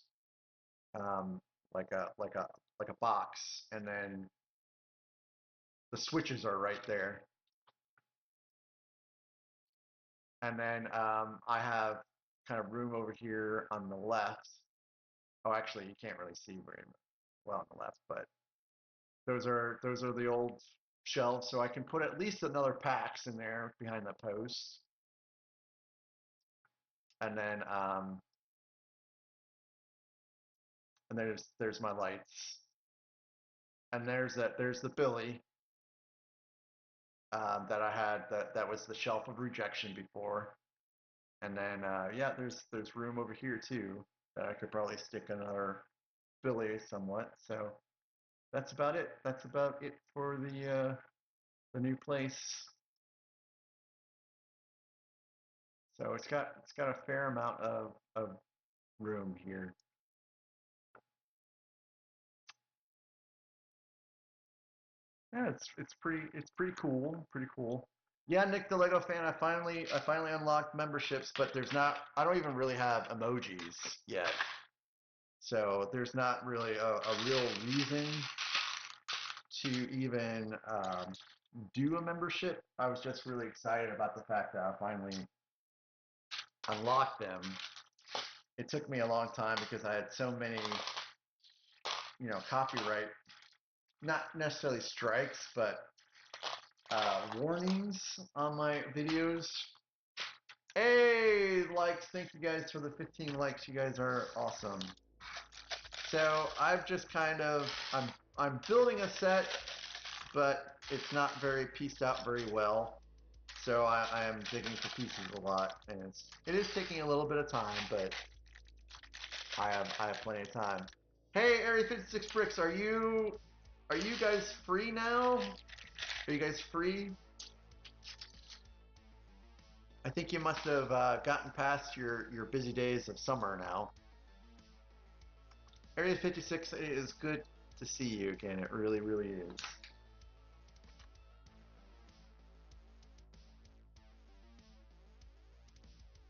Speaker 1: like a box, and then the switches are right there. And then I have kind of room over here on the left. Oh, actually, you can't really see very well on the left, but those are the old shelves, so I can put at least another PAX in there behind the post. And then there's my lights, and there's the Billy that I had that was the shelf of rejection before. And then yeah, there's room over here too that I could probably stick another Billy somewhat. So that's about it. That's about it for the new place. So it's got a fair amount of room here. Yeah, it's pretty cool. Pretty cool. Yeah, Nick the Lego fan, I finally unlocked memberships, but I don't even really have emojis yet. So there's not really a real reason to even do a membership. I was just really excited about the fact that I finally unlocked them. It took me a long time because I had so many, copyright, not necessarily strikes, but warnings on my videos. Hey, likes, thank you guys for the 15 likes. You guys are awesome. So I've just I'm building a set, but it's not very pieced out very well. So I am digging to pieces a lot, and it is taking a little bit of time, but I have plenty of time. Hey, Area 56 Bricks, are you guys free now? Are you guys free? I think you must have gotten past your busy days of summer now. Area 56, it is good to see you again. It really, really is.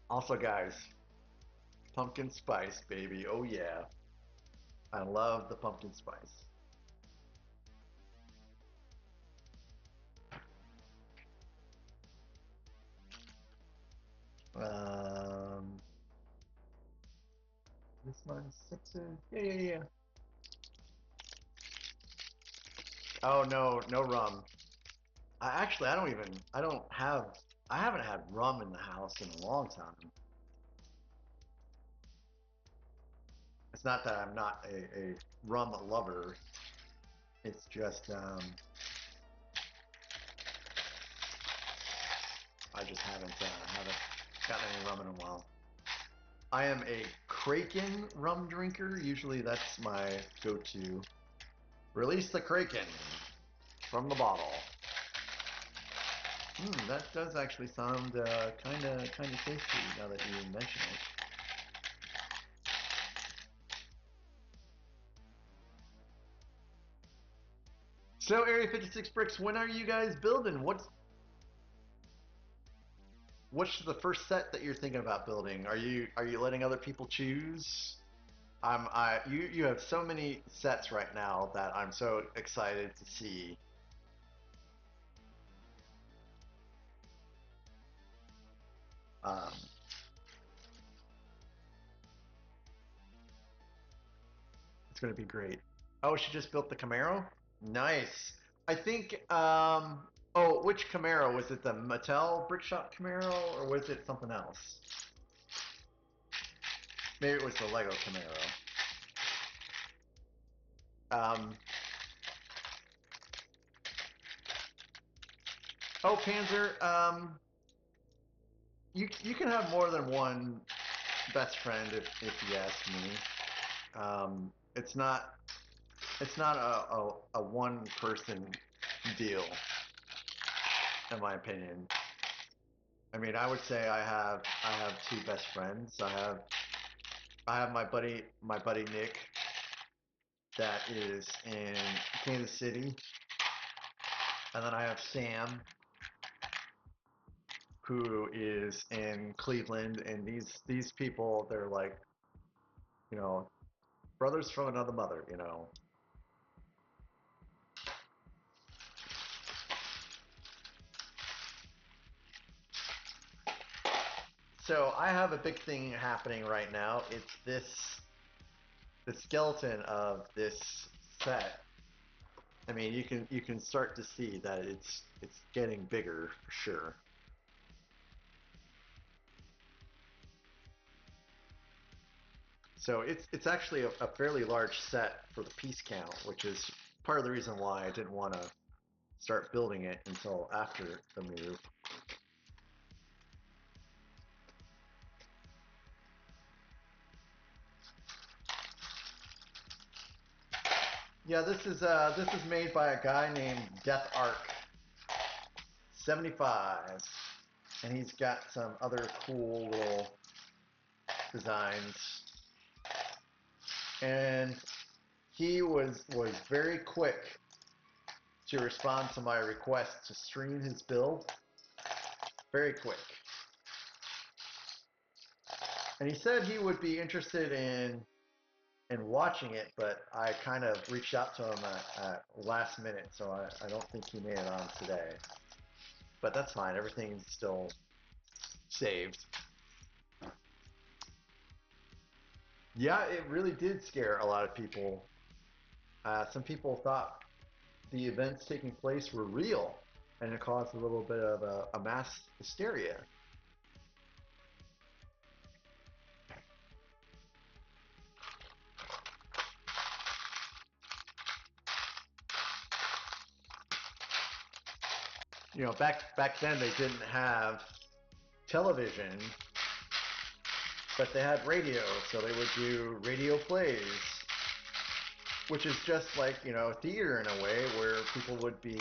Speaker 1: Also, guys, pumpkin spice, baby. Oh, yeah. I love the pumpkin spice. This one's sixes. Yeah. Oh, no, no rum. I haven't had rum in the house in a long time. It's not that I'm not a rum lover. It's just, I just haven't gotten any rum in a while. I am a Kraken rum drinker. Usually that's my go-to. Release the Kraken from the bottle. That does actually sound kind of tasty now that you mention it. So Area 56 Bricks, when are you guys building? What's the first set that you're thinking about building? Are you letting other people choose? You have so many sets right now that I'm so excited to see. It's gonna be great. Oh, she just built the Camaro? Nice. I think oh, which Camaro? Was it the Mattel Brick Shop Camaro or was it something else? Maybe it was the Lego Camaro. Um, oh, Panzer, you can have more than one best friend if you ask me. It's not a one person deal, in my opinion. I mean, I would say I have two best friends. I have my buddy Nick that is in Kansas City, and then I have Sam who is in Cleveland, and these people, they're like, you know, brothers from another mother, you know. So I have a big thing happening right now. It's the skeleton of this set. I mean, you can start to see that it's getting bigger for sure. So it's actually a fairly large set for the piece count, which is part of the reason why I didn't want to start building it until after the move. Yeah, this is made by a guy named Dethark75's, and he's got some other cool little designs. And he was very quick to respond to my request to stream his build. Very quick. And he said he would be interested in watching it, but I kind of reached out to him at last minute, so I don't think he made it on today. But that's fine. Everything's still saved. Yeah, it really did scare a lot of people. Some people thought the events taking place were real, and it caused a little bit of a mass hysteria. You know, back then they didn't have television, but they had radio, so they would do radio plays, which is just like, you know, theater in a way, where people would be,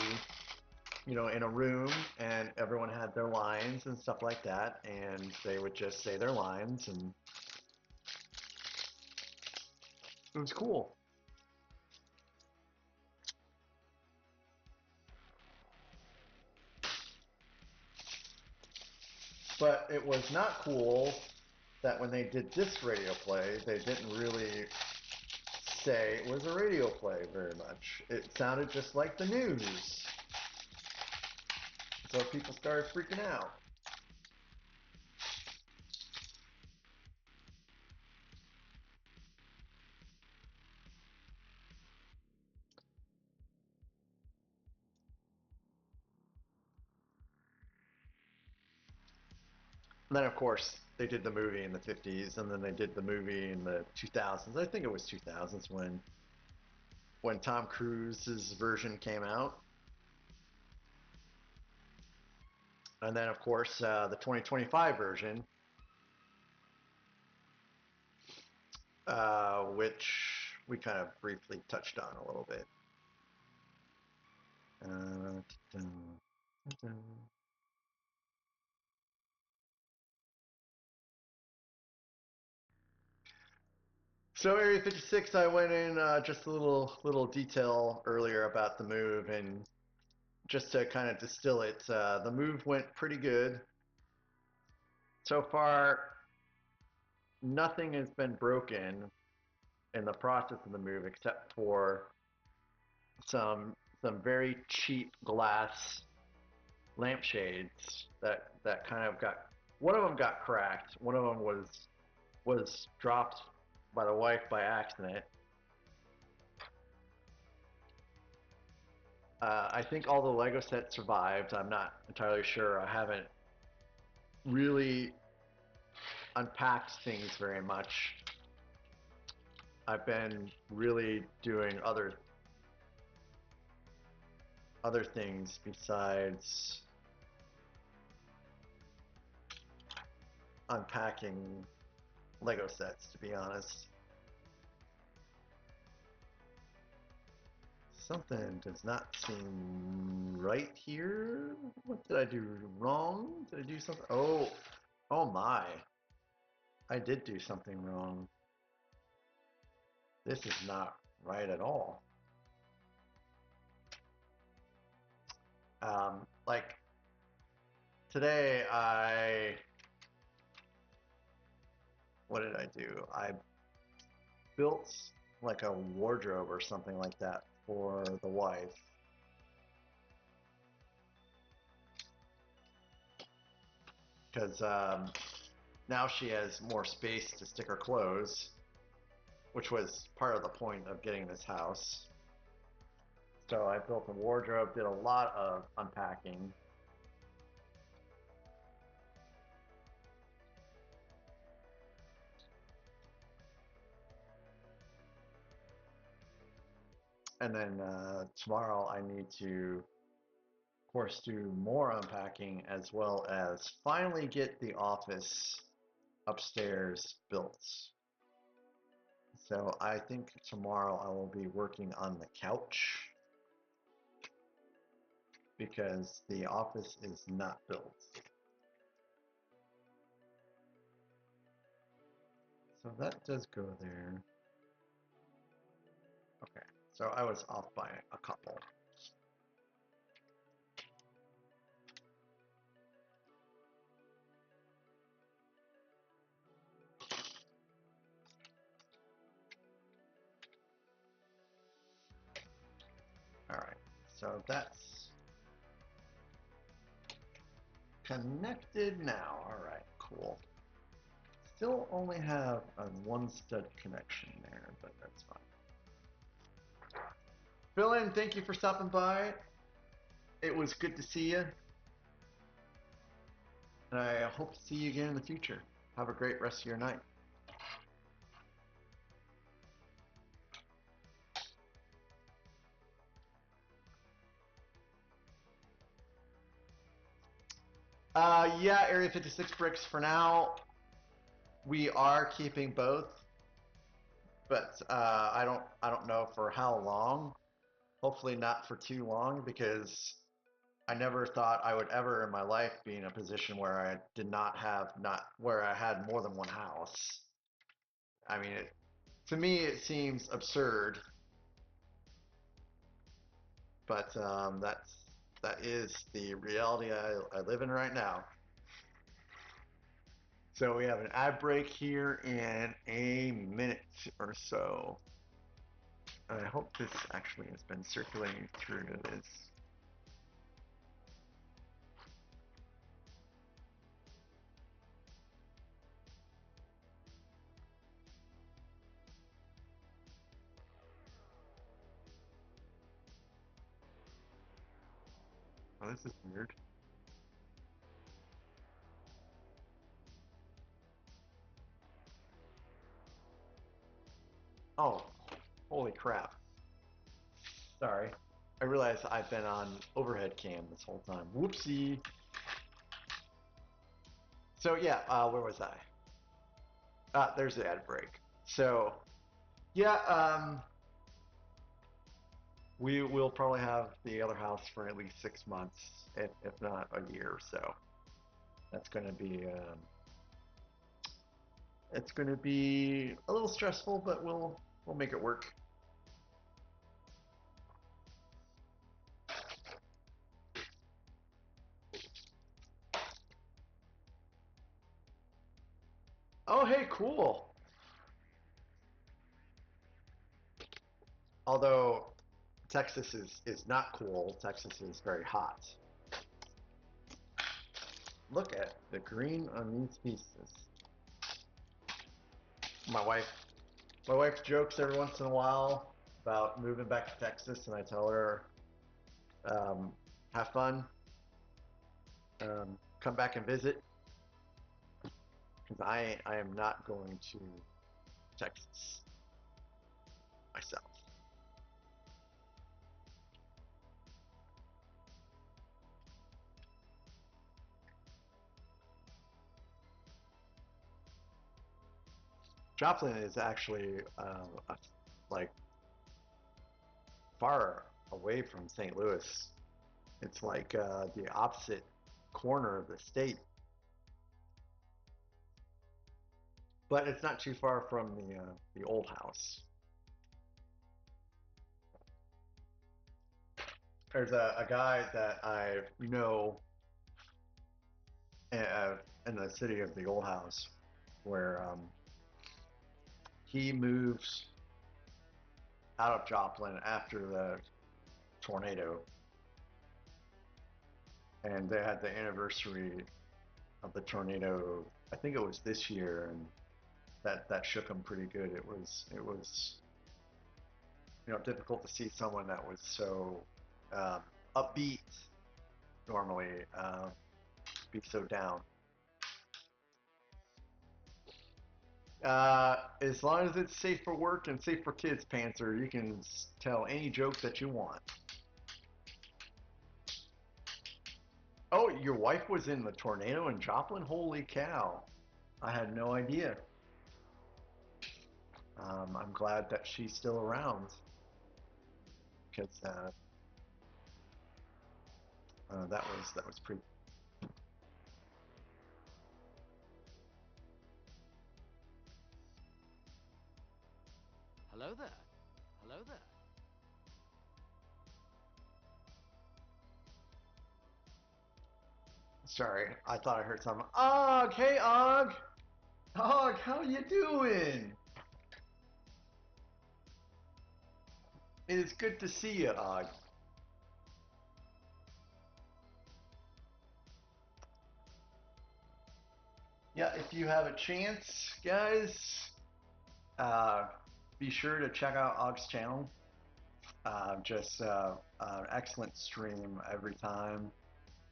Speaker 1: you know, in a room and everyone had their lines and stuff like that, and they would just say their lines, and it was cool. But it was not cool that when they did this radio play, they didn't really say it was a radio play very much. It sounded just like the news. So people started freaking out. And then, of course, they did the movie in the 50s, and then they did the movie in the 2000s. I think it was 2000s when Tom Cruise's version came out. And then, of course, the 2025 version, which we kind of briefly touched on a little bit. So Area 56, I went in just a little detail earlier about the move, and just to kind of distill it, the move went pretty good. So far, nothing has been broken in the process of the move except for some very cheap glass lampshades that kind of got, one of them got cracked, one of them was dropped by the wife by accident. I think all the Lego sets survived. I'm not entirely sure. I haven't really unpacked things very much. I've been really doing other things besides unpacking Lego sets, to be honest. Something does not seem right here. What did I do wrong? Did I do something? Oh my. I did do something wrong. This is not right at all. Like today what did I do? I built like a wardrobe or something like that for the wife. Because now she has more space to stick her clothes, which was part of the point of getting this house. So I built a wardrobe, did a lot of unpacking. And then tomorrow I need to, of course, do more unpacking as well as finally get the office upstairs built. So I think tomorrow I will be working on the couch because the office is not built. So that does go there. Okay, so I was off by a couple. All right, so that's connected now. All right, cool. Still only have a one stud connection there, but that's fine. Fill in, thank you for stopping by. It was good to see you. And I hope to see you again in the future. Have a great rest of your night. Yeah, Area 56 bricks for now. We are keeping both, but I don't know for how long. Hopefully not for too long, because I never thought I would ever in my life be in a position where I did not have where I had more than one house. I mean, to me it seems absurd, but that is the reality I live in right now. So we have an ad break here in a minute or so. I hope this actually has been circulating through this. Oh, this is weird. Oh, holy crap. Sorry. I realized I've been on overhead cam this whole time. Whoopsie. So yeah, where was I? There's the ad break. So yeah, we will probably have the other house for at least 6 months, if not a year or so. That's going to be it's going to be a little stressful, but we'll make it work. Oh, hey, cool. Although Texas is not cool, Texas is very hot. Look at the green on these pieces. My wife jokes every once in a while about moving back to Texas, and I tell her, have fun, come back and visit, because I am not going to Texas. myself. Joplin is actually like far away from St. Louis. It's like the opposite corner of the state, but it's not too far from the old house. There's a guy that I know in the city of the old house where he moves out of Joplin after the tornado, and they had the anniversary of the tornado. I think it was this year, and that shook him pretty good. It was difficult to see someone that was so upbeat normally be so down. As long as it's safe for work and safe for kids, Panther, you can tell any joke that you want. Oh, your wife was in the tornado in Joplin? Holy cow. I had no idea. I'm glad that she's still around because that was pretty.
Speaker 2: Hello there. Hello there.
Speaker 1: Sorry, I thought I heard something. Og, hey Og, Og, how you doing? It is good to see you, Og. Yeah, if you have a chance, guys, be sure to check out Og's channel. Just excellent stream every time.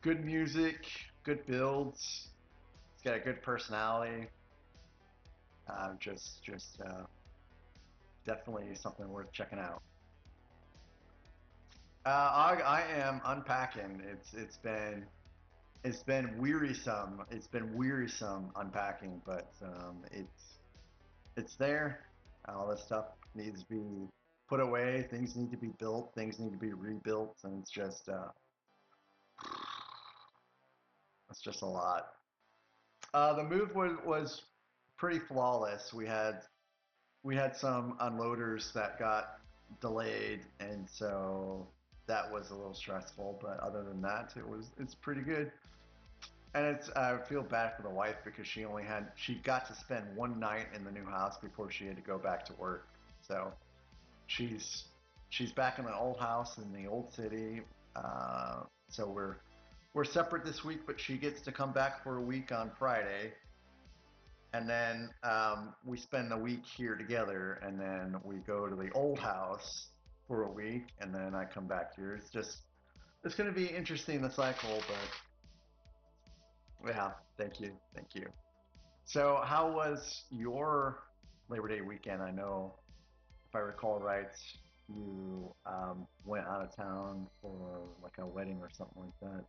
Speaker 1: Good music, good builds. He's got a good personality. Just definitely something worth checking out. I am unpacking. It's been wearisome. It's been wearisome unpacking, but it's there. All this stuff needs to be put away. Things need to be built. Things need to be rebuilt, and it's just a lot. The move was pretty flawless. We had some unloaders that got delayed, and so that was a little stressful. But other than that, it's pretty good. And I feel bad for the wife because she got to spend one night in the new house before she had to go back to work. So she's back in the old house in the old city. So we're separate this week, but she gets to come back for a week on Friday, and then we spend the week here together, and then we go to the old house for a week, and then I come back here. It's going to be interesting, the cycle, but yeah, thank you. So how was your Labor Day weekend? I know, if I recall right, you went out of town for like a wedding or something like that.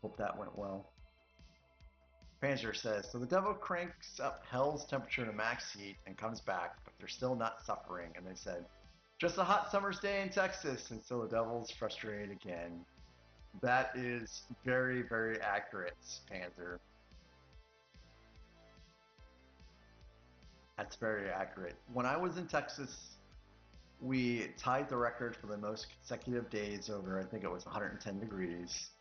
Speaker 1: Hope that went well. Panzer says, so the devil cranks up hell's temperature to max heat and comes back, but they're still not suffering. And they said, just a hot summer's day in Texas, and so the devil's frustrated again. That is very, very accurate, Panzer. That's very accurate. When I was in Texas, we tied the record for the most consecutive days over, I think it was 110 degrees.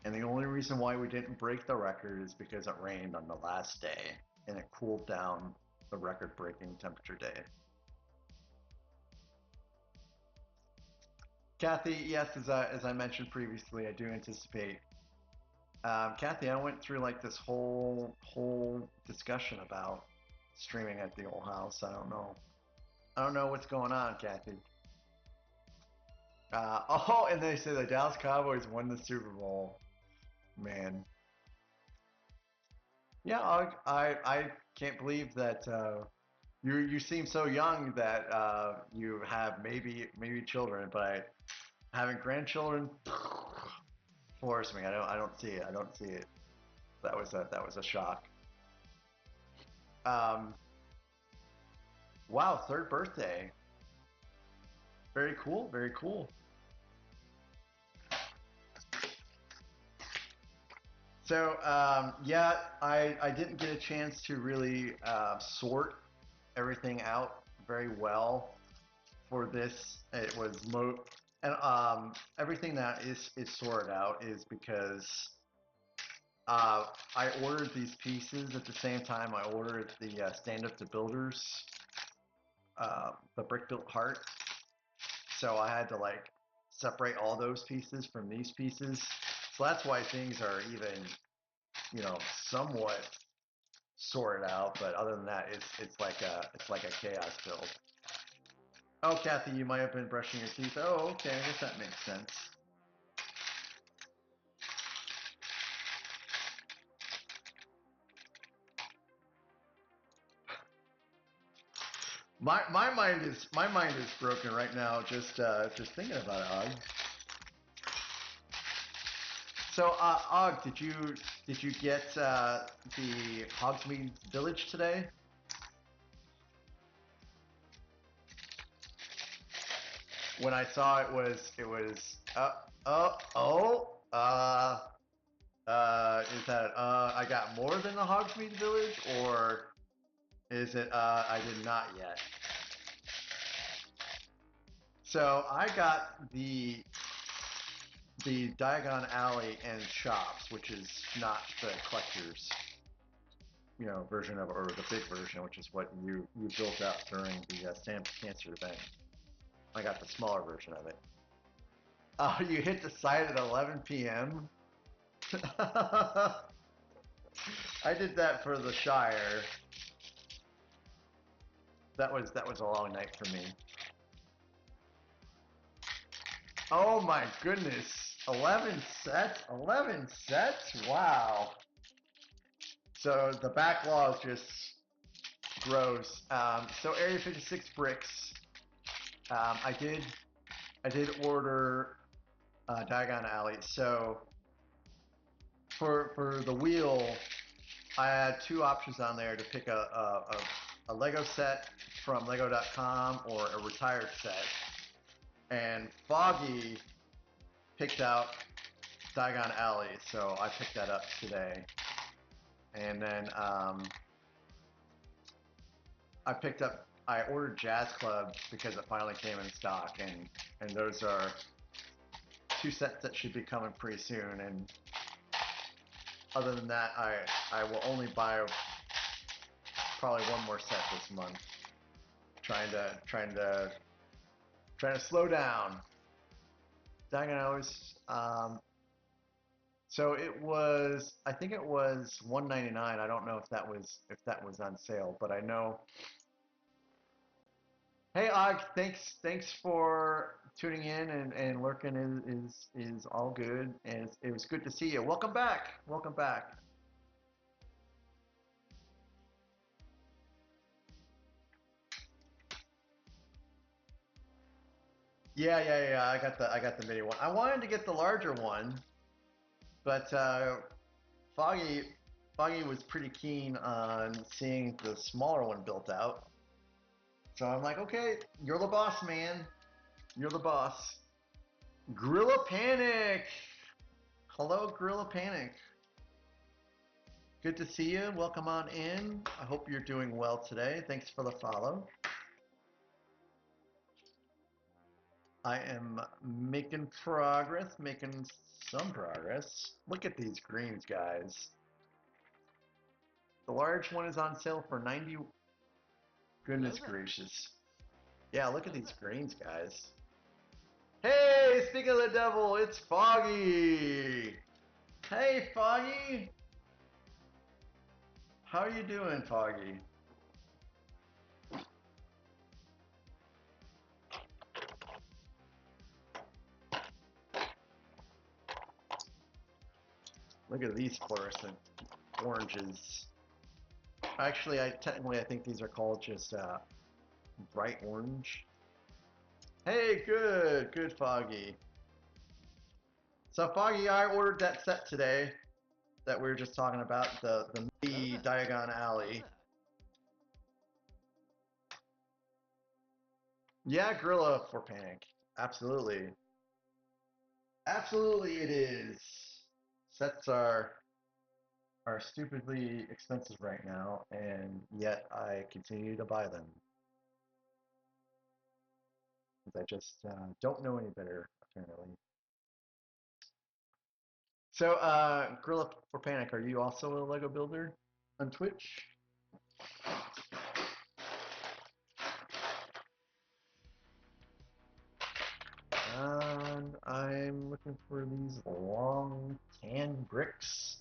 Speaker 1: And the only reason why we didn't break the record is because it rained on the last day, and it cooled down the record-breaking temperature day. Kathy, yes, as I mentioned previously, I do anticipate. Kathy, I went through like this whole discussion about streaming at the old house. I don't know what's going on, Kathy. Oh, and they say the Dallas Cowboys won the Super Bowl. Man. Yeah, I can't believe that you seem so young that you have maybe children, but having grandchildren floors me. I don't see it. I don't see it. That was a shock. Um, wow, third birthday. Very cool. Very cool. So yeah, I didn't get a chance to really sort everything out very well for this. It was and everything that is sorted out is because I ordered these pieces at the same time I ordered the Stand Up to Builders, the brick built heart. So I had to like separate all those pieces from these pieces. So that's why things are even, you know, somewhat sorted out. But other than that, it's like a chaos build. Oh, Kathy, you might have been brushing your teeth. Oh, okay, I guess that makes sense. My mind is broken right now just thinking about it, Og. So, Og, did you get the Hogsmeade Village today? When I saw it was is that I got more than the Hogsmeade Village, or is it I did not yet? So I got the Diagon Alley and Shops, which is not the collector's, you know, version of, or the big version, which is what you built up during the Stamp Cancer event. I got the smaller version of it. Oh, you hit the site at 11 p.m. I did that for the Shire. That was a long night for me. Oh my goodness. 11 sets? 11 sets? Wow. So the backlog just grows. So Area 56 bricks. I did order Diagon Alley. So for the wheel, I had two options on there to pick a Lego set from Lego.com or a retired set. And Foggy picked out Diagon Alley, so I picked that up today. And then I ordered Jazz Club because it finally came in stock, and those are two sets that should be coming pretty soon. And other than that, I will only buy probably one more set this month. Trying to slow down. Diagon Alley. So it was, I think it was $199. I don't know if that was on sale, but I know. Hey Og, thanks for tuning in and lurking is all good, and it was good to see you. Welcome back. Welcome back. Yeah. I got the mini one. I wanted to get the larger one, but Foggy was pretty keen on seeing the smaller one built out. So I'm like, okay, you're the boss, man. You're the boss. Gorilla Panic! Hello, Gorilla Panic. Good to see you. Welcome on in. I hope you're doing well today. Thanks for the follow. I am making progress, making some progress. Look at these greens, guys. The large one is on sale for 90. Goodness gracious. Yeah, look at these greens, guys. Hey, speaking of the devil, it's Foggy. Hey, Foggy. How are you doing, Foggy? Look at these fluorescent oranges. Actually, technically I think these are called just bright orange. Hey, good, Foggy. So Foggy, I ordered that set today that we were just talking about, the Mickey Diagon Alley. Yeah, Gorilla for Panic. Absolutely. Absolutely it is. Sets are stupidly expensive right now, and yet I continue to buy them. I just don't know any better, apparently. So, Gorilla for Panic, are you also a Lego builder on Twitch? And I'm looking for these long tan bricks.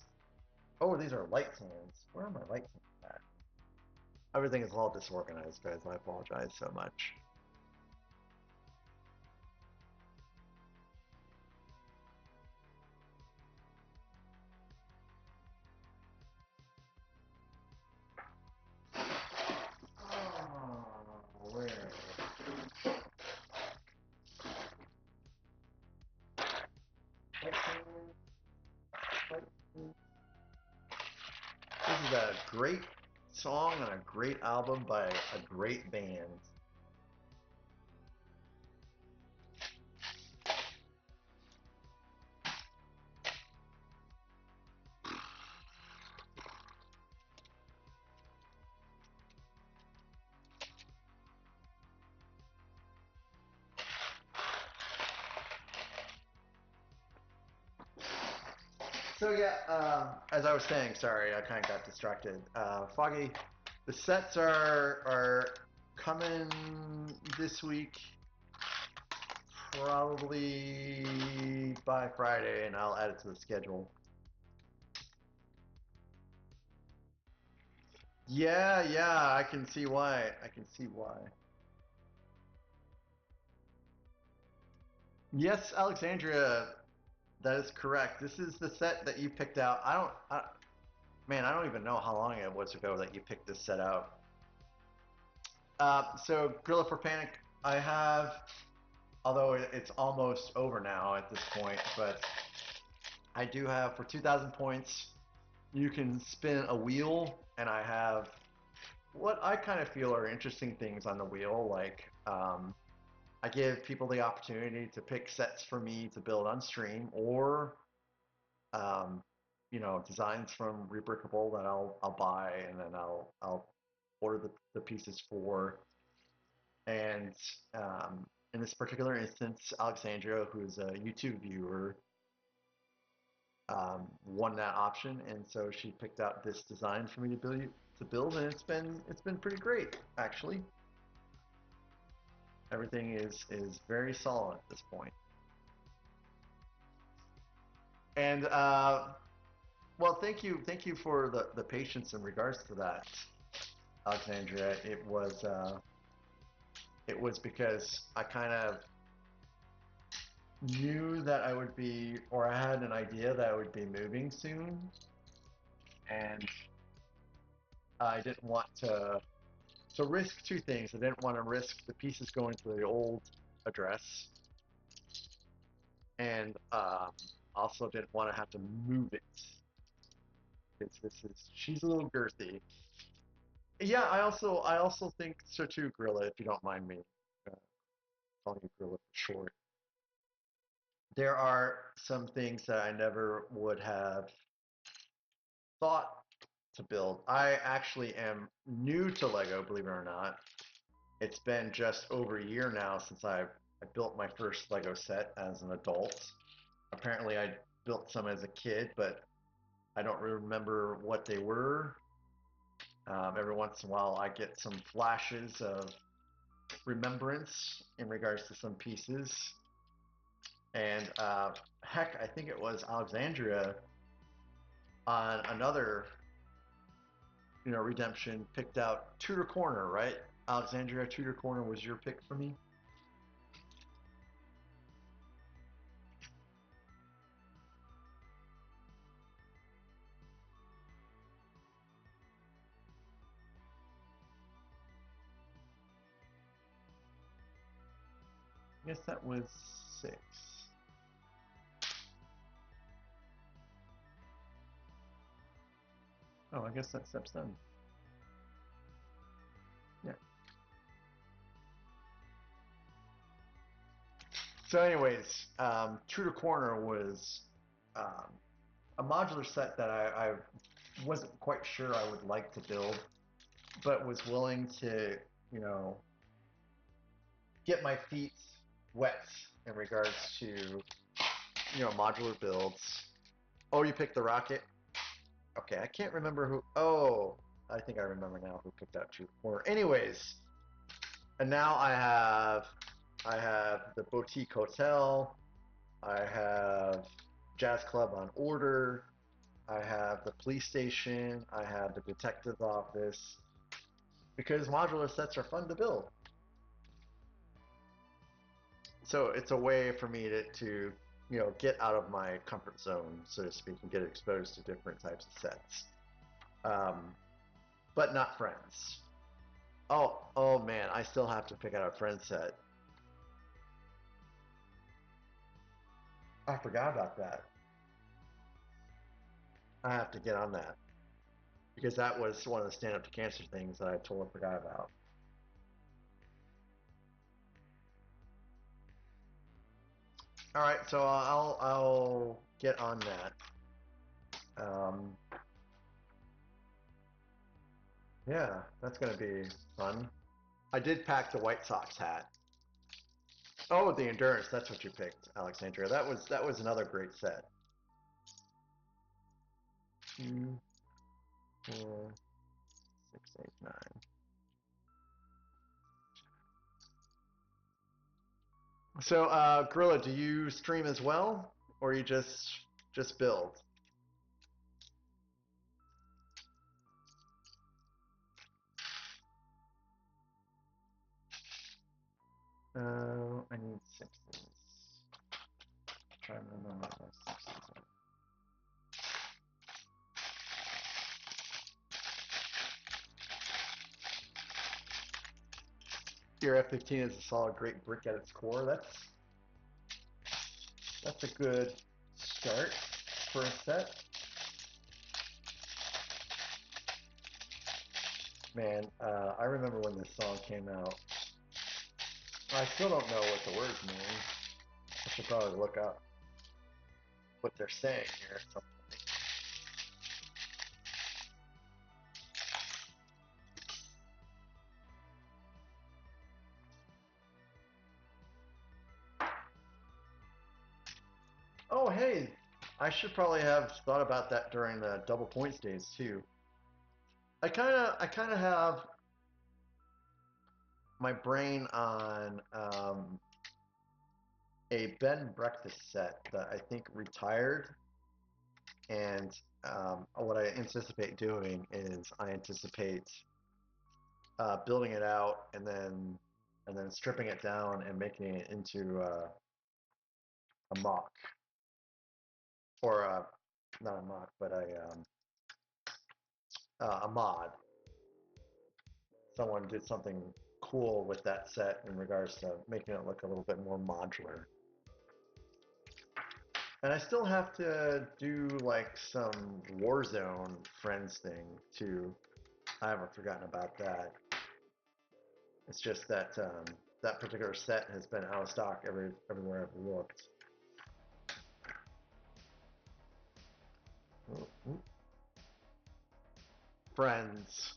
Speaker 1: Oh, these are light tans. Where are my light tans at? Everything is all disorganized, guys. I apologize so much. Oh, where? Light tans, light tans. This is a great song and a great album by a great band. So yeah, as I was saying, sorry, I kind of got distracted. Foggy, the sets are coming this week, probably by Friday, and I'll add it to the schedule. Yeah, I can see why. I can see why. Yes, Alexandria, that is correct. This is the set that you picked out. Man, I don't even know how long it was ago that you picked this set out. So Gorilla for Panic, I have, although it's almost over now at this point, but I do have, for 2,000 points, you can spin a wheel, and I have what I kind of feel are interesting things on the wheel, like I give people the opportunity to pick sets for me to build on stream, or um, designs from Rebrickable that I'll buy, and then I'll order the pieces for. And in this particular instance, Alexandria, who's a YouTube viewer, won that option, and so she picked out this design for me to build, and it's been pretty great, actually. Everything is very solid at this point. And well, thank you for the patience in regards to that, Alexandria. It was because I kind of knew that I would be, or I had an idea that I would be moving soon, and I didn't want to risk two things. I didn't want to risk the pieces going to the old address, and also didn't want to have to move it. She's a little girthy. Yeah, I also think so too, Gorilla. If you don't mind me calling you Gorilla for short. There are some things that I never would have thought to build. I actually am new to Lego, believe it or not. It's been just over a year now since I built my first Lego set as an adult. Apparently, I built some as a kid, but I don't remember what they were. Every once in a while, I get some flashes of remembrance in regards to some pieces. And heck, I think it was Alexandria on another, redemption picked out Tudor Corner, right? Alexandria Tudor Corner was your pick for me. I guess that was 6. Oh, I guess that step's done. Yeah. So anyways, True to Corner was a modular set that I wasn't quite sure I would like to build, but was willing to, you know, get my feet wet in regards to, you know, modular builds. Oh, you picked the rocket? Okay, I can't remember who. Oh, I think I remember now who picked out True Corner. Anyways, and now I have the Boutique Hotel. I have Jazz Club on Order. I have the police station. I have the detective's office. Because modular sets are fun to build. So it's a way for me to you know, get out of my comfort zone, so to speak, and get exposed to different types of sets. But not friends. Oh man, I still have to pick out a friend set. I forgot about that. I have to get on that because that was one of the stand up to cancer things that I totally forgot about. All right, so I'll get on that. Yeah, that's gonna be fun. I did pack the White Sox hat. Oh, the endurance. That's what you picked, Alexandria. That was another great set. 2, 4, 6, 8, 9. So, Gorilla, do you stream as well, or you just build? I need 60s. Trying to remember what my 60s are. Your F-15 is a solid, great brick at its core. That's a good start for a set. Man, I remember when this song came out. I still don't know what the words mean. I should probably look up what they're saying here. Oh, hey, I should probably have thought about that during the double points days too. I kind of have my brain on a bed and breakfast set that I think retired, and what I anticipate doing is I anticipate building it out and then stripping it down and making it into a mock or not a mock, but a mod. Someone did something cool with that set in regards to making it look a little bit more modular. And I still have to do like some Warzone Friends thing too. I haven't forgotten about that. It's just that that particular set has been out of stock everywhere I've looked. Friends.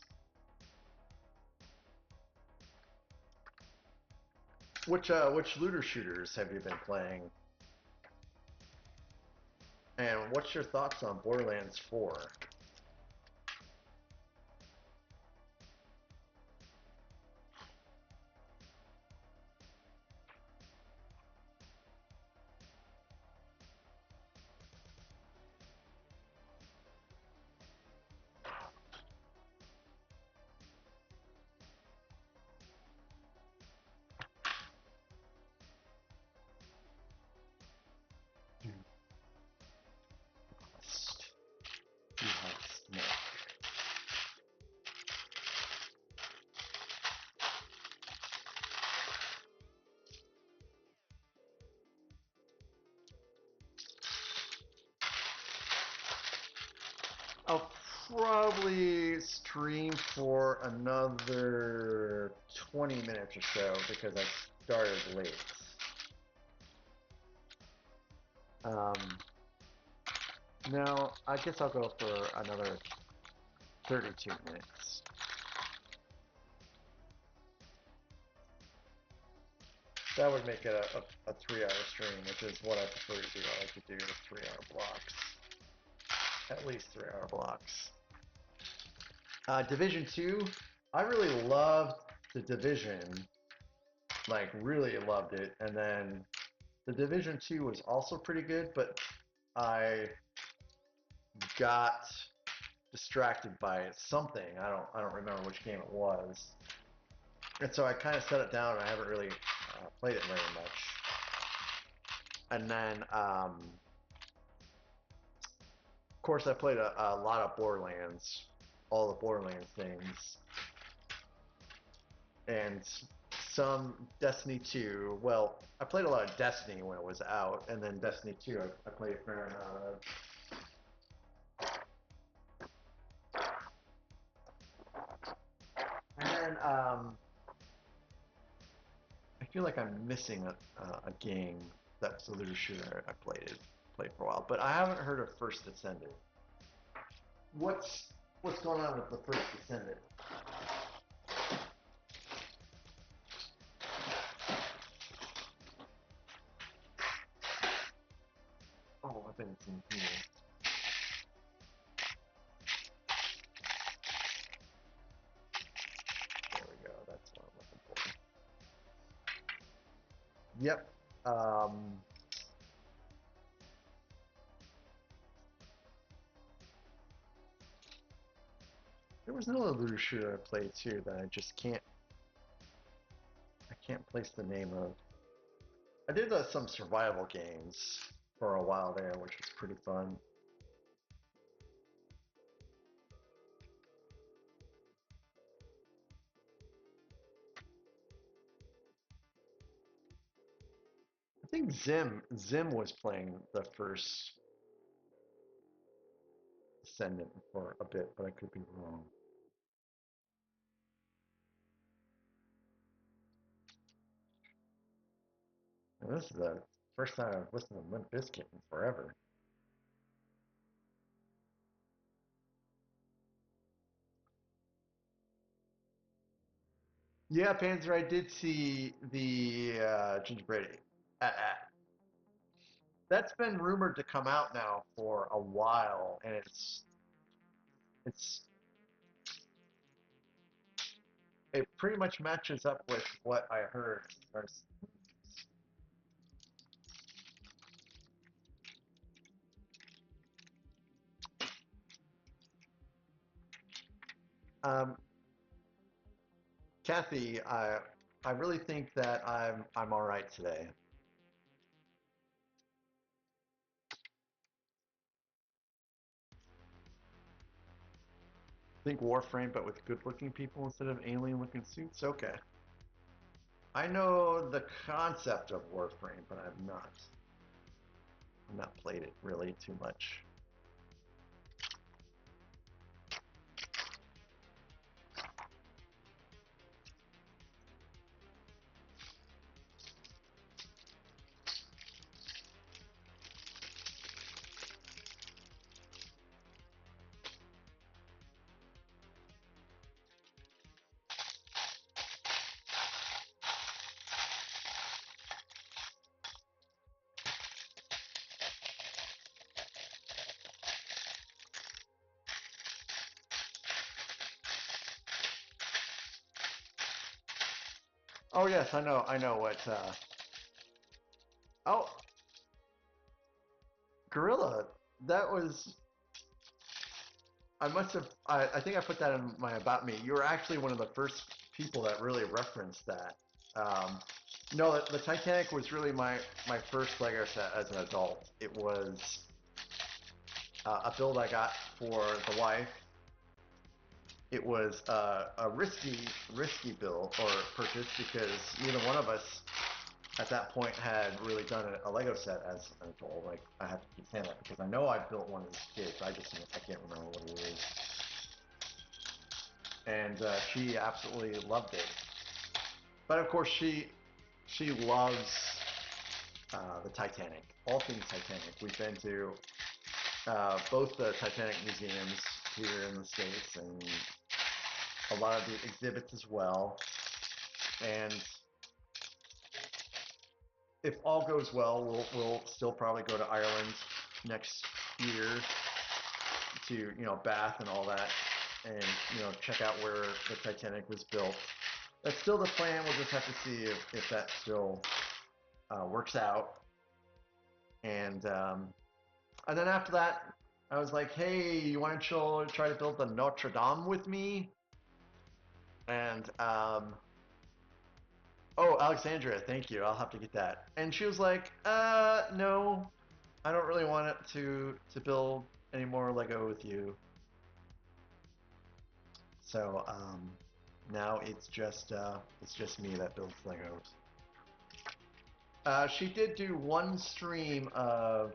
Speaker 1: Which looter shooters have you been playing? And what's your thoughts on Borderlands 4? You I'll probably stream for another 20 minutes or so because I started late. No, I guess I'll go for another 32 minutes. That would make it a 3-hour stream, which is what I prefer to do. I like to do 3-hour blocks. At least 3-hour blocks. Division 2, I really loved the Division. Like, really loved it. And then the Division 2 was also pretty good, but I got distracted by something. I don't remember which game it was. And so I kind of set it down and I haven't really played it very much. And then, of course, I played a lot of Borderlands, all the Borderlands things. And some Destiny 2. Well, I played a lot of Destiny when it was out, and then Destiny 2 I played a fair amount of. And then I feel like I'm missing a game that's a looter shooter I played for a while, but I haven't heard of First Descendant. What's going on with the First Descendant? Oh, I think it's in here. There we go. That's what I'm looking for. Yep. There was another looter shooter I played too that I just can't. I can't place the name of. I did some survival games for a while there, which was pretty fun. I think Zim was playing the First Descendant for a bit, but I could be wrong. And this is the first time I've listened to Limp Bizkit in forever. Yeah, Panzer, I did see the gingerbread. That's been rumored to come out now for a while, and it's it pretty much matches up with what I heard. Um, Kathy, I really think that I'm all right today. Think Warframe, but with good-looking people instead of alien-looking suits. Okay. I know the concept of Warframe, but I've not played it really too much. Oh yes, I know what. Oh, Gorilla. That was. I must have. I think I put that in my about me. You were actually one of the first people that really referenced that. No, the Titanic was really my first Lego set as an adult. It was a build I got for the wife. It was a risky build or purchase because neither one of us at that point had really done a Lego set as an adult. Like I have to keep saying that because I know I built one as a kid. I can't remember what it is. And she absolutely loved it. But of course she loves the Titanic, all things Titanic. We've been to both the Titanic museums here in the States and a lot of the exhibits as well. And if all goes well, we'll still probably go to Ireland next year to Bath and all that, and check out where the Titanic was built. That's still the plan. We'll just have to see if that still works out. And then after that, I was like, hey, you want to try to build the Notre Dame with me? And oh, Alexandria, thank you. I'll have to get that. And she was like, no, I don't really want it to build any more Lego with you. So now it's just me that builds Legos. She did do one stream of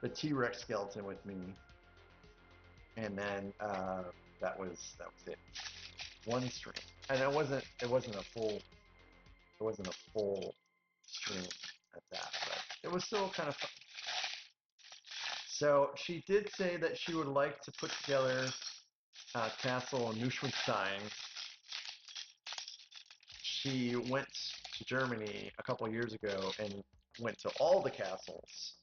Speaker 1: the T-Rex skeleton with me, and then that was it. One stream, and it wasn't a full stream at that, but it was still kind of fun. So she did say that she would like to put together Castle Neuschwanstein. She went to Germany a couple years ago and went to all the castles.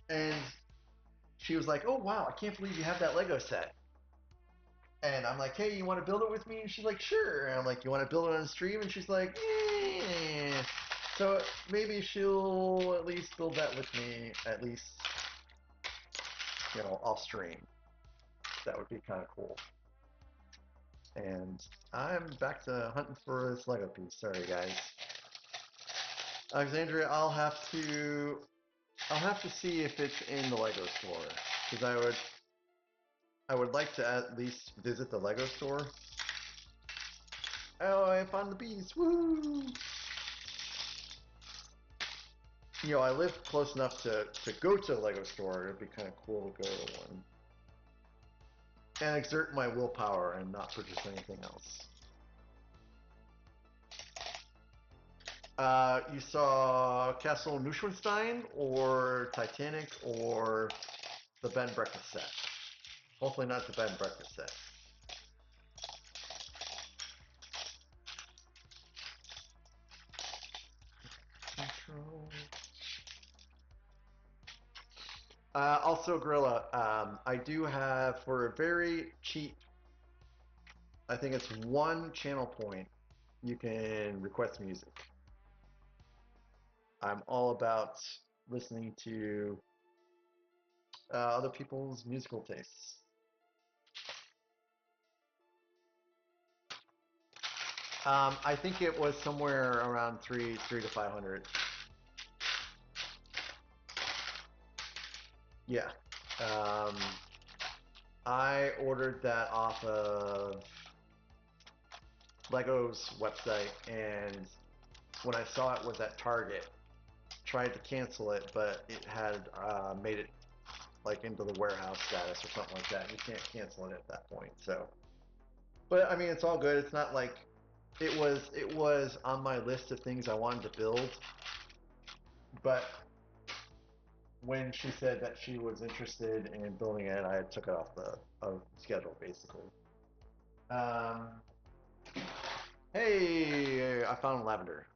Speaker 1: And she was like, oh wow, I can't believe you have that Lego set. And I'm like, hey, you want to build it with me? And she's like, sure. And I'm like, you want to build it on stream? And she's like, eh. So maybe she'll at least build that with me, at least, off stream. That would be kind of cool. And I'm back to hunting for this Lego piece. Sorry, guys. Alexandria, I'll have to see if it's in the Lego store, because I would like to at least visit the Lego store. Oh, I found the bees! Woo! I live close enough to go to the Lego store. It'd be kind of cool to go to one and exert my willpower and not purchase anything else. You saw Castle Neuschwanstein or Titanic or the bed and breakfast set. Hopefully not the bed and breakfast set. Control. Also, Gorilla, I do have, for a very cheap, I think it's 1 channel point, you can request music. I'm all about listening to other people's musical tastes. I think it was somewhere around 3 to 500. Yeah. I ordered that off of Lego's website, and when I saw it was at Target, tried to cancel it, but it had made it like into the warehouse status or something like that. You can't cancel it at that point. So, but I mean, it's all good. It's not like it was on my list of things I wanted to build, but when she said that she was interested in building it, I took it off the schedule basically. Hey, I found lavender.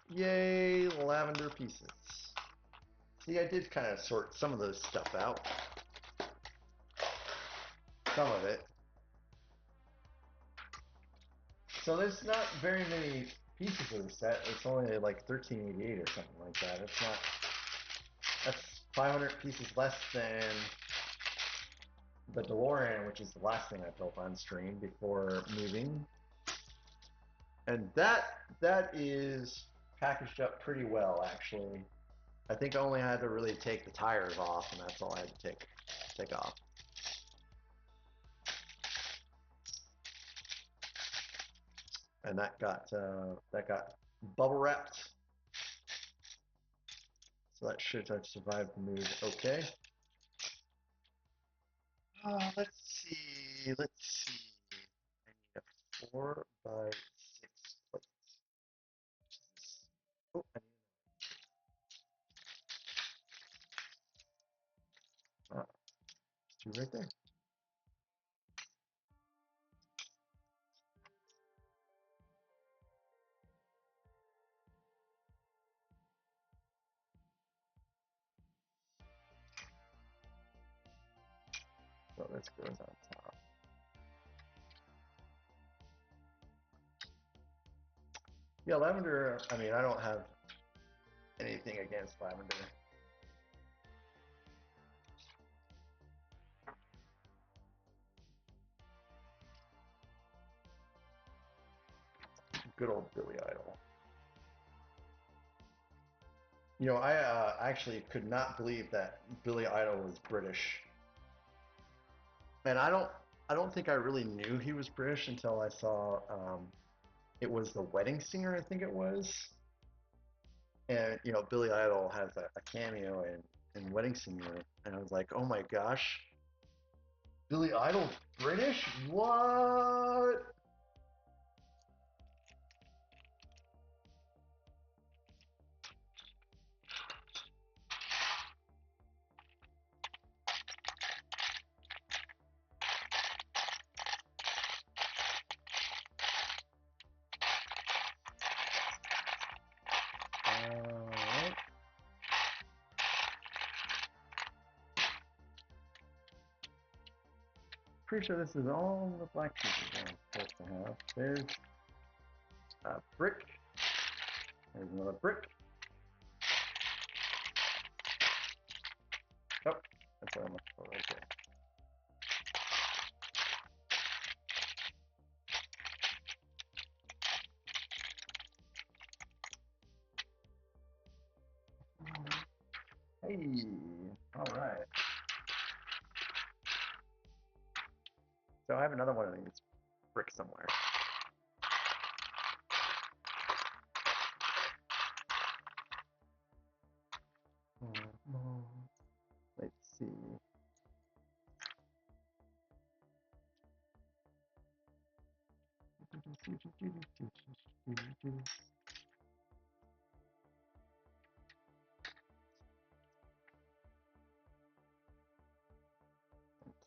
Speaker 1: Yay, lavender pieces. See, I did kind of sort some of this stuff out. Some of it. So there's not very many pieces of the set. It's only like 1388 or something like that. It's not. That's 500 pieces less than the DeLorean, which is the last thing I built on stream before moving. And that is packaged up pretty well, actually. I think I only had to really take the tires off, and that's all I had to take off. and that got bubble wrapped. So that should have survived the move okay. Let's see. I need a 4x6 plate. Oh, I need there's 2 right there. So this goes on top. Yeah, lavender, I mean, I don't have anything against lavender. Good old Billy Idol. You know, I actually could not believe that Billy Idol was British. And I don't think I really knew he was British until I saw it was The Wedding Singer, I think it was. And you know, Billy Idol has a cameo in Wedding Singer, and I was like, oh my gosh, Billy Idol's British? What? Alright. Pretty sure this is all the black pieces I'm supposed to have. There's a brick. There's another brick. Oh, that's what I'm looking for right there. Hey, all right. So I have another one of these bricks somewhere. Let's see.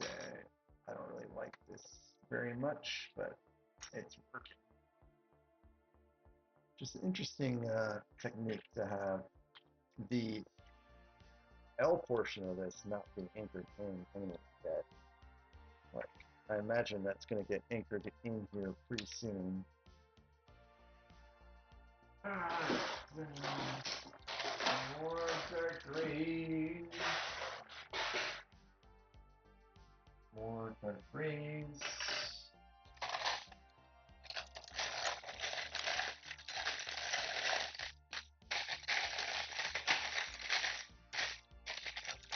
Speaker 1: Okay, I don't really like this very much, but it's working. Just an interesting technique to have the L portion of this not be anchored in anyway yet. Like, I imagine that's going to get anchored in here pretty soon. More dark greens. More dark greens.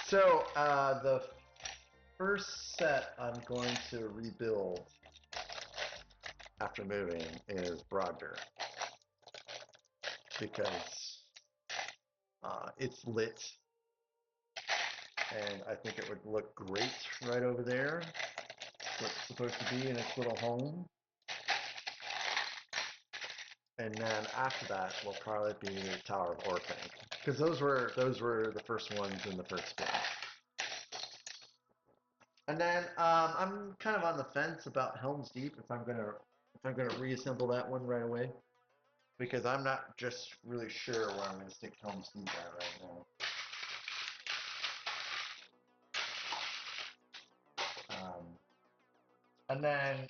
Speaker 1: So the first set I'm going to rebuild after moving is Broad because it's lit and I think it would look great right over there. Where it's supposed to be in its little home. And then after that will probably be Tower of Orphan because those were the first ones in the first game. And then I'm kind of on the fence about Helm's Deep if I'm gonna reassemble that one right away because I'm not just really sure where I'm gonna stick Helm's Deep at right now. And then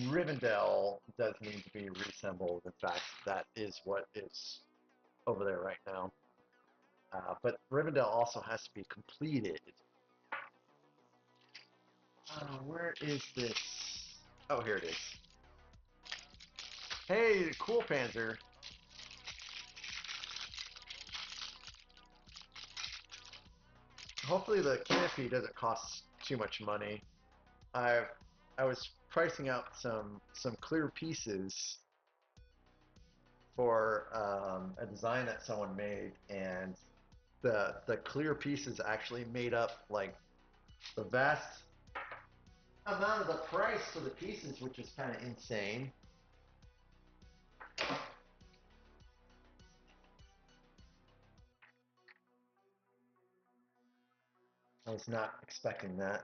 Speaker 1: Rivendell does need to be reassembled. In fact, that is what is over there right now. But Rivendell also has to be completed. Where is this? Oh, here it is. Hey, cool Panzer. Hopefully the canopy doesn't cost too much money. I was pricing out some clear pieces for a design that someone made, and the clear pieces actually made up like the vast amount of the price for the pieces, which is kind of insane. I was not expecting that.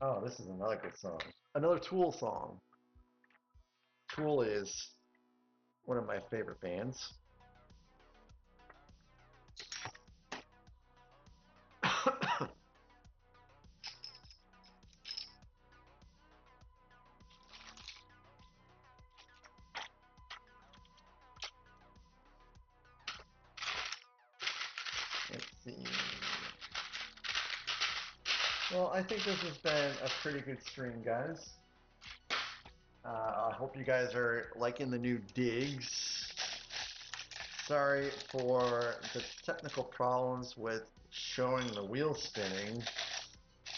Speaker 1: Oh, this is another good song. Another Tool song. Tool is one of my favorite bands. Let's see. Well, I think this has been a pretty good stream, guys. I hope you guys are liking the new digs. Sorry for the technical problems with showing the wheel spinning,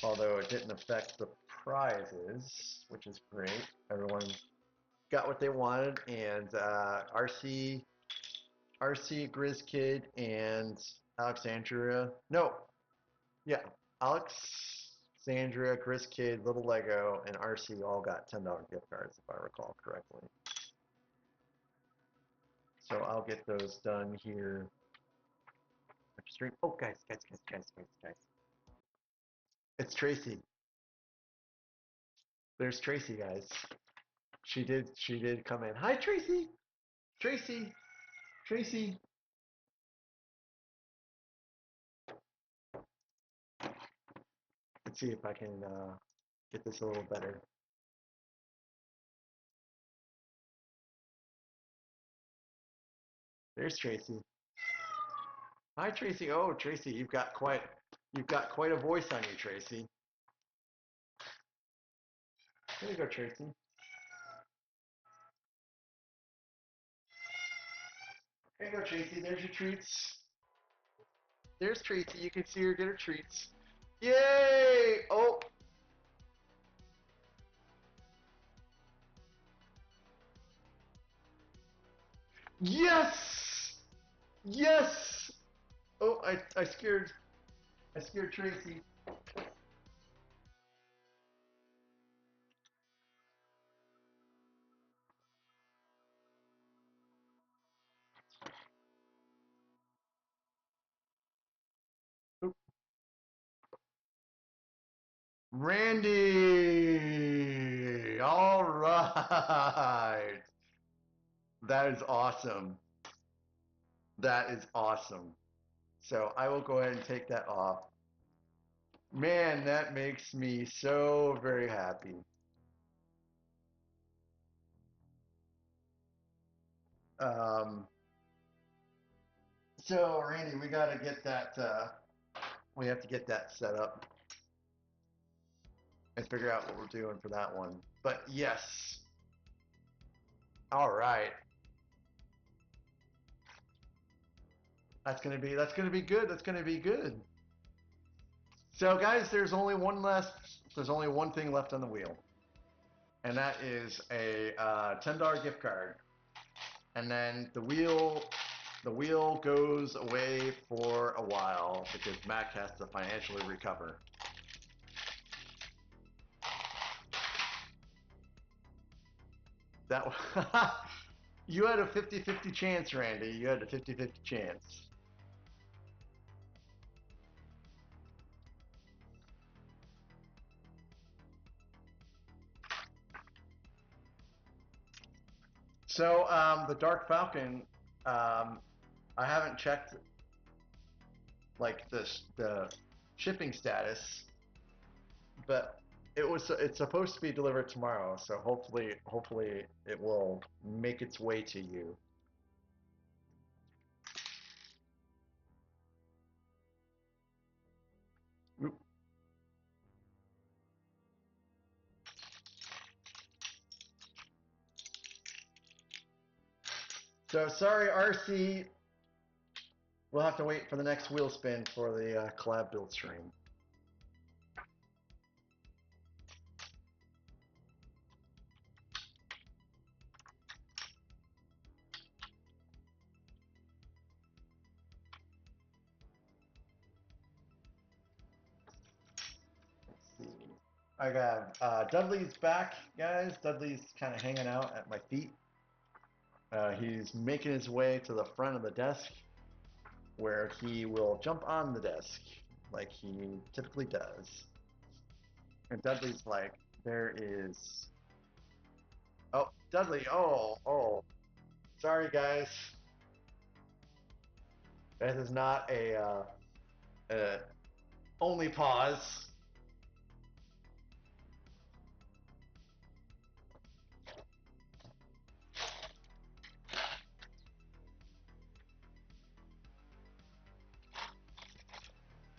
Speaker 1: although it didn't affect the prizes, which is great. Everyone got what they wanted, and RC, Grizz Kid, and Alexandria. No, yeah, Alexandria, Grizz Kid, Little Lego, and RC all got $10 gift cards, if I recall correctly. So I'll get those done here. Stream. Oh, guys. It's Tracy. There's Tracy, guys. She did come in. Hi, Tracy. Tracy. Tracy. Let's see if I can get this a little better. There's Tracy. Hi, Tracy. Oh, Tracy, you've got quite a voice on you, Tracy. There you go, Tracy. There you go, Tracy. There's your treats. There's Tracy. You can see her get her treats. Yay! Oh. Yes! Yes! Oh, I scared Tracy. Randy! All right. That is awesome. That is awesome. So I will go ahead and take that off. Man, that makes me so very happy. Um, so Randy, we got to get that. We have to get that set up and figure out what we're doing for that one. But yes. All right. That's gonna be good. That's gonna be good. So guys, there's only one thing left on the wheel, and that is a $10 gift card. And then the wheel goes away for a while because Mac has to financially recover. That you had a 50-50 chance, Randy. You had a 50-50 chance. So the Dark Falcon, I haven't checked like the shipping status, but it's supposed to be delivered tomorrow. So hopefully it will make its way to you. Oop. So sorry, RC. We'll have to wait for the next wheel spin for the collab build stream. I got Dudley's back, guys. Dudley's kind of hanging out at my feet. He's making his way to the front of the desk where he will jump on the desk like he typically does. And Dudley's like, there is. Oh, Dudley. Oh. Sorry, guys. This is not a only pause.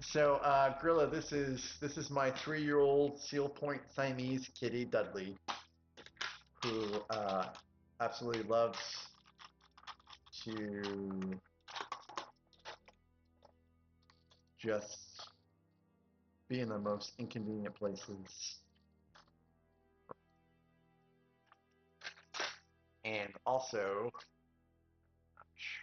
Speaker 1: So, Grilla, this is my 3-year-old Seal Point Siamese kitty, Dudley, who absolutely loves to just be in the most inconvenient places. And also, not sure.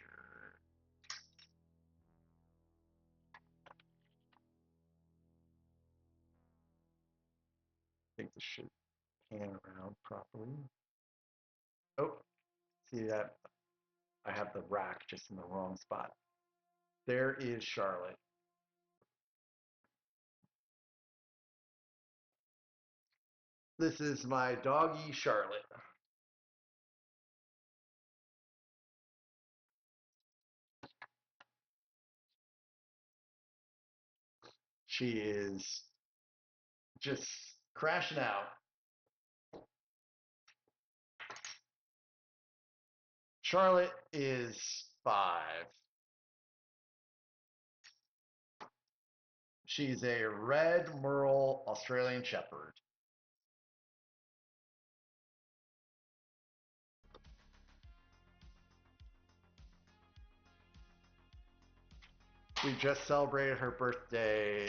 Speaker 1: I think this should pan around properly. Oh, see that? I have the rack just in the wrong spot. There is Charlotte. This is my doggy Charlotte. She is just crashing out. Charlotte is 5. She's a red merle Australian Shepherd. We just celebrated her birthday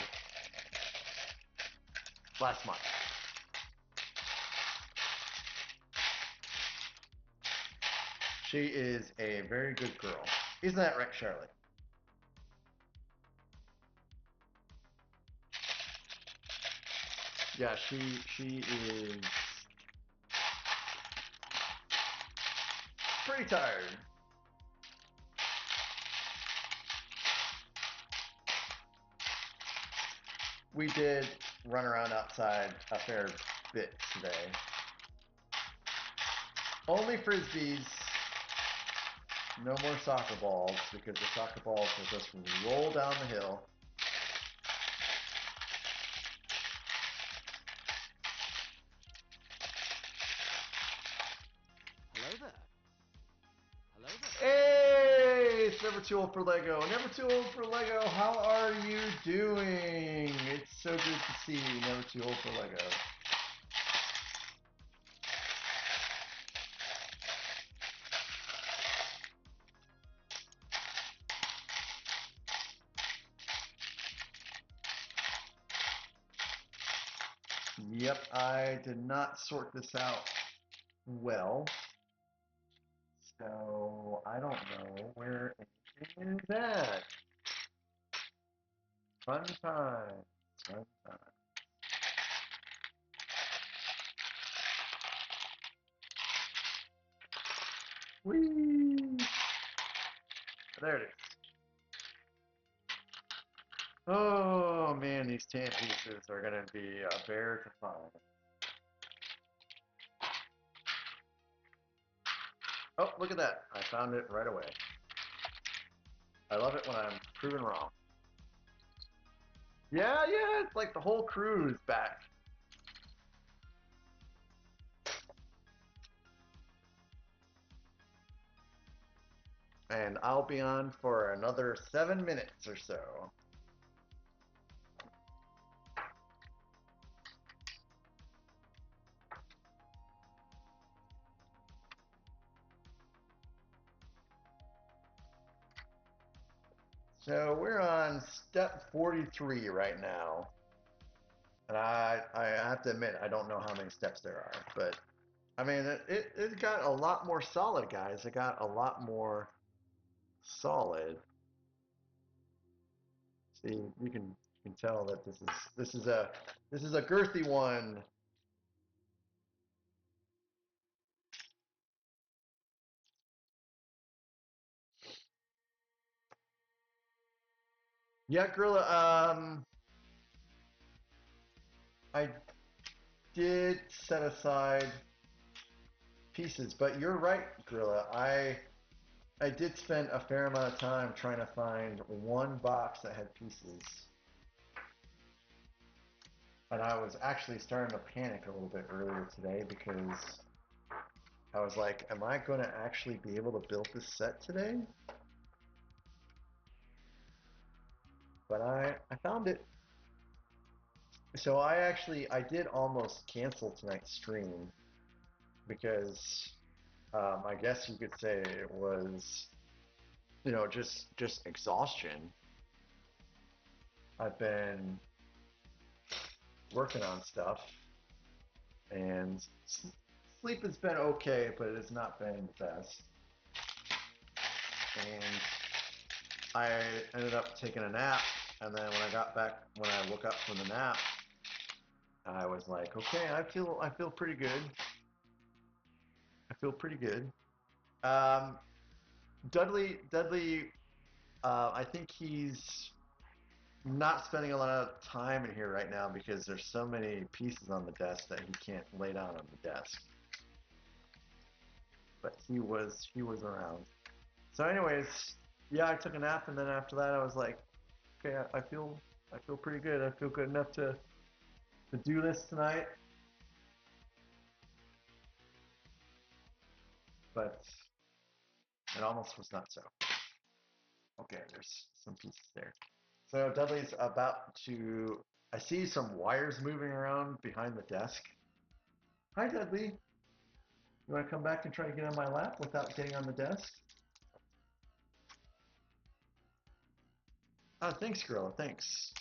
Speaker 1: last month. She is a very good girl. Isn't that right, Charlotte? Yeah, she is pretty tired. We did run around outside a fair bit today. Only frisbees. No more soccer balls because the soccer balls will just roll down the hill.
Speaker 2: Hello there. Hello there.
Speaker 1: Hey, it's Never Too Old for Lego. Never Too Old for Lego, how are you doing? It's so good to see you, Never Too Old for Lego. Yep, I did not sort this out well. So I don't know where anything is at. Fun time. Fun time. Whee! There it is. Oh man, these tan pieces are gonna be a bear to find. Oh, look at that. I found it right away. I love it when I'm proven wrong. Yeah, it's like the whole crew is back. And I'll be on for another 7 minutes or so. So we're on step 43 right now. And I have to admit, I don't know how many steps there are, but I mean, it got a lot more solid, guys. It got a lot more solid. See, you can You can tell that this is a girthy one. Yeah, Gorilla. I did set aside pieces, but you're right, Gorilla. I did spend a fair amount of time trying to find one box that had pieces. And I was actually starting to panic a little bit earlier today because I was like, am I going to actually be able to build this set today? But I found it. So I did almost cancel tonight's stream because I guess you could say it was, just exhaustion. I've been working on stuff, and sleep has been okay, but it has not been the best. And I ended up taking a nap, and then when I woke up from the nap, I was like, okay, I feel pretty good. I feel pretty good. Um, Dudley, I think he's not spending a lot of time in here right now because there's so many pieces on the desk that he can't lay down on the desk. But he was around. So, anyways, yeah, I took a nap, and then after that, I was like, okay, I feel pretty good. I feel good enough to do this tonight. But it almost was not so. Okay, there's some pieces there. So Dudley's about to. I see some wires moving around behind the desk. Hi, Dudley. You want to come back and try to get on my lap without getting on the desk? Oh, thanks, Gorilla. Thanks.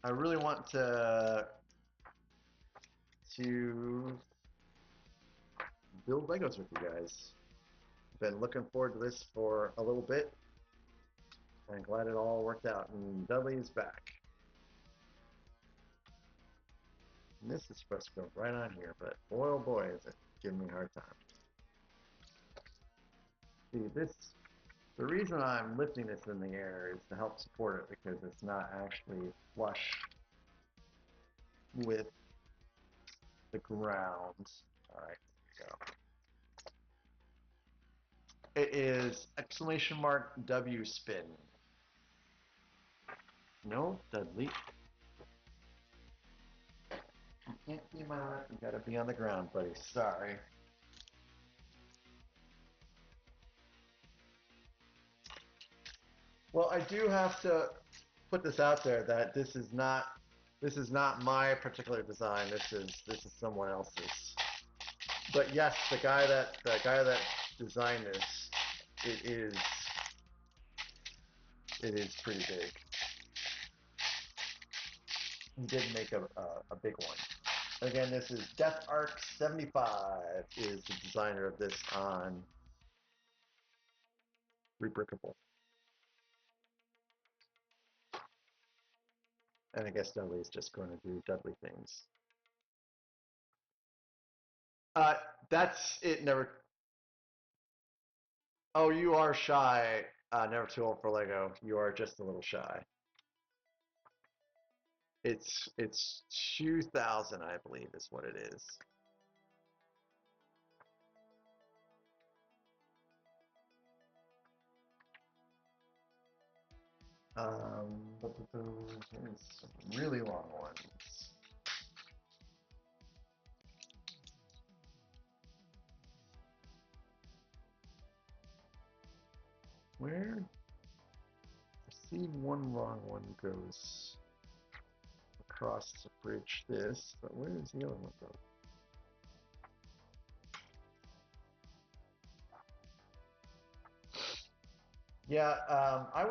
Speaker 1: I really want to build Legos with you guys. Been looking forward to this for a little bit. I'm glad it all worked out. And Dudley's back. And this is supposed to go right on here, but boy, oh boy, is it giving me a hard time. See, the reason I'm lifting this in the air is to help support it because it's not actually flush with the ground. All right, here we go. It is exclamation mark W spin. No, Dudley. You can't be my lap. You gotta be on the ground, buddy. Sorry. Well, I do have to put this out there that this is not my particular design. This is someone else's. But yes, the guy that designed this, it is pretty big. He did make a big one. Again, this is Dethark75 is the designer of this on Rebrickable. And I guess Dudley is just going to do Dudley things. That's it. Never. Oh, you are shy. Never too old for Lego. You are just a little shy. It's 2000, I believe, is what it is. There's some really long ones. Where? I see one long one goes across the bridge this, but where does the other one go? Yeah, I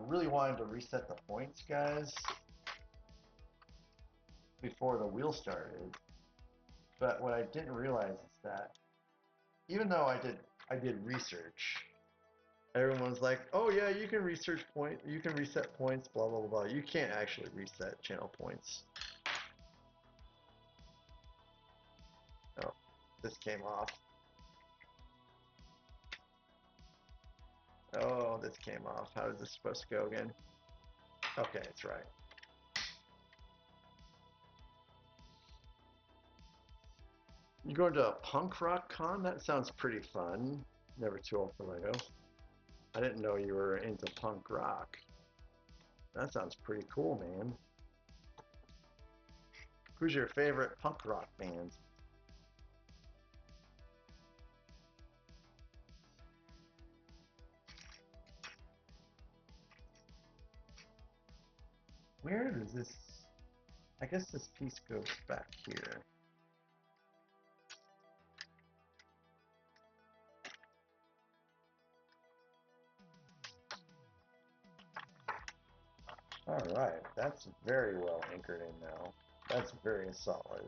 Speaker 1: really wanted to reset the points, guys, before the wheel started. But what I didn't realize is that even though I did research, Everyone's like, oh yeah, you can you can reset points, blah blah blah. You can't actually reset channel points. Oh, this came off. Oh, this came off. How is this supposed to go again? Okay, it's right. You going to a punk rock con? That sounds pretty fun. Never too old for Lego. I didn't know you were into punk rock. That sounds pretty cool, man. Who's your favorite punk rock band? Where does this... I guess this piece goes back here. Alright, that's very well anchored in now. That's very solid.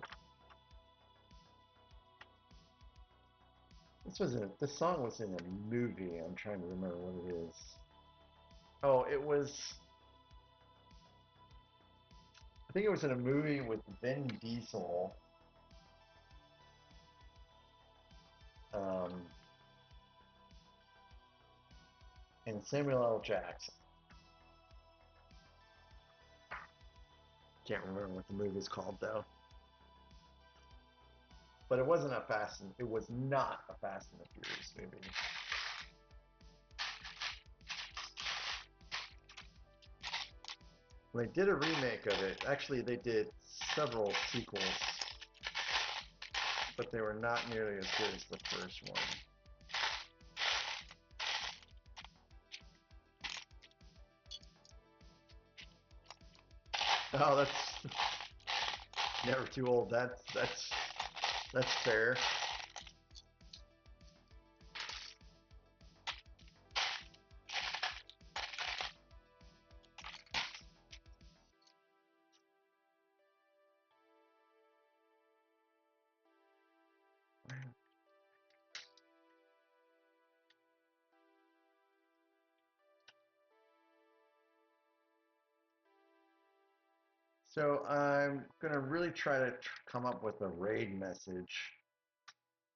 Speaker 1: This song was in a movie. I'm trying to remember what it is. Oh, it was... I think it was in a movie with Vin Diesel. Um, and Samuel L. Jackson. Can't remember what the movie's called though. But it wasn't a it was not a Fast and the Furious movie. They did a remake of it. Actually, they did several sequels, but they were not nearly as good as the first one. Oh, that's never too old. That's fair. So I'm gonna really try to come up with a raid message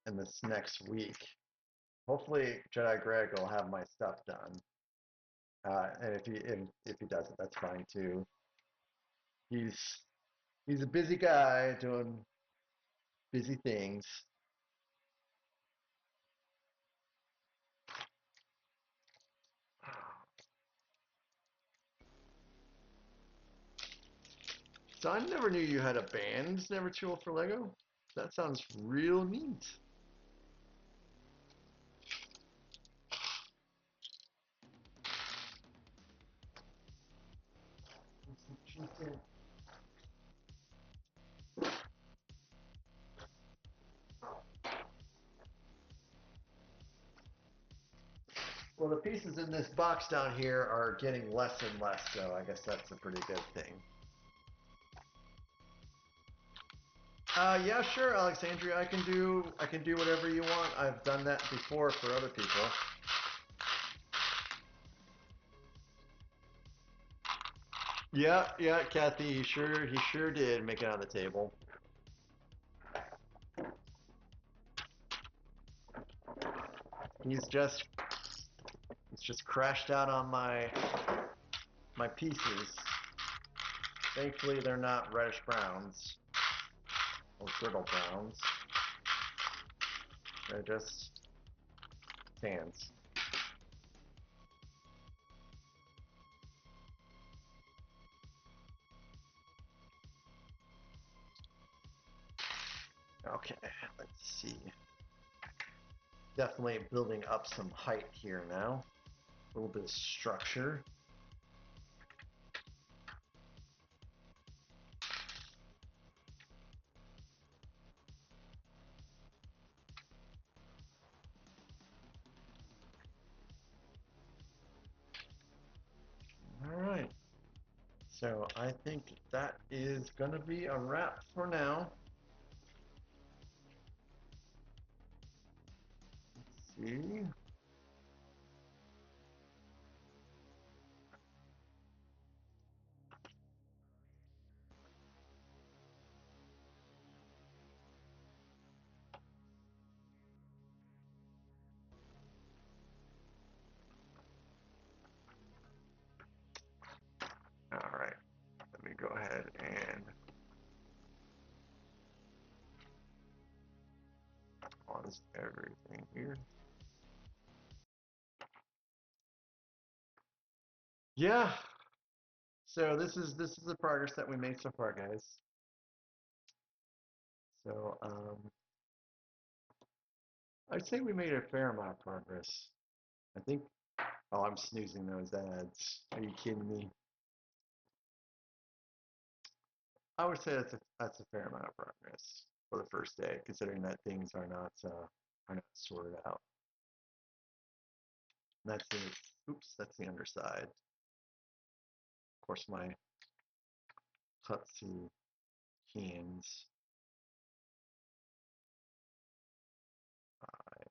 Speaker 1: in this next week. Hopefully, Jedi Greg will have my stuff done. And if he doesn't, that's fine too. He's he's a busy guy doing busy things. So I never knew you had a band, Never Too Old for Lego. That sounds real neat. Well, the pieces in this box down here are getting less and less, so I guess that's a pretty good thing. Yeah, sure, Alexandria. I can do whatever you want. I've done that before for other people. Yeah, yeah, Kathy, he sure did make it on the table. He's just crashed out on my pieces. Thankfully, they're not reddish browns or brittle browns. They're just tans. Okay, let's see. Definitely building up some height here now. A little bit of structure. All right. So I think that is going to be a wrap for now. Let's see. pause everything here. Yeah. So this is the progress that we made so far, guys. So I'd say we made a fair amount of progress. I think. Oh, I'm snoozing those ads. Are you kidding me? I would say that's a fair amount of progress for the first day, considering that things are not sorted out. And that's the oops, that's the underside. Of course, my Tutsi cans. I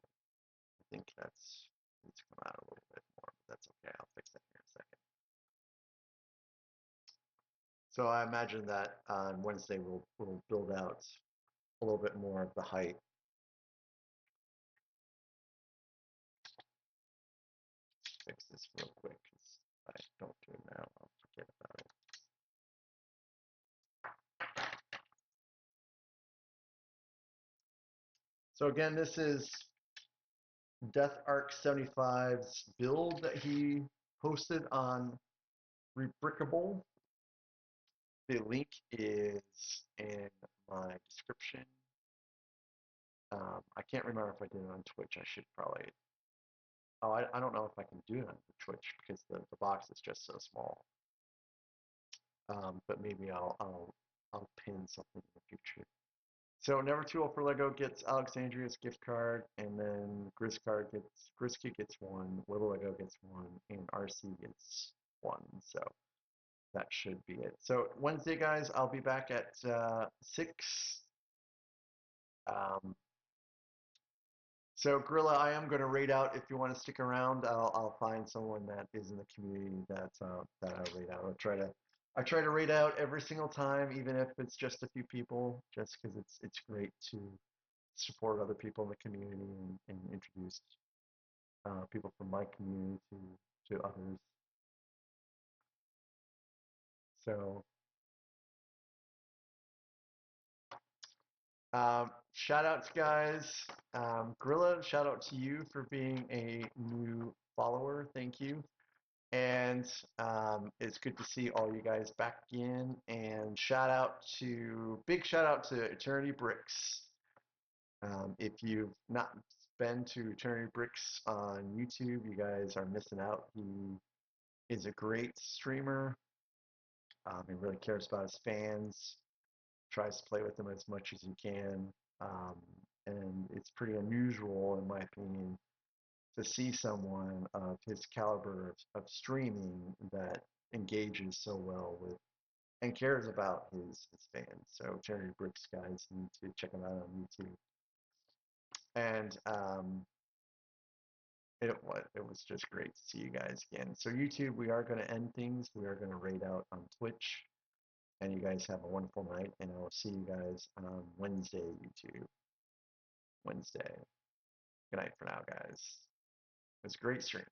Speaker 1: think that's needs to come out a little bit more, but that's okay. I'll fix that here in a second. So I imagine that on Wednesday we'll build out a little bit more of the height. Fix this real quick because I don't do it now. I'll forget about it. So again, this is Dethark75's build that he posted on Rebrickable. The link is in my description. I can't remember if I did it on Twitch. I should probably. Oh, I don't know if I can do it on Twitch because the box is just so small. But maybe I'll pin something in the future. So Never Too Old for Lego gets Alexandria's gift card, and then Grisky gets one, Little Lego gets one, and RC gets one. So that should be it. So Wednesday, guys, I'll be back at 6. So Gorilla, I am going to raid out. If you want to stick around, I'll find someone that is in the community that I'll raid out. I try to raid out every single time, even if it's just a few people, just because it's great to support other people in the community and introduce people from my community to others. So shout outs, guys. Gorilla, shout out to you for being a new follower. Thank you. And it's good to see all you guys back in. And big shout out to Eternity Bricks. If you've not been to Eternity Bricks on YouTube, you guys are missing out. He is a great streamer. He really cares about his fans, tries to play with them as much as he can. And it's pretty unusual, in my opinion, to see someone of his caliber of streaming that engages so well with and cares about his fans. So Charity Bricks, guys, need to check him out on YouTube. And it was just great to see you guys again. So YouTube, we are going to end things. We are going to raid out on Twitch. And you guys have a wonderful night. And I'll see you guys on Wednesday, YouTube. Wednesday. Good night for now, guys. It was a great stream.